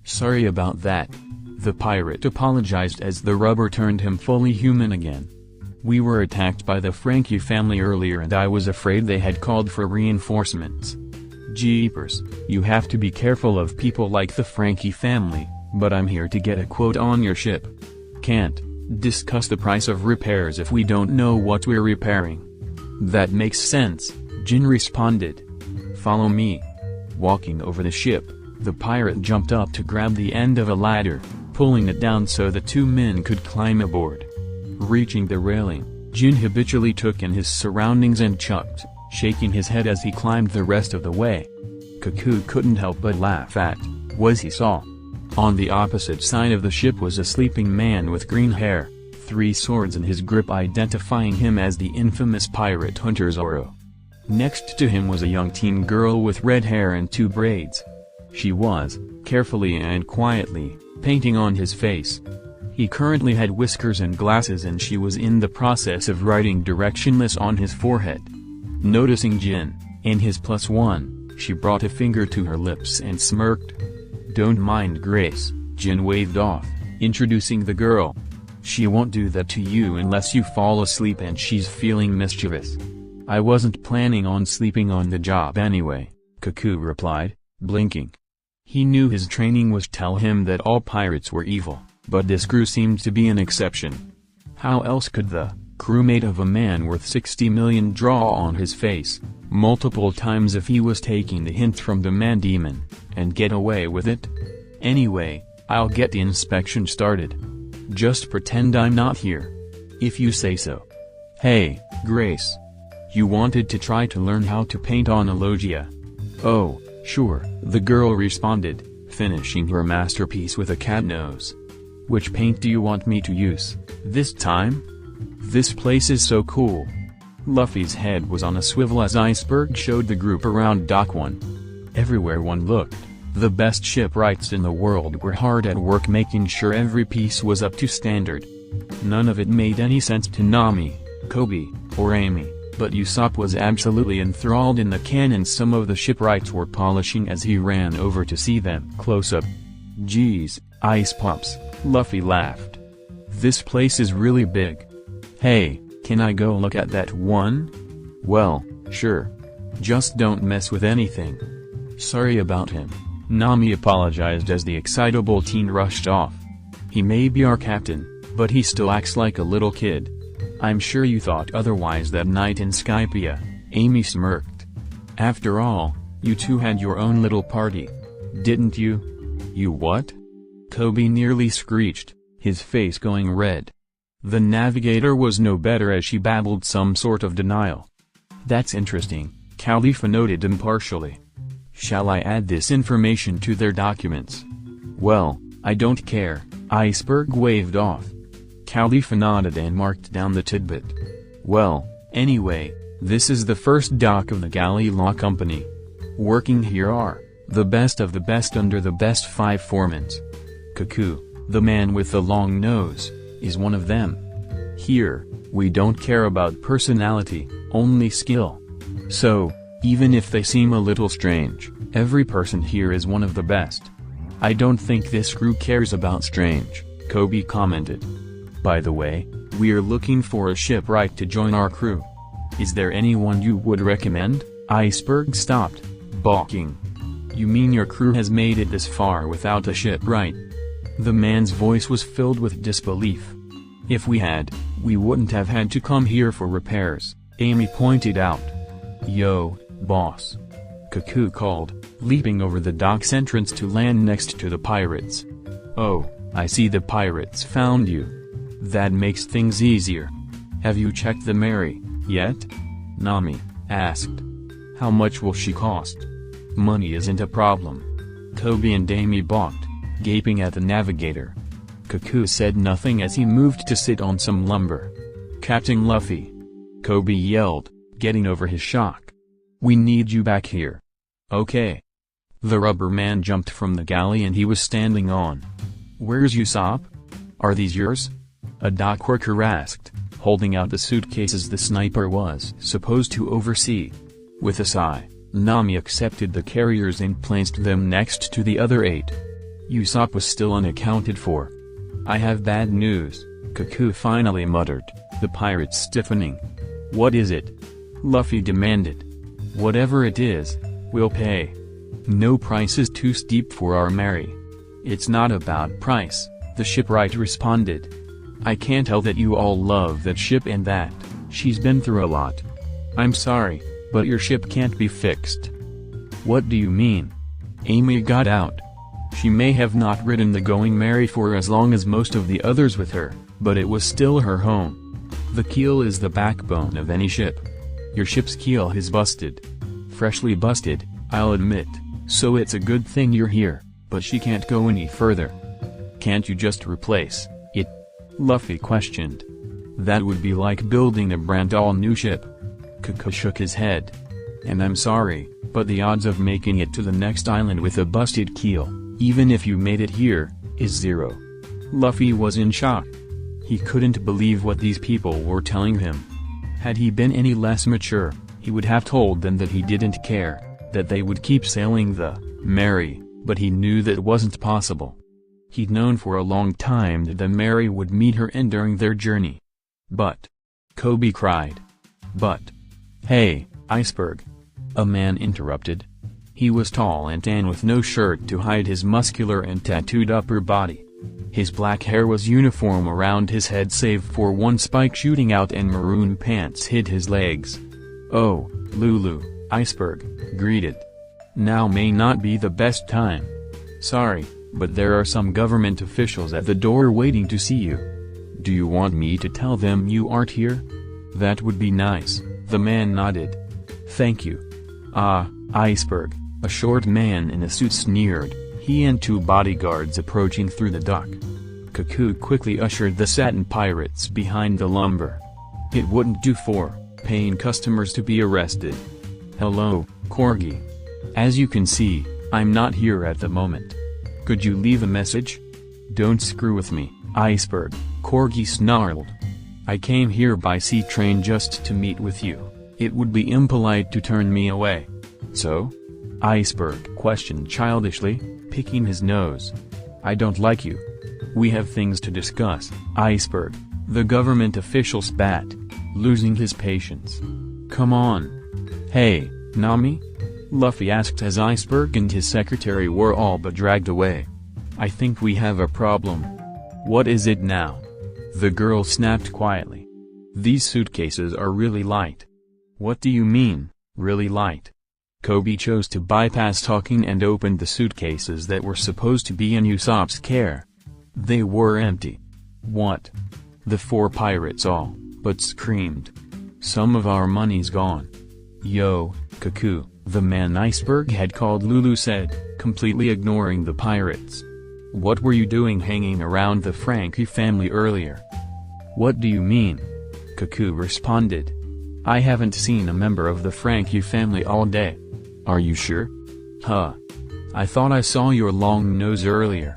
Sorry about that. The pirate apologized as the rubber turned him fully human again. We were attacked by the Frankie family earlier and I was afraid they had called for reinforcements. Jeepers, you have to be careful of people like the Frankie family, but I'm here to get a quote on your ship. Can't discuss the price of repairs if we don't know what we're repairing. That makes sense, Jin responded. Follow me. Walking over the ship, the pirate jumped up to grab the end of a ladder, pulling it down so the two men could climb aboard. Reaching the railing, Jin habitually took in his surroundings and chuckled, shaking his head as he climbed the rest of the way. Kaku couldn't help but laugh at what he saw. On the opposite side of the ship was a sleeping man with green hair, 3 swords in his grip identifying him as the infamous pirate hunter Zoro. Next to him was a young teen girl with red hair and 2 braids. She was, carefully and quietly, painting on his face. He currently had whiskers and glasses and she was in the process of writing directionless on his forehead. Noticing Jin, and his +1, she brought a finger to her lips and smirked. Don't mind Grace, Jin waved off, introducing the girl. She won't do that to you unless you fall asleep and she's feeling mischievous. I wasn't planning on sleeping on the job anyway, Kaku replied, blinking. He knew his training was tell him that all pirates were evil, but this crew seemed to be an exception. How else could the crewmate of a man worth 60 million draw on his face, multiple times if he was taking the hint from the man-demon, and get away with it? Anyway, I'll get the inspection started. Just pretend I'm not here. If you say so. Hey, Grace. You wanted to try to learn how to paint on a loggia. Oh, sure, the girl responded, finishing her masterpiece with a cat nose. Which paint do you want me to use, this time? This place is so cool. Luffy's head was on a swivel as Iceberg showed the group around Dock 1. Everywhere one looked, the best shipwrights in the world were hard at work making sure every piece was up to standard. None of it made any sense to Nami, Koby, or Amy, but Usopp was absolutely enthralled in the cannons some of the shipwrights were polishing as he ran over to see them close up. Geez, Ice Pops, Luffy laughed. This place is really big. Hey, can I go look at that one? Well, sure. Just don't mess with anything. Sorry about him, Nami apologized as the excitable teen rushed off. He may be our captain, but he still acts like a little kid. I'm sure you thought otherwise that night in Skypia, Amy smirked. After all, you two had your own little party. Didn't you? You what? Koby nearly screeched, his face going red. The navigator was no better as she babbled some sort of denial. That's interesting, Khalifa noted impartially. Shall I add this information to their documents? Well, I don't care, Iceberg waved off. Khalifa nodded and marked down the tidbit. Well, anyway, this is the first dock of the Galley Law Company. Working here are the best of the best under the best 5 foremans. Kaku, the man with the long nose, is one of them. Here, we don't care about personality, only skill. So, even if they seem a little strange, every person here is one of the best. I don't think this crew cares about strange, Koby commented. By the way, we're looking for a shipwright to join our crew. Is there anyone you would recommend? Iceberg stopped, balking. You mean your crew has made it this far without a ship, right? The man's voice was filled with disbelief. If we had, we wouldn't have had to come here for repairs, Amy pointed out. Yo, boss. Koby called, leaping over the dock's entrance to land next to the pirates. Oh, I see the pirates found you. That makes things easier. Have you checked the Mary, yet? Nami asked. How much will she cost? Money isn't a problem. Coby and Amy balked, gaping at the navigator. Koby said nothing as he moved to sit on some lumber. Captain Luffy. Coby yelled, getting over his shock. We need you back here. Okay. The rubber man jumped from the galley and he was standing on. Where's Usopp? Are these yours? A dock worker asked, holding out the suitcases the sniper was supposed to oversee. With a sigh, Nami accepted the carriers and placed them next to the other 8. Usopp was still unaccounted for. I have bad news, Koby finally muttered, the pirates stiffening. What is it? Luffy demanded. Whatever it is, we'll pay. No price is too steep for our Mary. It's not about price, the shipwright responded. I can't tell that you all love that ship and that she's been through a lot. I'm sorry, but your ship can't be fixed. What do you mean? Amy got out. She may have not ridden the Going Mary for as long as most of the others with her, but it was still her home. The keel is the backbone of any ship. Your ship's keel is busted. Freshly busted, I'll admit, so it's a good thing you're here, but she can't go any further. Can't you just replace it? Luffy questioned. That would be like building a brand all new ship. Koby shook his head. And I'm sorry, but the odds of making it to the next island with a busted keel, even if you made it here, is 0. Luffy was in shock. He couldn't believe what these people were telling him. Had he been any less mature, he would have told them that he didn't care, that they would keep sailing the Mary, but he knew that wasn't possible. He'd known for a long time that the Mary would meet her end during their journey. But, Coby cried. But, hey, Iceberg. A man interrupted. He was tall and tan with no shirt to hide his muscular and tattooed upper body. His black hair was uniform around his head save for one spike shooting out and maroon pants hid his legs. Oh, Lulu, Iceberg greeted. Now may not be the best time. Sorry, but there are some government officials at the door waiting to see you. Do you want me to tell them you aren't here? That would be nice, the man nodded. Thank you. Ah, Iceberg, a short man in a suit sneered, he and 2 bodyguards approaching through the dock. Koby quickly ushered the satin pirates behind the lumber. It wouldn't do for paying customers to be arrested. Hello, Corgi. As you can see, I'm not here at the moment. Could you leave a message? Don't screw with me, Iceberg, Corgi snarled. I came here by sea train just to meet with you. It would be impolite to turn me away. So? Iceberg questioned childishly, picking his nose. I don't like you. We have things to discuss, Iceberg, the government official spat, losing his patience. Come on. Hey, Nami? Luffy asked as Iceberg and his secretary were all but dragged away. I think we have a problem. What is it now? The girl snapped quietly. These suitcases are really light. What do you mean, really light? Coby chose to bypass talking and opened the suitcases that were supposed to be in Usopp's care. They were empty. What? The 4 pirates all but screamed. Some of our money's gone. Yo, Koby, the man Iceberg had called Lulu said, completely ignoring the pirates. What were you doing hanging around the Frankie family earlier? What do you mean? Koby responded. I haven't seen a member of the Frankie family all day. Are you sure? Huh. I thought I saw your long nose earlier.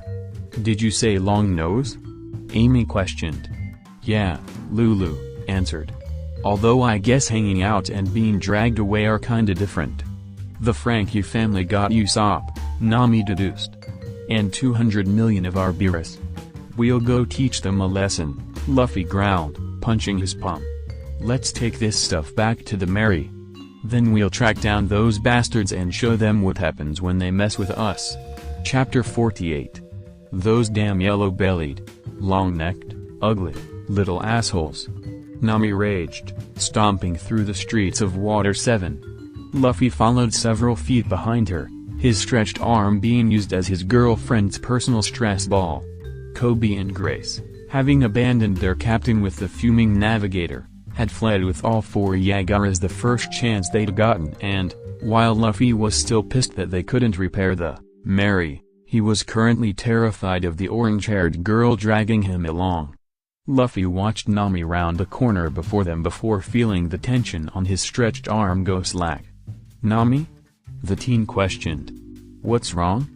Did you say long nose? Amy questioned. Yeah, Lulu answered. Although I guess hanging out and being dragged away are kinda different. The Frankie family got Usopp, Nami deduced. And 200 million of our beerus. We'll go teach them a lesson, Luffy growled, punching his palm. Let's take this stuff back to the Mary. Then we'll track down those bastards and show them what happens when they mess with us. Chapter 48. Those damn yellow-bellied, long-necked, ugly, little assholes. Nami raged, stomping through the streets of Water 7. Luffy followed several feet behind her, his stretched arm being used as his girlfriend's personal stress ball. Koby and Grace, having abandoned their captain with the fuming navigator, had fled with all four Yagaras the first chance they'd gotten, and, while Luffy was still pissed that they couldn't repair the Mary, he was currently terrified of the orange-haired girl dragging him along. Luffy watched Nami round the corner before them before feeling the tension on his stretched arm go slack. "Nami?" the teen questioned. "What's wrong?"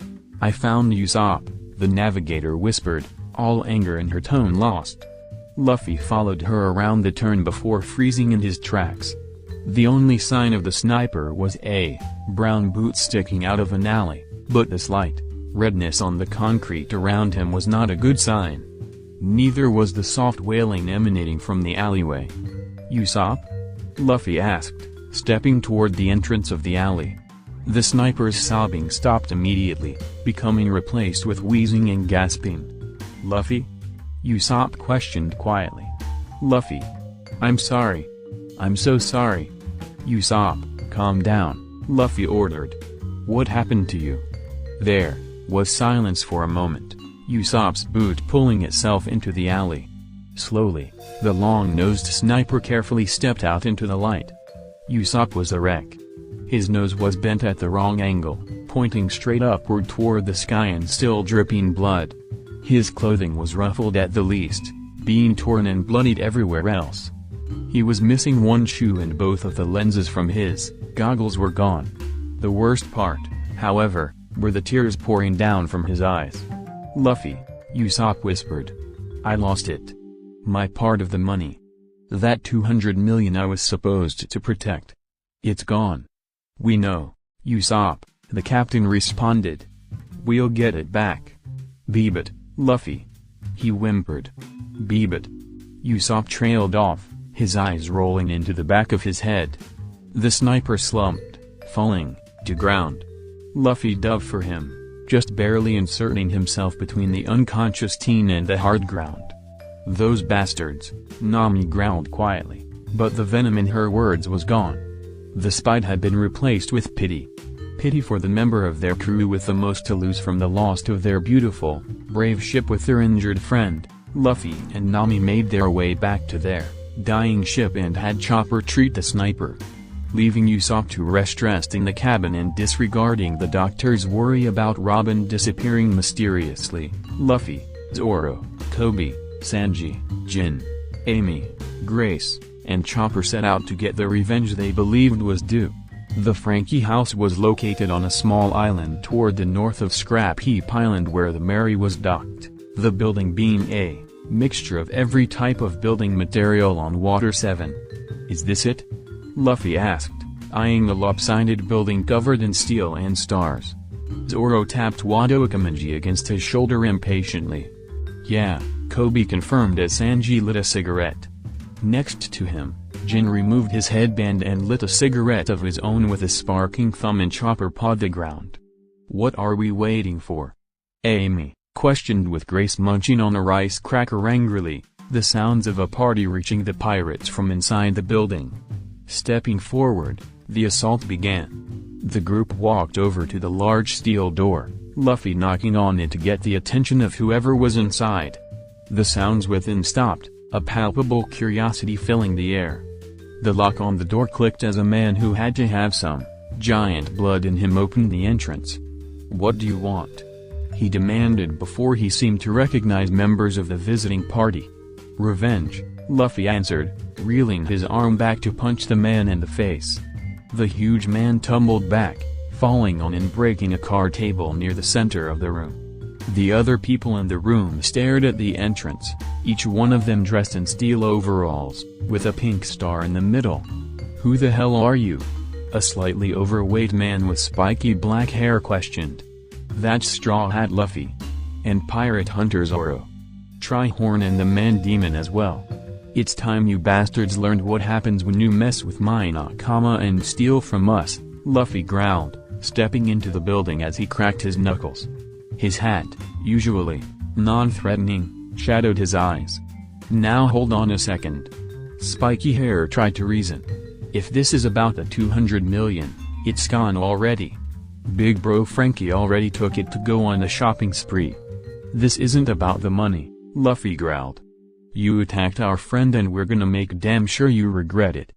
"I found Usopp," the navigator whispered, all anger in her tone lost. Luffy followed her around the turn before freezing in his tracks. The only sign of the sniper was a brown boot sticking out of an alley, but the slight redness on the concrete around him was not a good sign. Neither was the soft wailing emanating from the alleyway. "Usopp?" Luffy asked, stepping toward the entrance of the alley. The sniper's sobbing stopped immediately, becoming replaced with wheezing and gasping. "Luffy?" Usopp questioned quietly. "Luffy. I'm sorry. I'm so sorry." "Usopp, calm down," Luffy ordered. "What happened to you?" There was silence for a moment, Usopp's boot pulling itself into the alley. Slowly, the long-nosed sniper carefully stepped out into the light. Usopp was a wreck. His nose was bent at the wrong angle, pointing straight upward toward the sky and still dripping blood. His clothing was ruffled at the least, being torn and bloodied everywhere else. He was missing one shoe and both of the lenses from his goggles were gone. The worst part, however, were the tears pouring down from his eyes. "Luffy," Usopp whispered. "I lost it. My part of the money. That 200 million I was supposed to protect. It's gone." "We know, Usopp," the captain responded. "We'll get it back." "Beat, Luffy," he whimpered. "Beat." Usopp trailed off, his eyes rolling into the back of his head. The sniper slumped, falling to ground. Luffy dove for him, just barely inserting himself between the unconscious teen and the hard ground. "Those bastards," Nami growled quietly, but the venom in her words was gone. The spite had been replaced with pity. Pity for the member of their crew with the most to lose from the loss of their beautiful, brave ship with their injured friend. Luffy and Nami made their way back to their dying ship and had Chopper treat the sniper. Leaving Usopp to rest in the cabin and disregarding the doctor's worry about Robin disappearing mysteriously, Luffy, Zoro, Koby, Sanji, Jin, Amy, Grace, and Chopper set out to get the revenge they believed was due. The Frankie house was located on a small island toward the north of Scrap Heap Island where the Mary was docked, the building being a mixture of every type of building material on Water 7. "Is this it?" Luffy asked, eyeing the lopsided building covered in steel and stars. Zoro tapped Wado Akamaji against his shoulder impatiently. "Yeah," Koby confirmed as Sanji lit a cigarette. Next to him, Jin removed his headband and lit a cigarette of his own with a sparking thumb and Chopper pawed the ground. "What are we waiting for?" Amy questioned with Grace munching on a rice cracker angrily, the sounds of a party reaching the pirates from inside the building. Stepping forward, the assault began. The group walked over to the large steel door, Luffy knocking on it to get the attention of whoever was inside. The sounds within stopped, a palpable curiosity filling the air. The lock on the door clicked as a man who had to have some giant blood in him opened the entrance. "What do you want?" he demanded before he seemed to recognize members of the visiting party. "Revenge," Luffy answered, reeling his arm back to punch the man in the face. The huge man tumbled back, falling on and breaking a card table near the center of the room. The other people in the room stared at the entrance, each one of them dressed in steel overalls, with a pink star in the middle. "Who the hell are you?" a slightly overweight man with spiky black hair questioned. "That's Straw Hat Luffy. And Pirate Hunter Zoro. Try Horn and the Man Demon as well." It's time you bastards learned what happens when you mess with my Nakama and steal from us, Luffy growled, stepping into the building as he cracked his knuckles. His hat, usually non-threatening, shadowed his eyes. Now hold on a second. Spiky Hair tried to reason. If this is about the 200 million, it's gone already. Big bro Frankie already took it to go on a shopping spree. This isn't about the money, Luffy growled. You attacked our friend and we're gonna make damn sure you regret it.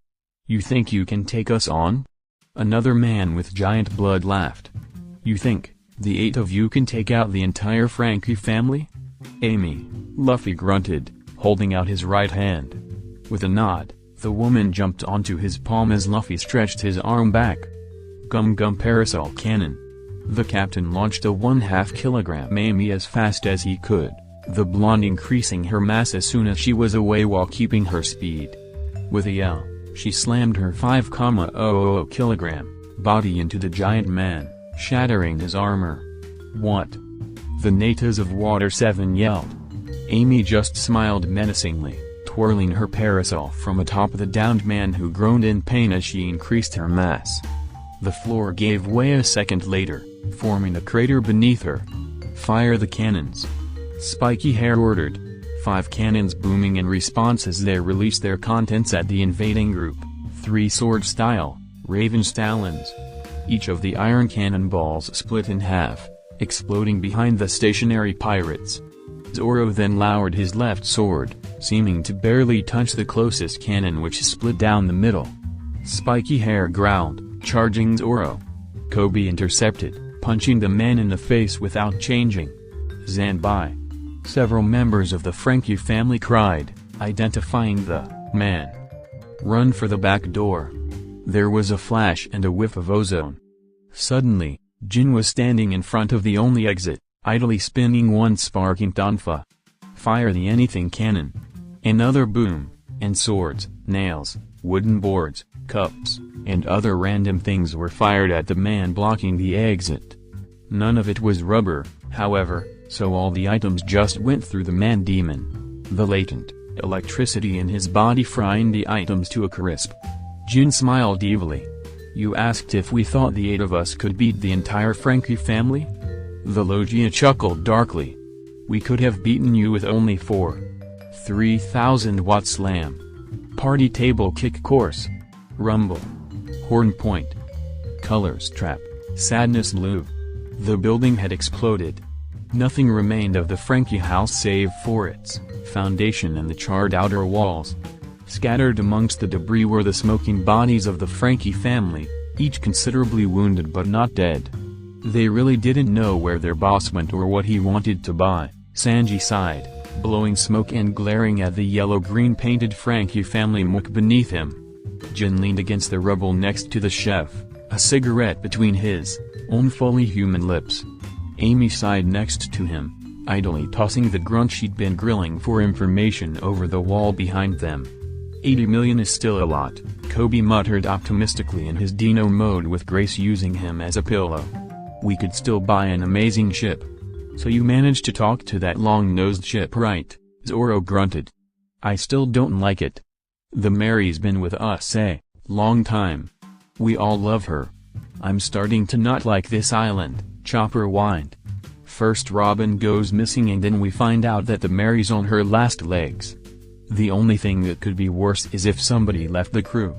You think you can take us on? Another man with giant blood laughed. You think, the 8 of you can take out the entire Frankie family? Amy, Luffy grunted, holding out his right hand. With a nod, the woman jumped onto his palm as Luffy stretched his arm back. Gum Gum Parasol Cannon. The captain launched a 1/2 kilogram Amy as fast as he could, the blonde increasing her mass as soon as she was away while keeping her speed. With a yell, she slammed her 5,000 kilogram body into the giant man, shattering his armor. What? The natives of Water 7 yelled. Amy just smiled menacingly, twirling her parasol from atop the downed man who groaned in pain as she increased her mass. The floor gave way a second later, forming a crater beneath her. Fire the cannons. Spiky Hair ordered. 5 cannons booming in response as they released their contents at the invading group, 3 sword style, Raven Stallions. Each of the iron cannonballs split in half, exploding behind the stationary pirates. Zoro then lowered his left sword, seeming to barely touch the closest cannon which split down the middle. Spiky Hair growled, charging Zoro. Koby intercepted, punching the man in the face without changing. Zanbai. Several members of the Frankie family cried, identifying the man. Run for the back door. There was a flash and a whiff of ozone. Suddenly, Jin was standing in front of the only exit, idly spinning one sparking tonfa. Fire the anything cannon. Another boom, and swords, nails, wooden boards, cups, and other random things were fired at the man blocking the exit. None of it was rubber, however, so all the items just went through the man-demon. The latent electricity in his body frying the items to a crisp. Jin smiled evilly. You asked if we thought the 8 of us could beat the entire Frankie family? The Logia chuckled darkly. We could have beaten you with only 4. 3,000-watt slam. Party table kick course. Rumble. Horn point. Colors trap. Sadness Lou. The building had exploded. Nothing remained of the Frankie house save for its foundation and the charred outer walls. Scattered amongst the debris were the smoking bodies of the Frankie family, each considerably wounded but not dead. They really didn't know where their boss went or what he wanted to buy, Sanji sighed, blowing smoke and glaring at the yellow-green painted Frankie family muck beneath him. Jin leaned against the rubble next to the chef, a cigarette between his own fully human lips. Amy sighed next to him, idly tossing the grunt she'd been grilling for information over the wall behind them. 80 million is still a lot, Koby muttered optimistically in his Dino mode with Grace using him as a pillow. We could still buy an amazing ship. So you managed to talk to that long-nosed ship, right? Zoro grunted. I still don't like it. The Mary's been with us a long time. We all love her. I'm starting to not like this island, Chopper whined. First Robin goes missing and then we find out that the Mary's on her last legs. The only thing that could be worse is if somebody left the crew.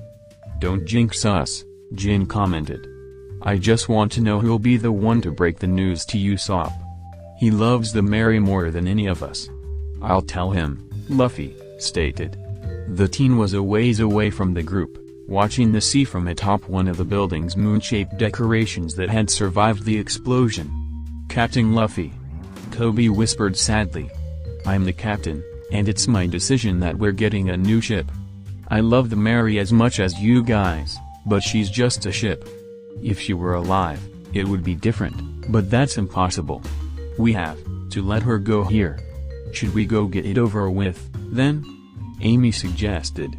Don't jinx us, Jin commented. I just want to know who'll be the one to break the news to Usopp. He loves the Mary more than any of us. I'll tell him, Luffy stated. The teen was a ways away from the group, watching the sea from atop one of the building's moon-shaped decorations that had survived the explosion. Captain Luffy. Koby whispered sadly. I'm the captain, and it's my decision that we're getting a new ship. I love the Mary as much as you guys, but she's just a ship. If she were alive, it would be different, but that's impossible. We have to let her go here. Should we go get it over with, then? Amy suggested.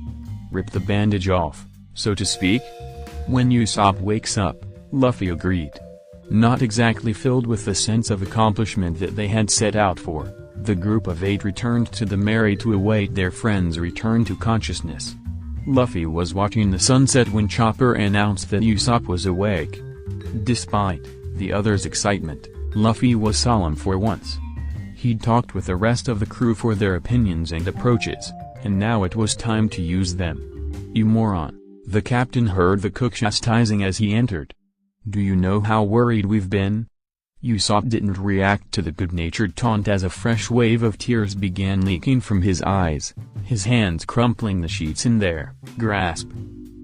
Rip the bandage off, so to speak? When Usopp wakes up, Luffy agreed. Not exactly filled with the sense of accomplishment that they had set out for, The group of 8 returned to the Mary to await their friend's return to consciousness. Luffy was watching the sunset when Chopper announced that Usopp was awake. Despite the others' excitement, Luffy was solemn for once. He'd talked with the rest of the crew for their opinions and approaches, and now it was time to use them. "You moron," the captain heard the cook chastising as he entered. "Do you know how worried we've been?" Usopp didn't react to the good-natured taunt as a fresh wave of tears began leaking from his eyes, his hands crumpling the sheets in their grasp.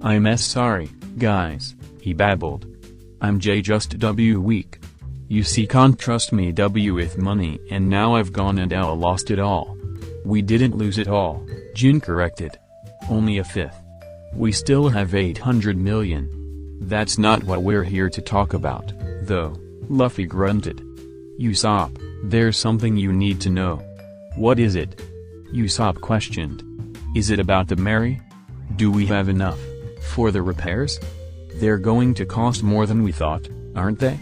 "I'm sorry, guys," he babbled. "I'm just weak. You see, can't trust me with money, and now I've gone and lost it all." "We didn't lose it all," Jin corrected. "Only a fifth. We still have 800 million. That's not what we're here to talk about, though," Luffy grunted. "Usopp, there's something you need to know." "What is it?" Usopp questioned. "Is it about the Mary? Do we have enough for the repairs? They're going to cost more than we thought, aren't they?"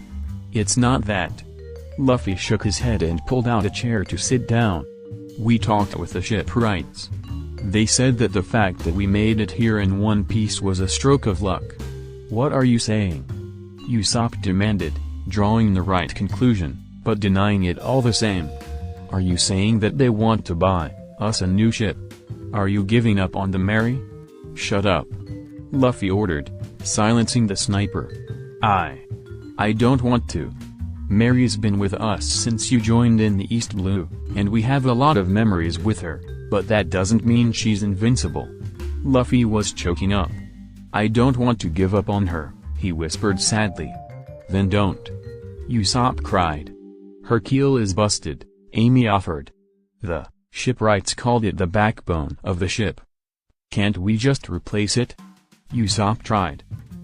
"It's not that." Luffy shook his head and pulled out a chair to sit down. "We talked with the shipwrights. They said that the fact that we made it here in one piece was a stroke of luck." "What are you saying?" Usopp demanded, drawing the right conclusion, but denying it all the same. "Are you saying that they want to buy us a new ship? Are you giving up on the Mary?" "Shut up," Luffy ordered, silencing the sniper. I don't want to. Mary's been with us since you joined in the East Blue, and we have a lot of memories with her, but that doesn't mean she's invincible." Luffy was choking up. "I don't want to give up on her," he whispered sadly. "Then don't," Usopp cried. "Her keel is busted," Amy offered. "The shipwrights called it the backbone of the ship. Can't we just replace it?" Usopp tried.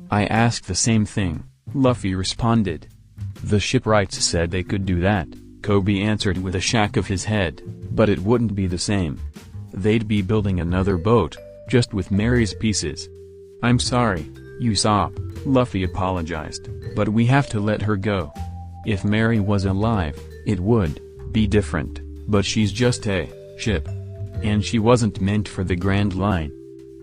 "I asked the same thing," Luffy responded. "The shipwrights said they could do that," Koby answered with a shake of his head, "but it wouldn't be the same. They'd be building another boat, just with Mary's pieces." "I'm sorry, Usopp," Luffy apologized, "but we have to let her go. If Mary was alive, it would be different, but she's just a ship. And she wasn't meant for the Grand Line.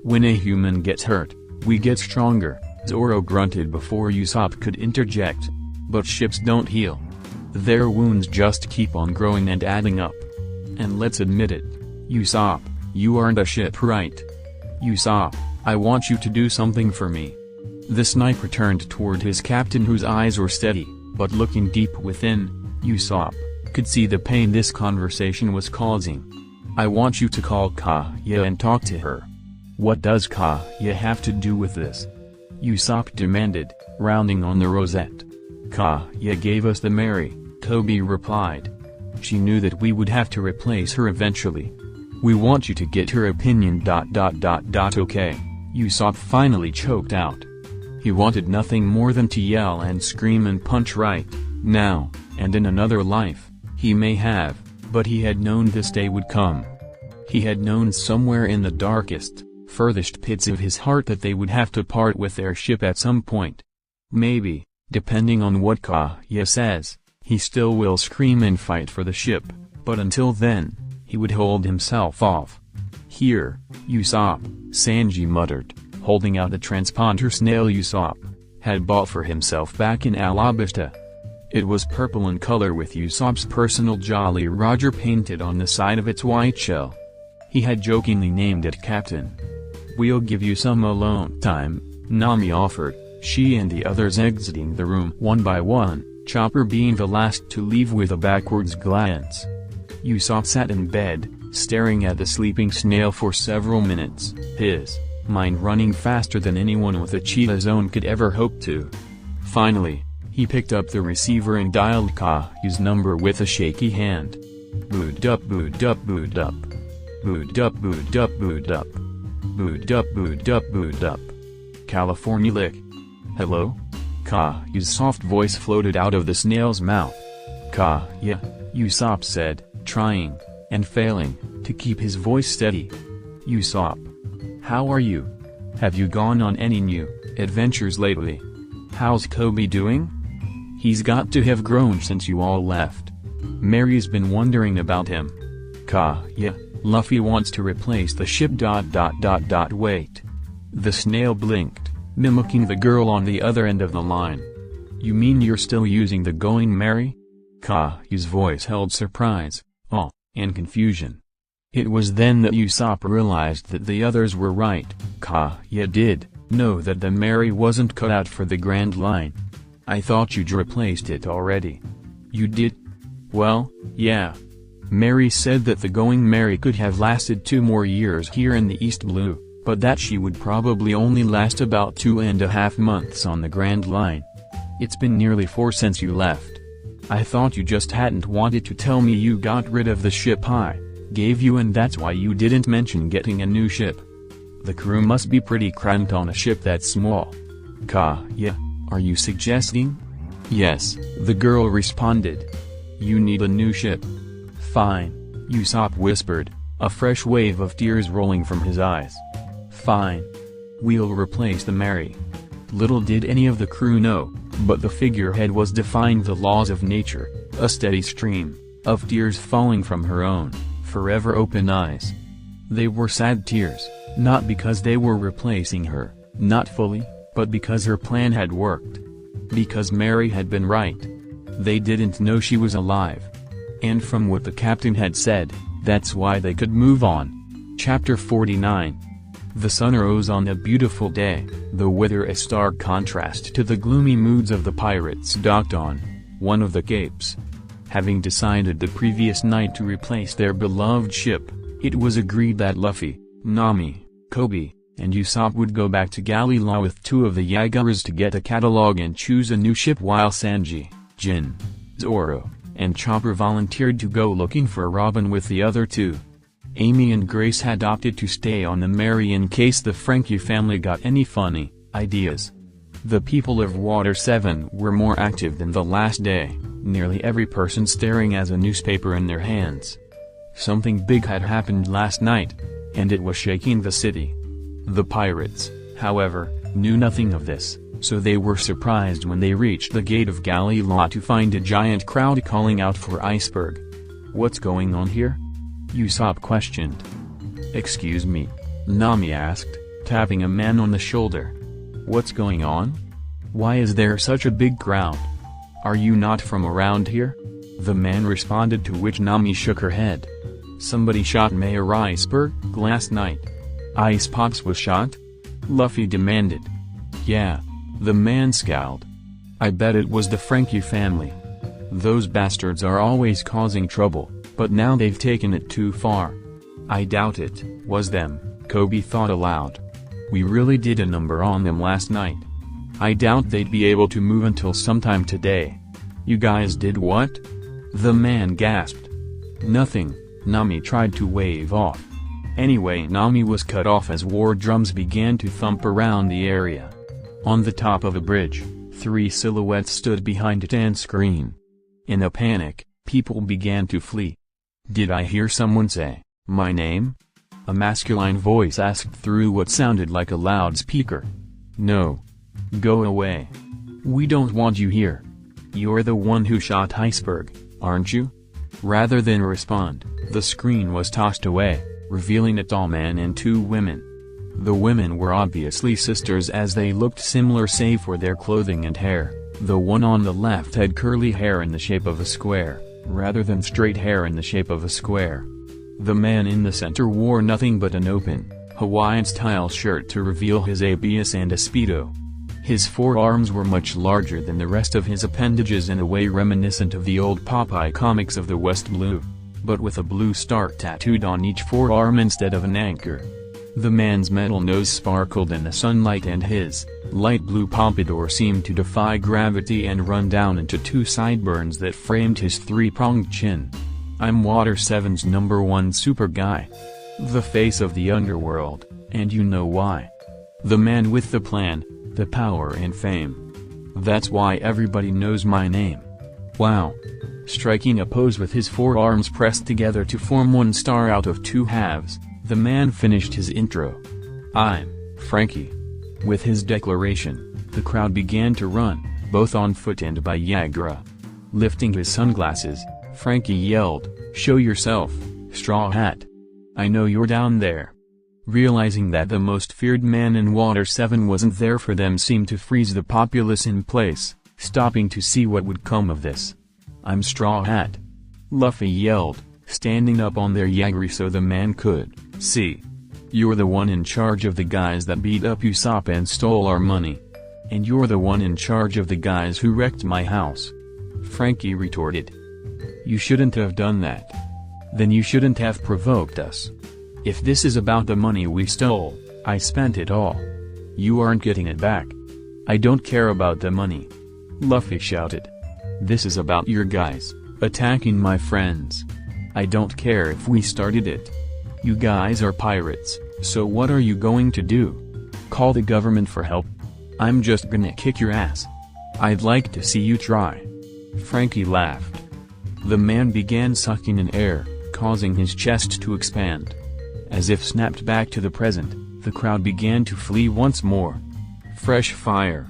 When a human gets hurt, we get stronger," Zoro grunted before Usopp could interject. "But ships don't heal. Their wounds just keep on growing and adding up. And let's admit it, Usopp, you aren't a shipwright. Usopp, I want you to do something for me." The sniper turned toward his captain, whose eyes were steady, but looking deep within, Usopp could see the pain this conversation was causing. "I want you to call Kaya and talk to her." "What does Kaya have to do with this?" Usopp demanded, rounding on the rosette. "Kaya gave us the Mary," Koby replied. "She knew that we would have to replace her eventually. We want you to get her opinion. Okay," Usopp finally choked out. He wanted nothing more than to yell and scream and punch right now, and in another life, he may have, but he had known this day would come. He had known somewhere in the darkest, furthest pits of his heart that they would have to part with their ship at some point. Maybe, depending on what Kaya says, he still will scream and fight for the ship, but until then, he would hold himself off. "Here, Usopp," Sanji muttered, holding out a transponder snail Usopp had bought for himself back in Alabasta. It was purple in color with Usopp's personal Jolly Roger painted on the side of its white shell. He had jokingly named it Captain. "We'll give you some alone time," Nami offered, she and the others exiting the room one by one, Chopper being the last to leave with a backwards glance. Usopp sat in bed, staring at the sleeping snail for several minutes, his mind running faster than anyone with a cheetah zone could ever hope to. Finally, he picked up the receiver and dialed Kaya's number with a shaky hand. Boot up, boot up, boot up. Boot up, boot up, boot up. Boot up, boot up, boot up. California Lick. "Hello?" Kaya's soft voice floated out of the snail's mouth. "Kaya," Usopp said, trying, and failing, to keep his voice steady. "Usopp. How are you? Have you gone on any new adventures lately? How's Koby doing? He's got to have grown since you all left. Mary's been wondering about him." Yeah, Luffy wants to replace the ship. Wait. The snail blinked, mimicking the girl on the other end of the line. You mean you're still using the Going Merry? Ka's voice held surprise, awe, and confusion. It was then that Usopp realized that the others were right. Kaya did know that the Merry wasn't cut out for the Grand Line. I thought you'd replaced it already. You did? Well, yeah. Merry said that the Going Merry could have lasted 2 more years here in the East Blue, but that she would probably only last about 2.5 months on the Grand Line. It's been nearly 4 since you left. I thought you just hadn't wanted to tell me you got rid of the ship I gave you, and that's why you didn't mention getting a new ship. The crew must be pretty cramped on a ship that small. Kaya, are you suggesting? Yes, the girl responded. You need a new ship. Fine, Usopp whispered, a fresh wave of tears rolling from his eyes. Fine. We'll replace the Merry. Little did any of the crew know, but the figurehead was defying the laws of nature, a steady stream of tears falling from her own forever open eyes. They were sad tears, not because they were replacing her, not fully, but because her plan had worked. Because Merry had been right. They didn't know she was alive. And from what the captain had said, that's why they could move on. Chapter 49. The sun rose on a beautiful day, the weather a stark contrast to the gloomy moods of the pirates docked on one of the capes. Having decided the previous night to replace their beloved ship, it was agreed that Luffy, Nami, Koby, and Usopp would go back to Galila with 2 of the Yagures to get a catalog and choose a new ship, while Sanji, Jin, Zoro, and Chopper volunteered to go looking for Robin with the other 2. Amy and Grace had opted to stay on the Merry in case the Frankie family got any funny ideas. The people of Water 7 were more active than the last day, nearly every person staring at a newspaper in their hands. Something big had happened last night, and it was shaking the city. The pirates, however, knew nothing of this, so they were surprised when they reached the gate of Galila to find a giant crowd calling out for Iceberg. What's going on here? Usopp questioned. Excuse me, Nami asked, tapping a man on the shoulder. What's going on? Why is there such a big crowd? Are you not from around here? The man responded, to which Nami shook her head. Somebody shot Mayor Iceberg last night. Ice Pops was shot? Luffy demanded. Yeah. The man scowled. I bet it was the Frankie family. Those bastards are always causing trouble, but now they've taken it too far. I doubt it was them, Koby thought aloud. We really did a number on them last night. I doubt they'd be able to move until sometime today. You guys did what? The man gasped. Nothing, Nami tried to wave off. Anyway, Nami was cut off as war drums began to thump around the area. On the top of a bridge, 3 silhouettes stood behind it and screamed. In a panic, people began to flee. Did I hear someone say, my name? A masculine voice asked through what sounded like a loudspeaker. No. Go away. We don't want you here. You're the one who shot Iceberg, aren't you? Rather than respond, the screen was tossed away, revealing a tall man and 2 women. The women were obviously sisters, as they looked similar save for their clothing and hair. The one on the left had curly hair in the shape of a square, rather than straight hair in the shape of a square. The man in the center wore nothing but an open, Hawaiian-style shirt to reveal his abs and a speedo. His forearms were much larger than the rest of his appendages, in a way reminiscent of the old Popeye comics of the West Blue, but with a blue star tattooed on each forearm instead of an anchor. The man's metal nose sparkled in the sunlight, and his light blue pompadour seemed to defy gravity and run down into 2 sideburns that framed his 3-pronged chin. I'm Water 7's #1 super guy. The face of the underworld, and you know why. The man with the plan, the power and fame. That's why everybody knows my name. Wow. Striking a pose with his forearms pressed together to form 1 star out of 2 halves, the man finished his intro. I'm Frankie. With his declaration, the crowd began to run, both on foot and by Yagura. Lifting his sunglasses, Frankie yelled, "Show yourself, Straw Hat. I know you're down there. Realizing that the most feared man in Water 7 wasn't there for them seemed to freeze the populace in place, stopping to see what would come of this. I'm Straw Hat. Luffy yelled, standing up on their yagri so the man could see. You're the one in charge of the guys that beat up Usopp and stole our money. And you're the one in charge of the guys who wrecked my house. Franky retorted. You shouldn't have done that. Then you shouldn't have provoked us. If this is about the money we stole, I spent it all. You aren't getting it back. I don't care about the money. Luffy shouted. This is about your guys, attacking my friends. I don't care if we started it. You guys are pirates, so what are you going to do? Call the government for help? I'm just gonna kick your ass. I'd like to see you try. Franky laughed. The man began sucking in air, causing his chest to expand. As if snapped back to the present, the crowd began to flee once more. Fresh fire.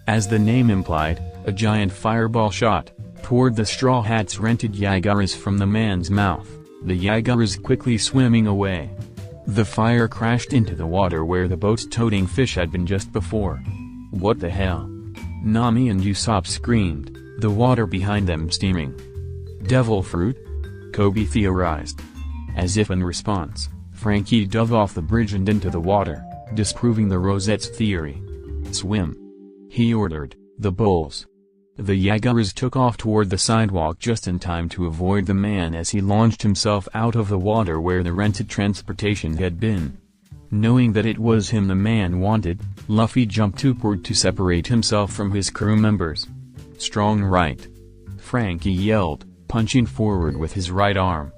As the name implied, a giant fireball shot toward the Straw Hats rented Yagaras from the man's mouth, the Yagaras quickly swimming away. The fire crashed into the water where the boats toting fish had been just before. What the hell? Nami and Usopp screamed, the water behind them steaming. Devil fruit? Koby theorized. As if in response, Franky dove off the bridge and into the water, disproving the Rosette's theory. Swim. He ordered the bulls. The Yagaras took off toward the sidewalk just in time to avoid the man as he launched himself out of the water where the rented transportation had been. Knowing that it was him the man wanted, Luffy jumped upward to separate himself from his crew members. Strong right. Franky yelled, punching forward with his right arm.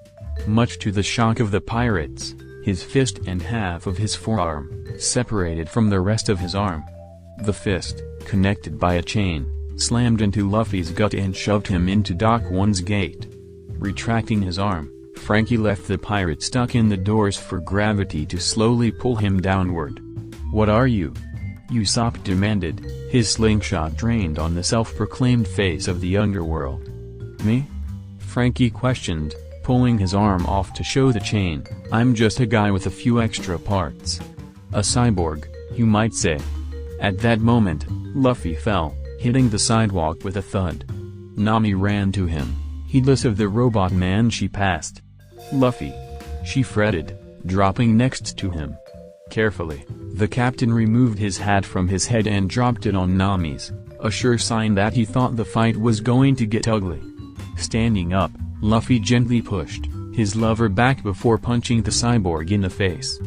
Much to the shock of the pirates, his fist and half of his forearm separated from the rest of his arm. The fist, connected by a chain, slammed into Luffy's gut and shoved him into Dock 1's gate. Retracting his arm, Franky left the pirate stuck in the doors for gravity to slowly pull him downward. What are you? Usopp demanded, his slingshot drained on the self-proclaimed face of the underworld. Me? Franky questioned, pulling his arm off to show the chain. I'm just a guy with a few extra parts. A cyborg, you might say. At that moment, Luffy fell, hitting the sidewalk with a thud. Nami ran to him, heedless of the robot man she passed. Luffy. She fretted, dropping next to him. Carefully, the captain removed his hat from his head and dropped it on Nami's, a sure sign that he thought the fight was going to get ugly. Standing up, Luffy gently pushed his lover back before punching the cyborg in the face.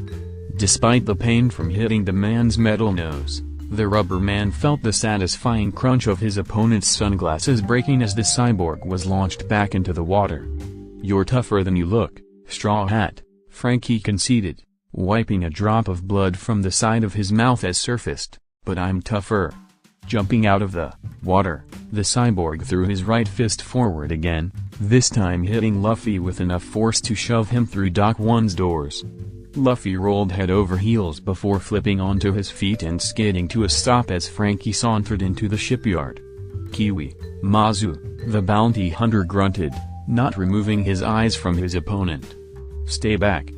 Despite the pain from hitting the man's metal nose, the rubber man felt the satisfying crunch of his opponent's sunglasses breaking as the cyborg was launched back into the water. You're tougher than you look, Straw Hat, Franky conceded, wiping a drop of blood from the side of his mouth as surfaced, but I'm tougher. Jumping out of the water, the cyborg threw his right fist forward again, this time hitting Luffy with enough force to shove him through Dock 1's doors. Luffy rolled head over heels before flipping onto his feet and skidding to a stop as Franky sauntered into the shipyard. Kiwi, Mazu, the bounty hunter grunted, not removing his eyes from his opponent. Stay back.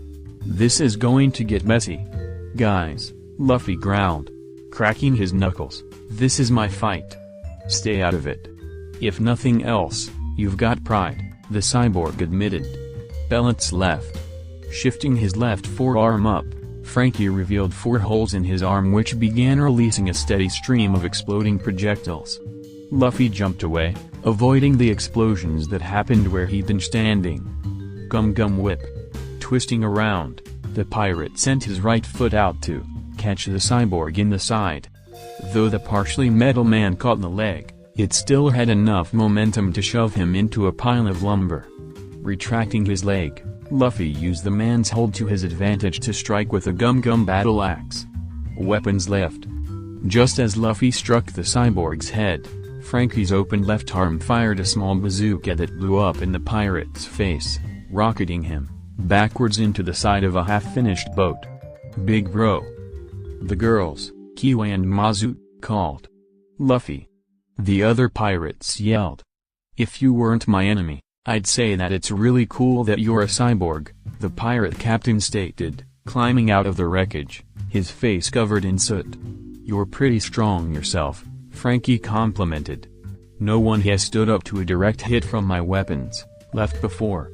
This is going to get messy. Guys, Luffy growled, cracking his knuckles, this is my fight. Stay out of it. If nothing else, you've got pride, the cyborg admitted. Pellets left. Shifting his left forearm up, Franky revealed 4 holes in his arm which began releasing a steady stream of exploding projectiles. Luffy jumped away, avoiding the explosions that happened where he'd been standing. Gum Gum Whip. Twisting around, the pirate sent his right foot out to catch the cyborg in the side. Though the partially metal man caught the leg, it still had enough momentum to shove him into a pile of lumber. Retracting his leg, Luffy used the man's hold to his advantage to strike with a Gum Gum battle axe. Weapons left. Just as Luffy struck the cyborg's head, Franky's open left arm fired a small bazooka that blew up in the pirate's face, rocketing him backwards into the side of a half-finished boat. Big bro. The girls, Kiwi and Mazu, called. Luffy. The other pirates yelled. If you weren't my enemy, "I'd say that it's really cool that you're a cyborg," the pirate captain stated, climbing out of the wreckage, his face covered in soot. "You're pretty strong yourself," Frankie complimented. "No one has stood up to a direct hit from my weapons left before."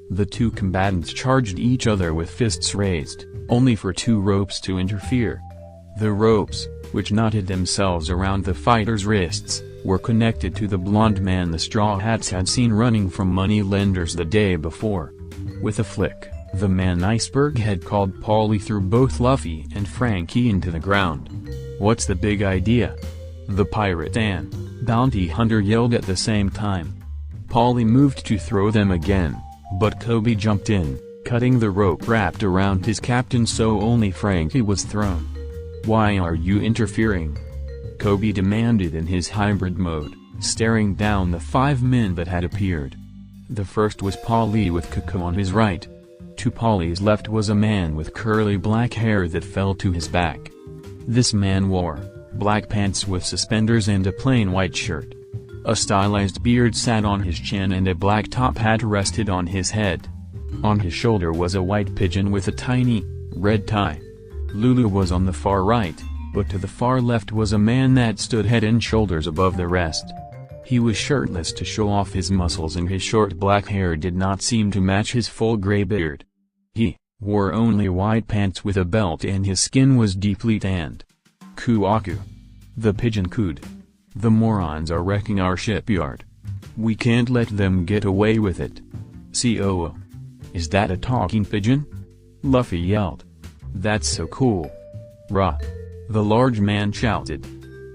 The two combatants charged each other with fists raised, only for two ropes to interfere. The ropes, which knotted themselves around the fighters' wrists, were connected to the blonde man the Straw Hats had seen running from money lenders the day before. With a flick, the man Iceberg had called Paulie threw both Luffy and Frankie into the ground. "What's the big idea?" the pirate and bounty hunter yelled at the same time. Paulie moved to throw them again, but Koby jumped in, cutting the rope wrapped around his captain so only Frankie was thrown. "Why are you interfering?" Koby demanded in his hybrid mode, staring down the 5 men that had appeared. The first was Paulie with Cuckoo on his right. To Paulie's left was a man with curly black hair that fell to his back. This man wore black pants with suspenders and a plain white shirt. A stylized beard sat on his chin and a black top hat rested on his head. On his shoulder was a white pigeon with a tiny, red tie. Lulu was on the far right, but to the far left was a man that stood head and shoulders above the rest. He was shirtless to show off his muscles and his short black hair did not seem to match his full gray beard. He wore only white pants with a belt and his skin was deeply tanned. "Kuaku." The pigeon cooed. "The morons are wrecking our shipyard. We can't let them get away with it." "COO. Is that a talking pigeon?" Luffy yelled. "That's so cool. Rah!" the large man shouted.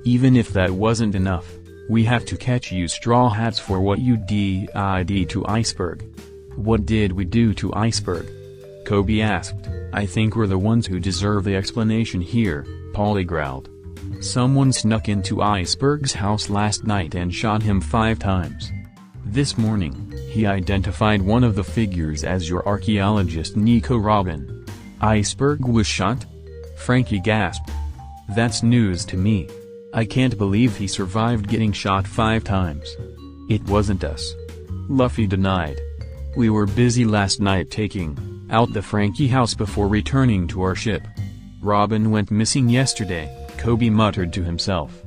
"Even if that wasn't enough, we have to catch you Straw Hats for what you did to Iceberg." "What did we do to Iceberg?" Koby asked. "I think we're the ones who deserve the explanation here," Paulie growled. "Someone snuck into Iceberg's house last night and shot him 5 times. This morning, he identified one of the figures as your archaeologist Nico Robin." "Iceberg was shot?" Frankie gasped. "That's news to me. I can't believe he survived getting shot 5 times." "It wasn't us," Luffy denied. "We were busy last night taking out the Frankie house before returning to our ship. Robin went missing yesterday," Koby muttered to himself.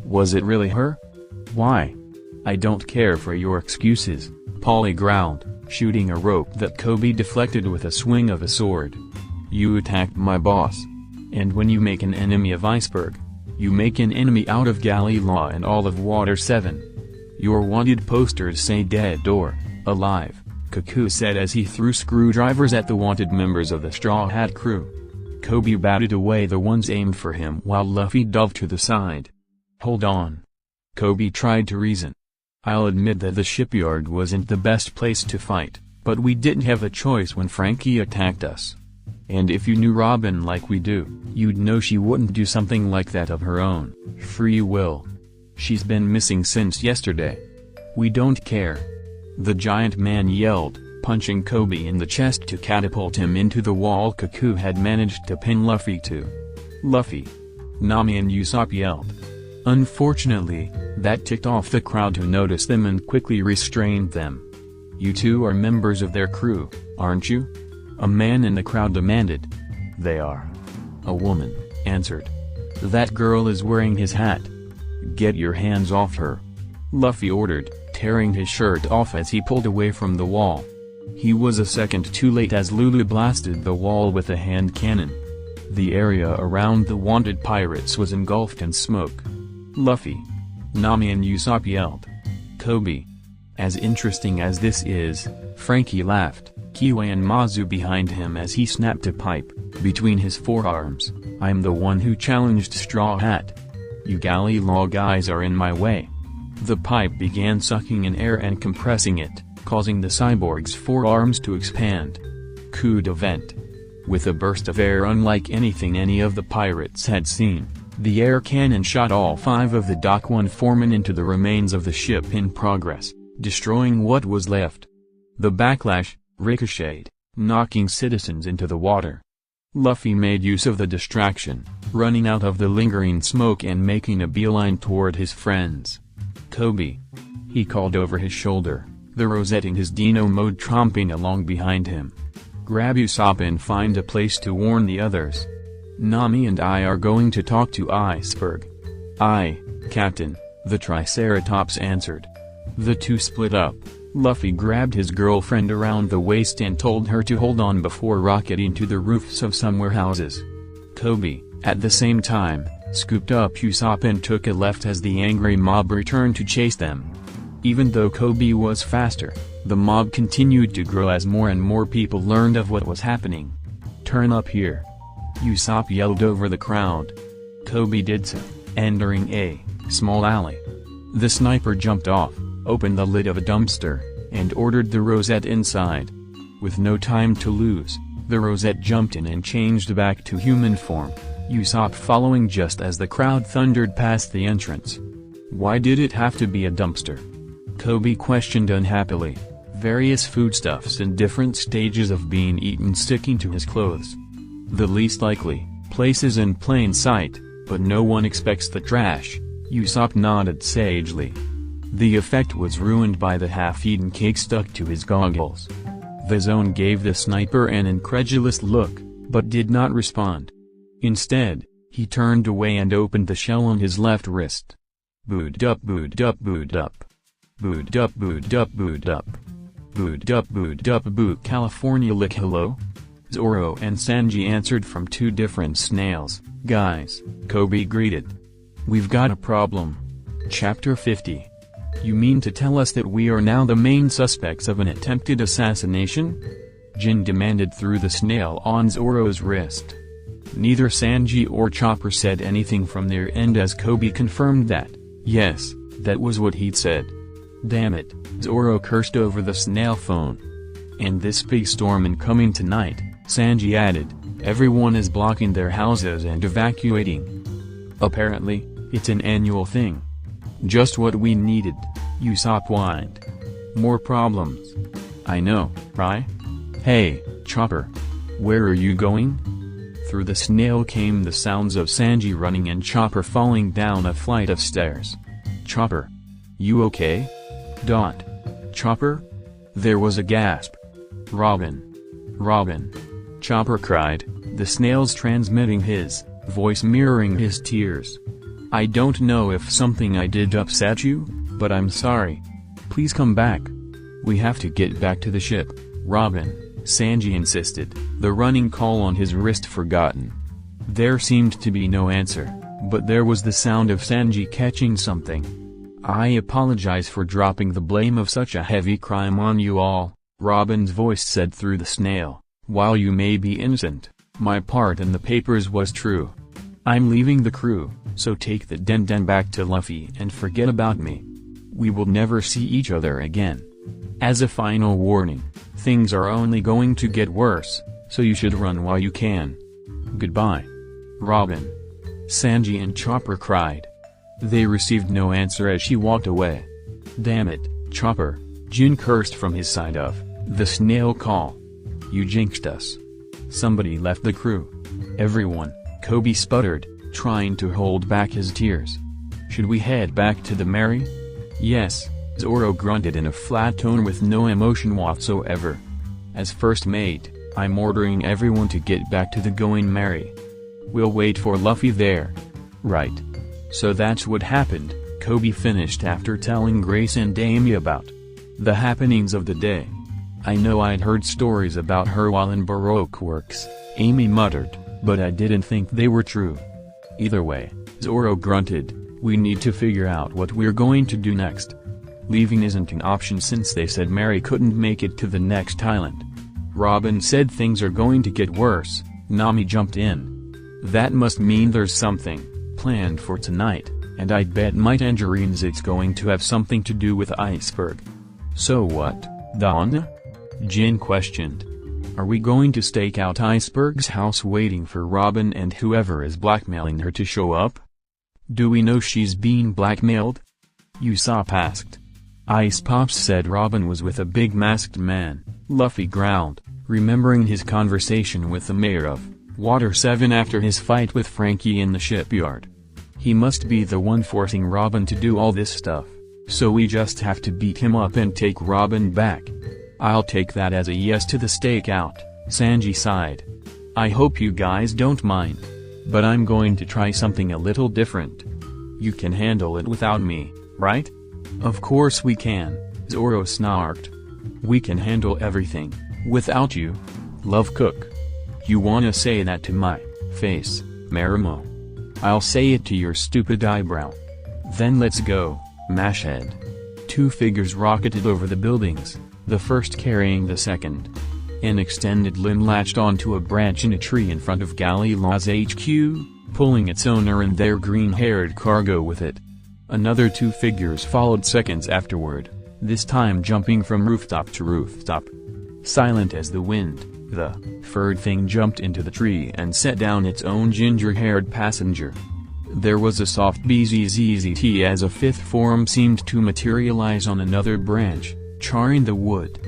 "Was it really her?" "Why?" "I don't care for your excuses," Paulie growled, shooting a rope that Koby deflected with a swing of a sword. "You attacked my boss. And when you make an enemy of Iceberg, you make an enemy out of Galley Law and all of Water 7. Your wanted posters say dead or alive," Cuckoo said as he threw screwdrivers at the wanted members of the Straw Hat crew. Koby batted away the ones aimed for him while Luffy dove to the side. "Hold on." Koby tried to reason. "I'll admit that the shipyard wasn't the best place to fight, but we didn't have a choice when Frankie attacked us. And if you knew Robin like we do, you'd know she wouldn't do something like that of her own free will. She's been missing since yesterday. We don't care." The giant man yelled, punching Koby in the chest to catapult him into the wall Cuckoo had managed to pin Luffy to. "Luffy!" Nami and Usopp yelled. Unfortunately, that ticked off the crowd who noticed them and quickly restrained them. "You two are members of their crew, aren't you?" a man in the crowd demanded. "They are." A woman answered. "That girl is wearing his hat. Get your hands off her," Luffy ordered, tearing his shirt off as he pulled away from the wall. He was a second too late as Lulu blasted the wall with a hand cannon. The area around the wanted pirates was engulfed in smoke. "Luffy!" Nami and Usopp yelled. "Koby!" As interesting as this is, Frankie laughed, Kiwi and Mazu behind him as he snapped a pipe between his forearms. "I'm the one who challenged Straw Hat. You Galley Law guys are in my way." The pipe began sucking in air and compressing it, causing the cyborg's forearms to expand. Coup d'event. With a burst of air unlike anything any of the pirates had seen, the air cannon shot all 5 of the Dock 1 foremen into the remains of the ship in progress, destroying what was left. The backlash ricocheted, knocking citizens into the water. Luffy made use of the distraction, running out of the lingering smoke and making a beeline toward his friends. "Koby!" he called over his shoulder, the Rosette in his Dino mode tromping along behind him. Grab Usopp and find a place to warn the others. Nami and I are going to talk to Iceberg. Aye, Captain, the Triceratops answered. The two split up. Luffy grabbed his girlfriend around the waist and told her to hold on before rocketing to the roofs of some warehouses. Koby, at the same time, scooped up Usopp and took a left as the angry mob returned to chase them. Even though Koby was faster, the mob continued to grow as more and more people learned of what was happening. Turn up here! Usopp yelled over the crowd. Koby did so, entering a small alley. The sniper jumped off, opened the lid of a dumpster, and ordered the Rosette inside. With no time to lose, the Rosette jumped in and changed back to human form, Usopp following just as the crowd thundered past the entrance. Why did it have to be a dumpster? Koby questioned unhappily, various foodstuffs in different stages of being eaten sticking to his clothes. The least likely places in plain sight, but no one expects the trash, Usopp nodded sagely. The effect was ruined by the half-eaten cake stuck to his goggles. The Zone gave the sniper an incredulous look, but did not respond. Instead, he turned away and opened the shell on his left wrist. Booed up, booed up, booed up. Booed up, booed up, booed up. Booed up, booed up, booed. California lick hello? Zoro and Sanji answered from two different snails. Guys, Koby greeted. We've got a problem. Chapter 50. You mean to tell us that we are now the main suspects of an attempted assassination? Jin demanded through the snail on Zoro's wrist. Neither Sanji or Chopper said anything from their end as Koby confirmed that, yes, that was what he'd said. Damn it, Zoro cursed over the snail phone. And this big storm incoming tonight, Sanji added, everyone is blocking their houses and evacuating. Apparently, it's an annual thing. Just what we needed, Usopp whined. More problems. I know, right? Hey, Chopper. Where are you going? Through the snail came the sounds of Sanji running and Chopper falling down a flight of stairs. Chopper. You okay? Chopper? There was a gasp. Robin. Chopper cried, the snails transmitting his voice mirroring his tears. I don't know if something I did upset you, but I'm sorry. Please come back. We have to get back to the ship, Robin, Sanji insisted, the running call on his wrist forgotten. There seemed to be no answer, but there was the sound of Sanji catching something. I apologize for dropping the blame of such a heavy crime on you all, Robin's voice said through the snail. While you may be innocent, my part in the papers was true. I'm leaving the crew, so take the Den back to Luffy and forget about me. We will never see each other again. As a final warning, things are only going to get worse, so you should run while you can. Goodbye. Robin. Sanji and Chopper cried. They received no answer as she walked away. Damn it, Chopper, Jin cursed from his side of the snail call. You jinxed us. Somebody left the crew. Everyone, Koby sputtered, trying to hold back his tears. Should we head back to the Mary? Yes, Zoro grunted in a flat tone with no emotion whatsoever. As first mate, I'm ordering everyone to get back to the Going Mary. We'll wait for Luffy there. Right. So that's what happened, Koby finished after telling Grace and Amy about the happenings of the day. I know I'd heard stories about her while in Baroque works, Amy muttered, but I didn't think they were true. Either way, Zoro grunted, we need to figure out what we're going to do next. Leaving isn't an option since they said Mary couldn't make it to the next island. Robin said things are going to get worse, Nami jumped in. That must mean there's something planned for tonight, and I'd bet my tangerines it's going to have something to do with Iceberg. So what, Donna? Jin questioned. Are we going to stake out Iceberg's house waiting for Robin and whoever is blackmailing her to show up? Do we know she's being blackmailed? Usopp asked. Ice Pops said Robin was with a big masked man, Luffy growled, remembering his conversation with the mayor of Water 7 after his fight with Frankie in the shipyard. He must be the one forcing Robin to do all this stuff. So we just have to beat him up and take Robin back. I'll take that as a yes to the stakeout, Sanji sighed. I hope you guys don't mind. But I'm going to try something a little different. You can handle it without me, right? Of course we can, Zoro snarked. We can handle everything, without you. Love cook. You wanna say that to my face, Marimo? I'll say it to your stupid eyebrow. Then let's go, Mashhead. Two figures rocketed over the buildings, the first carrying the second. An extended limb latched onto a branch in a tree in front of Galileo's HQ, pulling its owner and their green-haired cargo with it. Another two figures followed seconds afterward, this time jumping from rooftop to rooftop. Silent as the wind, the furred thing jumped into the tree and set down its own ginger-haired passenger. There was a soft bzzzt as a fifth form seemed to materialize on another branch, charring the wood.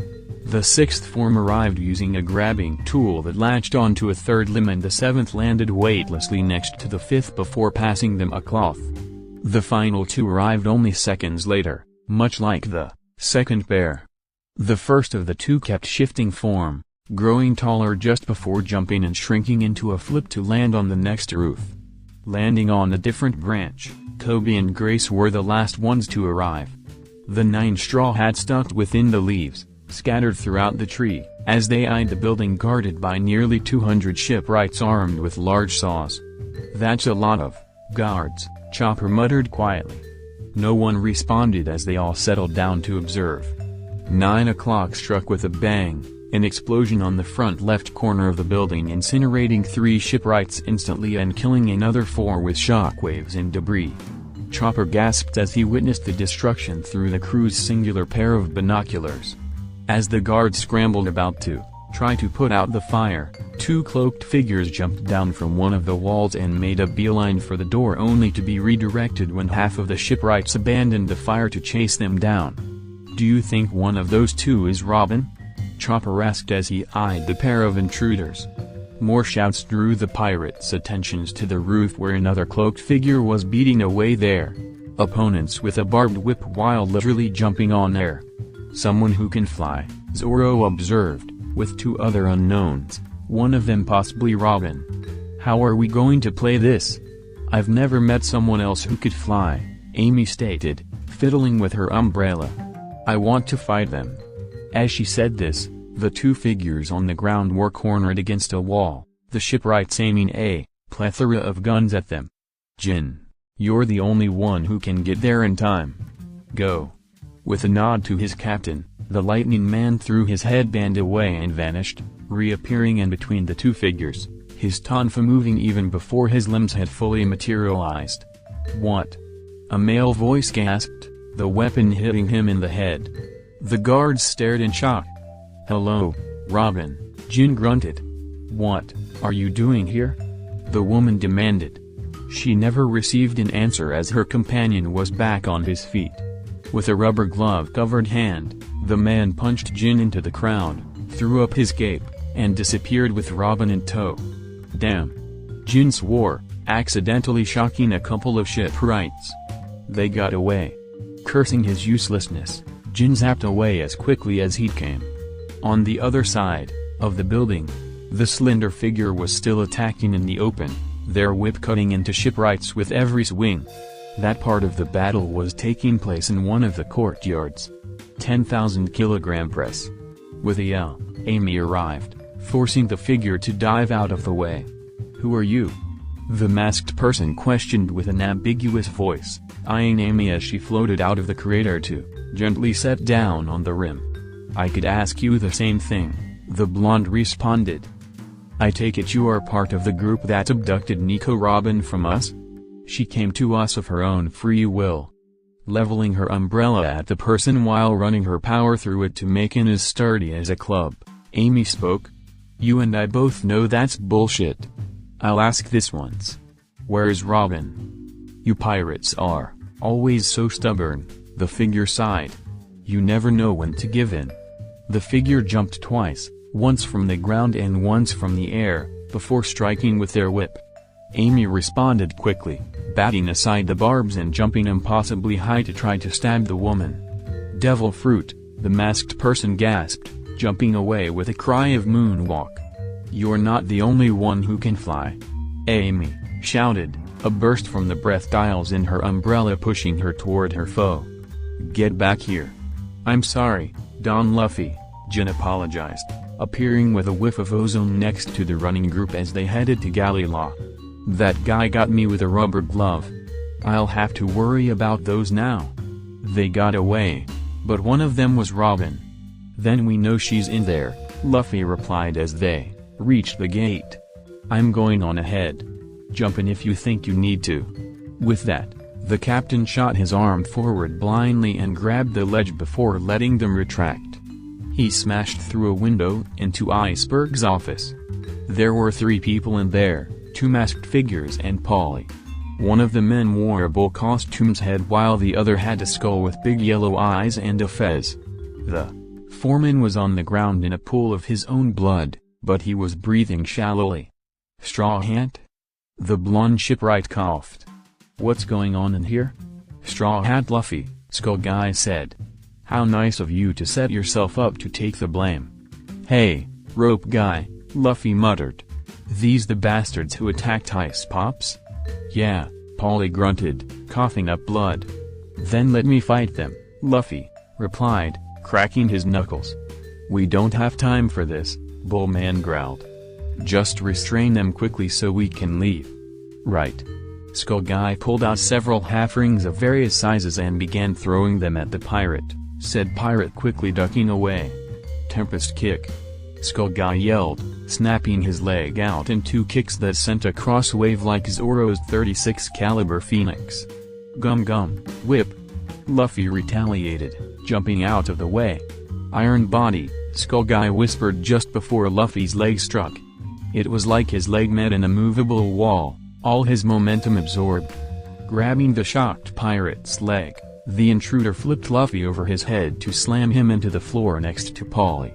The sixth form arrived using a grabbing tool that latched onto a third limb, and the seventh landed weightlessly next to the fifth before passing them a cloth. The final two arrived only seconds later, much like the second pair. The first of the two kept shifting form, growing taller just before jumping and shrinking into a flip to land on the next roof. Landing on a different branch, Koby and Grace were the last ones to arrive. The 9 straw hats stuck within the leaves, scattered throughout the tree, as they eyed the building guarded by nearly 200 shipwrights armed with large saws. That's a lot of guards, Chopper muttered quietly. No one responded as they all settled down to observe. 9 o'clock struck with a bang, an explosion on the front left corner of the building incinerating 3 shipwrights instantly and killing another 4 with shockwaves and debris. Chopper gasped as he witnessed the destruction through the crew's singular pair of binoculars. As the guards scrambled about to try to put out the fire, 2 cloaked figures jumped down from one of the walls and made a beeline for the door, only to be redirected when half of the shipwrights abandoned the fire to chase them down. Do you think one of those 2 is Robin? Chopper asked as he eyed the pair of intruders. More shouts drew the pirates' attentions to the roof where another cloaked figure was beating away their opponents with a barbed whip while literally jumping on air. Someone who can fly, Zoro observed, with 2 other unknowns, one of them possibly Robin. How are we going to play this? I've never met someone else who could fly, Amy stated, fiddling with her umbrella. I want to fight them. As she said this, the 2 figures on the ground were cornered against a wall, the shipwrights aiming a plethora of guns at them. Jin, you're the only one who can get there in time. Go. With a nod to his captain, the lightning man threw his headband away and vanished, reappearing in between the 2 figures, his tonfa moving even before his limbs had fully materialized. What? A male voice gasped, the weapon hitting him in the head. The guards stared in shock. Hello, Robin, Jin grunted. What are you doing here? The woman demanded. She never received an answer as her companion was back on his feet. With a rubber glove-covered hand, the man punched Jin into the crowd, threw up his cape, and disappeared with Robin in tow. Damn! Jin swore, accidentally shocking a couple of shipwrights. They got away. Cursing his uselessness, Jin zapped away as quickly as he came. On the other side of the building, the slender figure was still attacking in the open, their whip cutting into shipwrights with every swing. That part of the battle was taking place in one of the courtyards. 10,000 kilogram press. With a yell, Amy arrived, forcing the figure to dive out of the way. Who are you? The masked person questioned with an ambiguous voice, eyeing Amy as she floated out of the crater to gently set down on the rim. I could ask you the same thing, the blonde responded. I take it you are part of the group that abducted Nico Robin from us? She came to us of her own free will. Leveling her umbrella at the person while running her power through it to make it as sturdy as a club, Amy spoke. You and I both know that's bullshit. I'll ask this once. Where's Robin? You pirates are always so stubborn, the figure sighed. You never know when to give in. The figure jumped twice, once from the ground and once from the air, before striking with their whip. Amy responded quickly, batting aside the barbs and jumping impossibly high to try to stab the woman. "DevilFruit," the masked person gasped, jumping away with a cry of moonwalk. "You're not the only one who can fly," Amy shouted, a burst from the projectiles in her umbrella pushing her toward her foe. "Get back here." "I'm sorry, Don Luffy," Jin apologized, appearing with a whiff of ozone next to the running group as they headed to Galila. "That guy got me with a rubber glove. I'll have to worry about those now." "They got away. But one of them was Robin." "Then we know she's in there," Luffy replied as they reached the gate. "I'm going on ahead. Jump in if you think you need to." With that, the captain shot his arm forward blindly and grabbed the ledge before letting them retract. He smashed through a window into Iceberg's office. There were 3 people in there, 2 masked figures and Polly. One of the men wore a bull costume's head while the other had a skull with big yellow eyes and a fez. The foreman was on the ground in a pool of his own blood, but he was breathing shallowly. "Straw Hat?" The blonde shipwright coughed. "What's going on in here?" "Straw Hat Luffy," Skull Guy said. "How nice of you to set yourself up to take the blame." "Hey, Rope Guy," Luffy muttered. "These the bastards who attacked Ice Pops?" "Yeah," Polly grunted, coughing up blood. "Then let me fight them," Luffy replied, cracking his knuckles. "We don't have time for this," Bullman growled. "Just restrain them quickly so we can leave." "Right." Skull Guy pulled out several half-rings of various sizes and began throwing them at the pirate, said Pirate quickly ducking away. "Tempest kick!" Skull Guy yelled, snapping his leg out in 2 kicks that sent a crosswave like Zoro's 36 caliber Phoenix. "Gum gum, whip!" Luffy retaliated, jumping out of the way. "Iron Body," Skull Guy whispered just before Luffy's leg struck. It was like his leg met an immovable wall, all his momentum absorbed. Grabbing the shocked pirate's leg, the intruder flipped Luffy over his head to slam him into the floor next to Polly.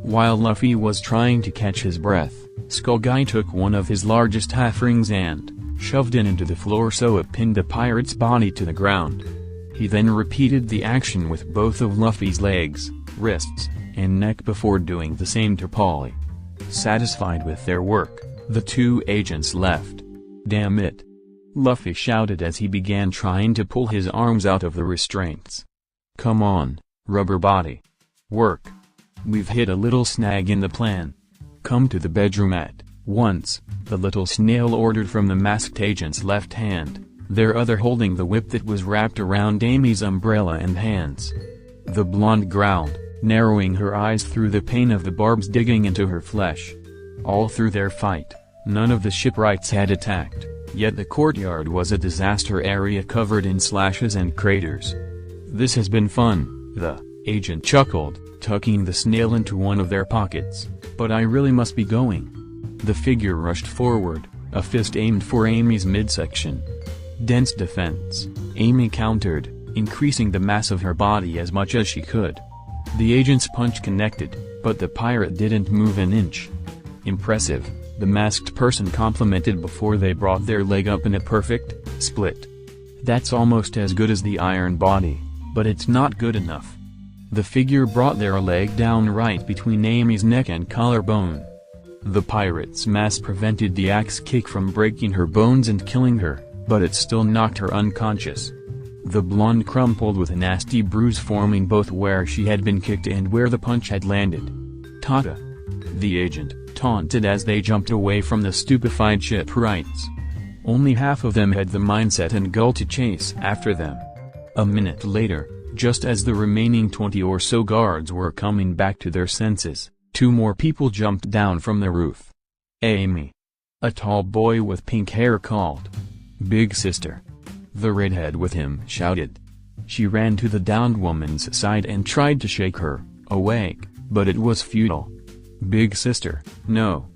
While Luffy was trying to catch his breath, Skull Guy took one of his largest half-rings and shoved it into the floor so it pinned the pirate's body to the ground. He then repeated the action with both of Luffy's legs, wrists, and neck before doing the same to Polly. Satisfied with their work, the 2 agents left. "Damn it!" Luffy shouted as he began trying to pull his arms out of the restraints. "Come on, Rubber Body. Work. We've hit a little snag in the plan. Come to the bedroom at once," the little snail ordered from the masked agent's left hand, their other holding the whip that was wrapped around Amy's umbrella and hands. The blonde growled, narrowing her eyes through the pain of the barbs digging into her flesh. All through their fight, none of the shipwrights had attacked, yet the courtyard was a disaster area covered in slashes and craters. "This has been fun," the agent chuckled, tucking the snail into one of their pockets, "but I really must be going." The figure rushed forward, a fist aimed for Amy's midsection. Dense defense, Amy countered, increasing the mass of her body as much as she could. The agent's punch connected, but the pirate didn't move an inch. "Impressive," the masked person complimented before they brought their leg up in a perfect split. "That's almost as good as the Iron Body, but it's not good enough." The figure brought their leg down right between Amy's neck and collarbone. The pirate's mass prevented the axe kick from breaking her bones and killing her, but it still knocked her unconscious. The blonde crumpled with a nasty bruise forming both where she had been kicked and where the punch had landed. "Tata!" the agent taunted as they jumped away from the stupefied shipwrights. Only half of them had the mindset and goal to chase after them. A minute later, just as the remaining 20 or so guards were coming back to their senses, 2 more people jumped down from the roof. "Amy!" a tall boy with pink hair called. "Big sister!" the redhead with him shouted. She ran to the downed woman's side and tried to shake her awake, but it was futile. "Big sister, no.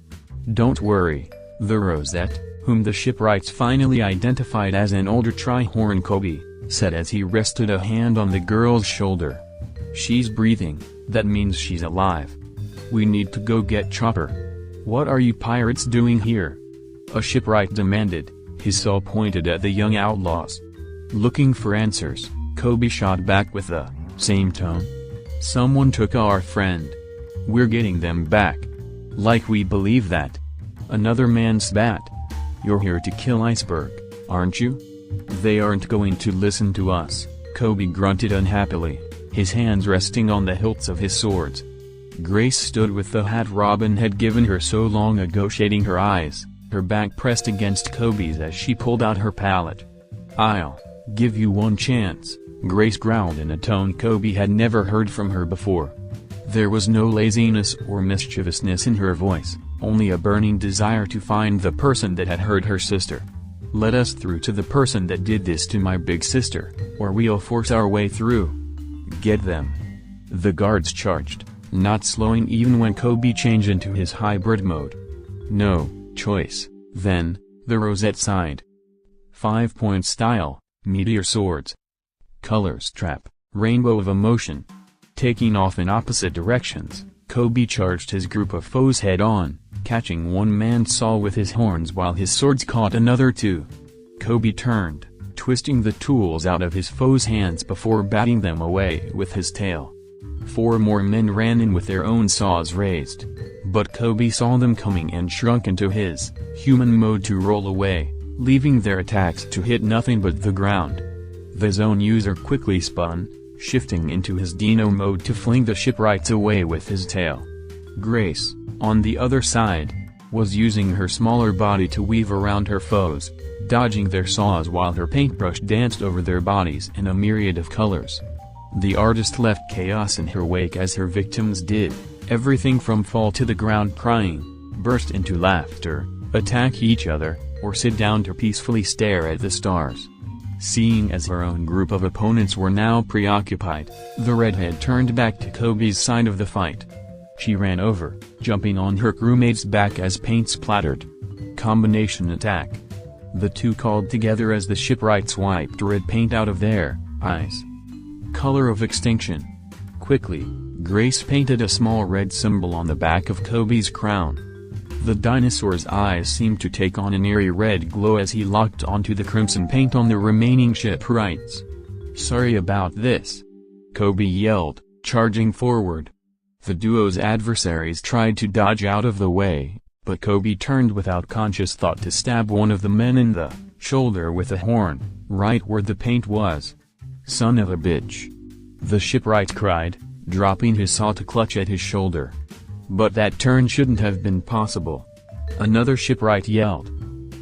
Don't worry," the rosette, whom the shipwrights finally identified as an older Trihorn Koby, said as he rested a hand on the girl's shoulder. "She's breathing, that means she's alive. We need to go get Chopper." "What are you pirates doing here?" a shipwright demanded, his saw pointed at the young outlaws. Looking for answers, Koby shot back with the same tone. "Someone took our friend. We're getting them back." "Like we believe that." Another man spat. "You're here to kill Iceberg, aren't you?" "They aren't going to listen to us," Koby grunted unhappily, his hands resting on the hilts of his swords. Grace stood with the hat Robin had given her so long ago shading her eyes, her back pressed against Koby's as she pulled out her palette. "I'll give you one chance," Grace growled in a tone Koby had never heard from her before. There was no laziness or mischievousness in her voice, only a burning desire to find the person that had hurt her sister. "Let us through to the person that did this to my big sister, or we'll force our way through. Get them." The guards charged, not slowing even when Koby changed into his hybrid mode. "No choice, then," the Rosette sighed. 5-point style, meteor swords. Colors trap, rainbow of emotion. Taking off in opposite directions, Koby charged his group of foes head-on, catching one man's saw with his horns while his swords caught another two. Koby turned, twisting the tools out of his foes' hands before batting them away with his tail. 4 more men ran in with their own saws raised, but Koby saw them coming and shrunk into his human mode to roll away, leaving their attacks to hit nothing but the ground. The zone user quickly spun, shifting into his Dino mode to fling the shipwrights away with his tail. Grace, on the other side, was using her smaller body to weave around her foes, dodging their saws while her paintbrush danced over their bodies in a myriad of colors. The artist left chaos in her wake as her victims did, everything from fall to the ground crying, burst into laughter, attack each other, or sit down to peacefully stare at the stars. Seeing as her own group of opponents were now preoccupied, the redhead turned back to Koby's side of the fight. She ran over, jumping on her crewmate's back as paint splattered. Combination attack. The two called together as the shipwrights wiped red paint out of their eyes. Color of extinction. Quickly, Grace painted a small red symbol on the back of Koby's crown. The dinosaur's eyes seemed to take on an eerie red glow as he locked onto the crimson paint on the remaining shipwrights. "Sorry about this," Koby yelled, charging forward. The duo's adversaries tried to dodge out of the way, but Koby turned without conscious thought to stab one of the men in the shoulder with a horn, right where the paint was. "Son of a bitch!" the shipwright cried, dropping his saw to clutch at his shoulder. But that turn shouldn't have been possible. Another shipwright yelled.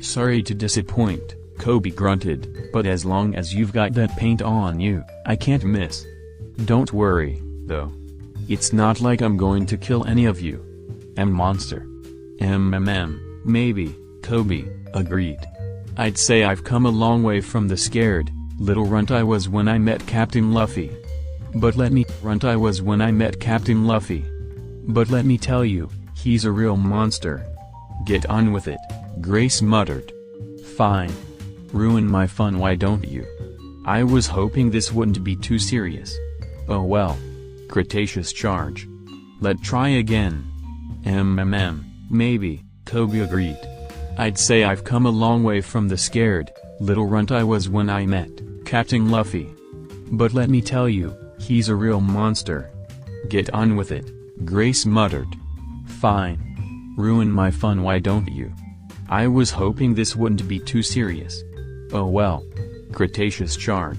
"Sorry to disappoint," Koby grunted, "but as long as you've got that paint on you, I can't miss. Don't worry, though. It's not like I'm going to kill any of you. Monster." Maybe," Koby agreed. "I'd say I've come a long way from the scared little runt I was when I met Captain Luffy. But let me tell you, he's a real monster. Get on with it," Grace muttered. "Fine. Ruin my fun, why don't you? I was hoping this wouldn't be too serious. Oh well. Cretaceous charge. Let's try again." Maybe," Koby agreed. "I'd say I've come a long way from the scared little runt I was when I met Captain Luffy. But let me tell you, he's a real monster. Get on with it," Grace muttered. "Fine. Ruin my fun, why don't you? I was hoping this wouldn't be too serious. Oh well. Cretaceous charge.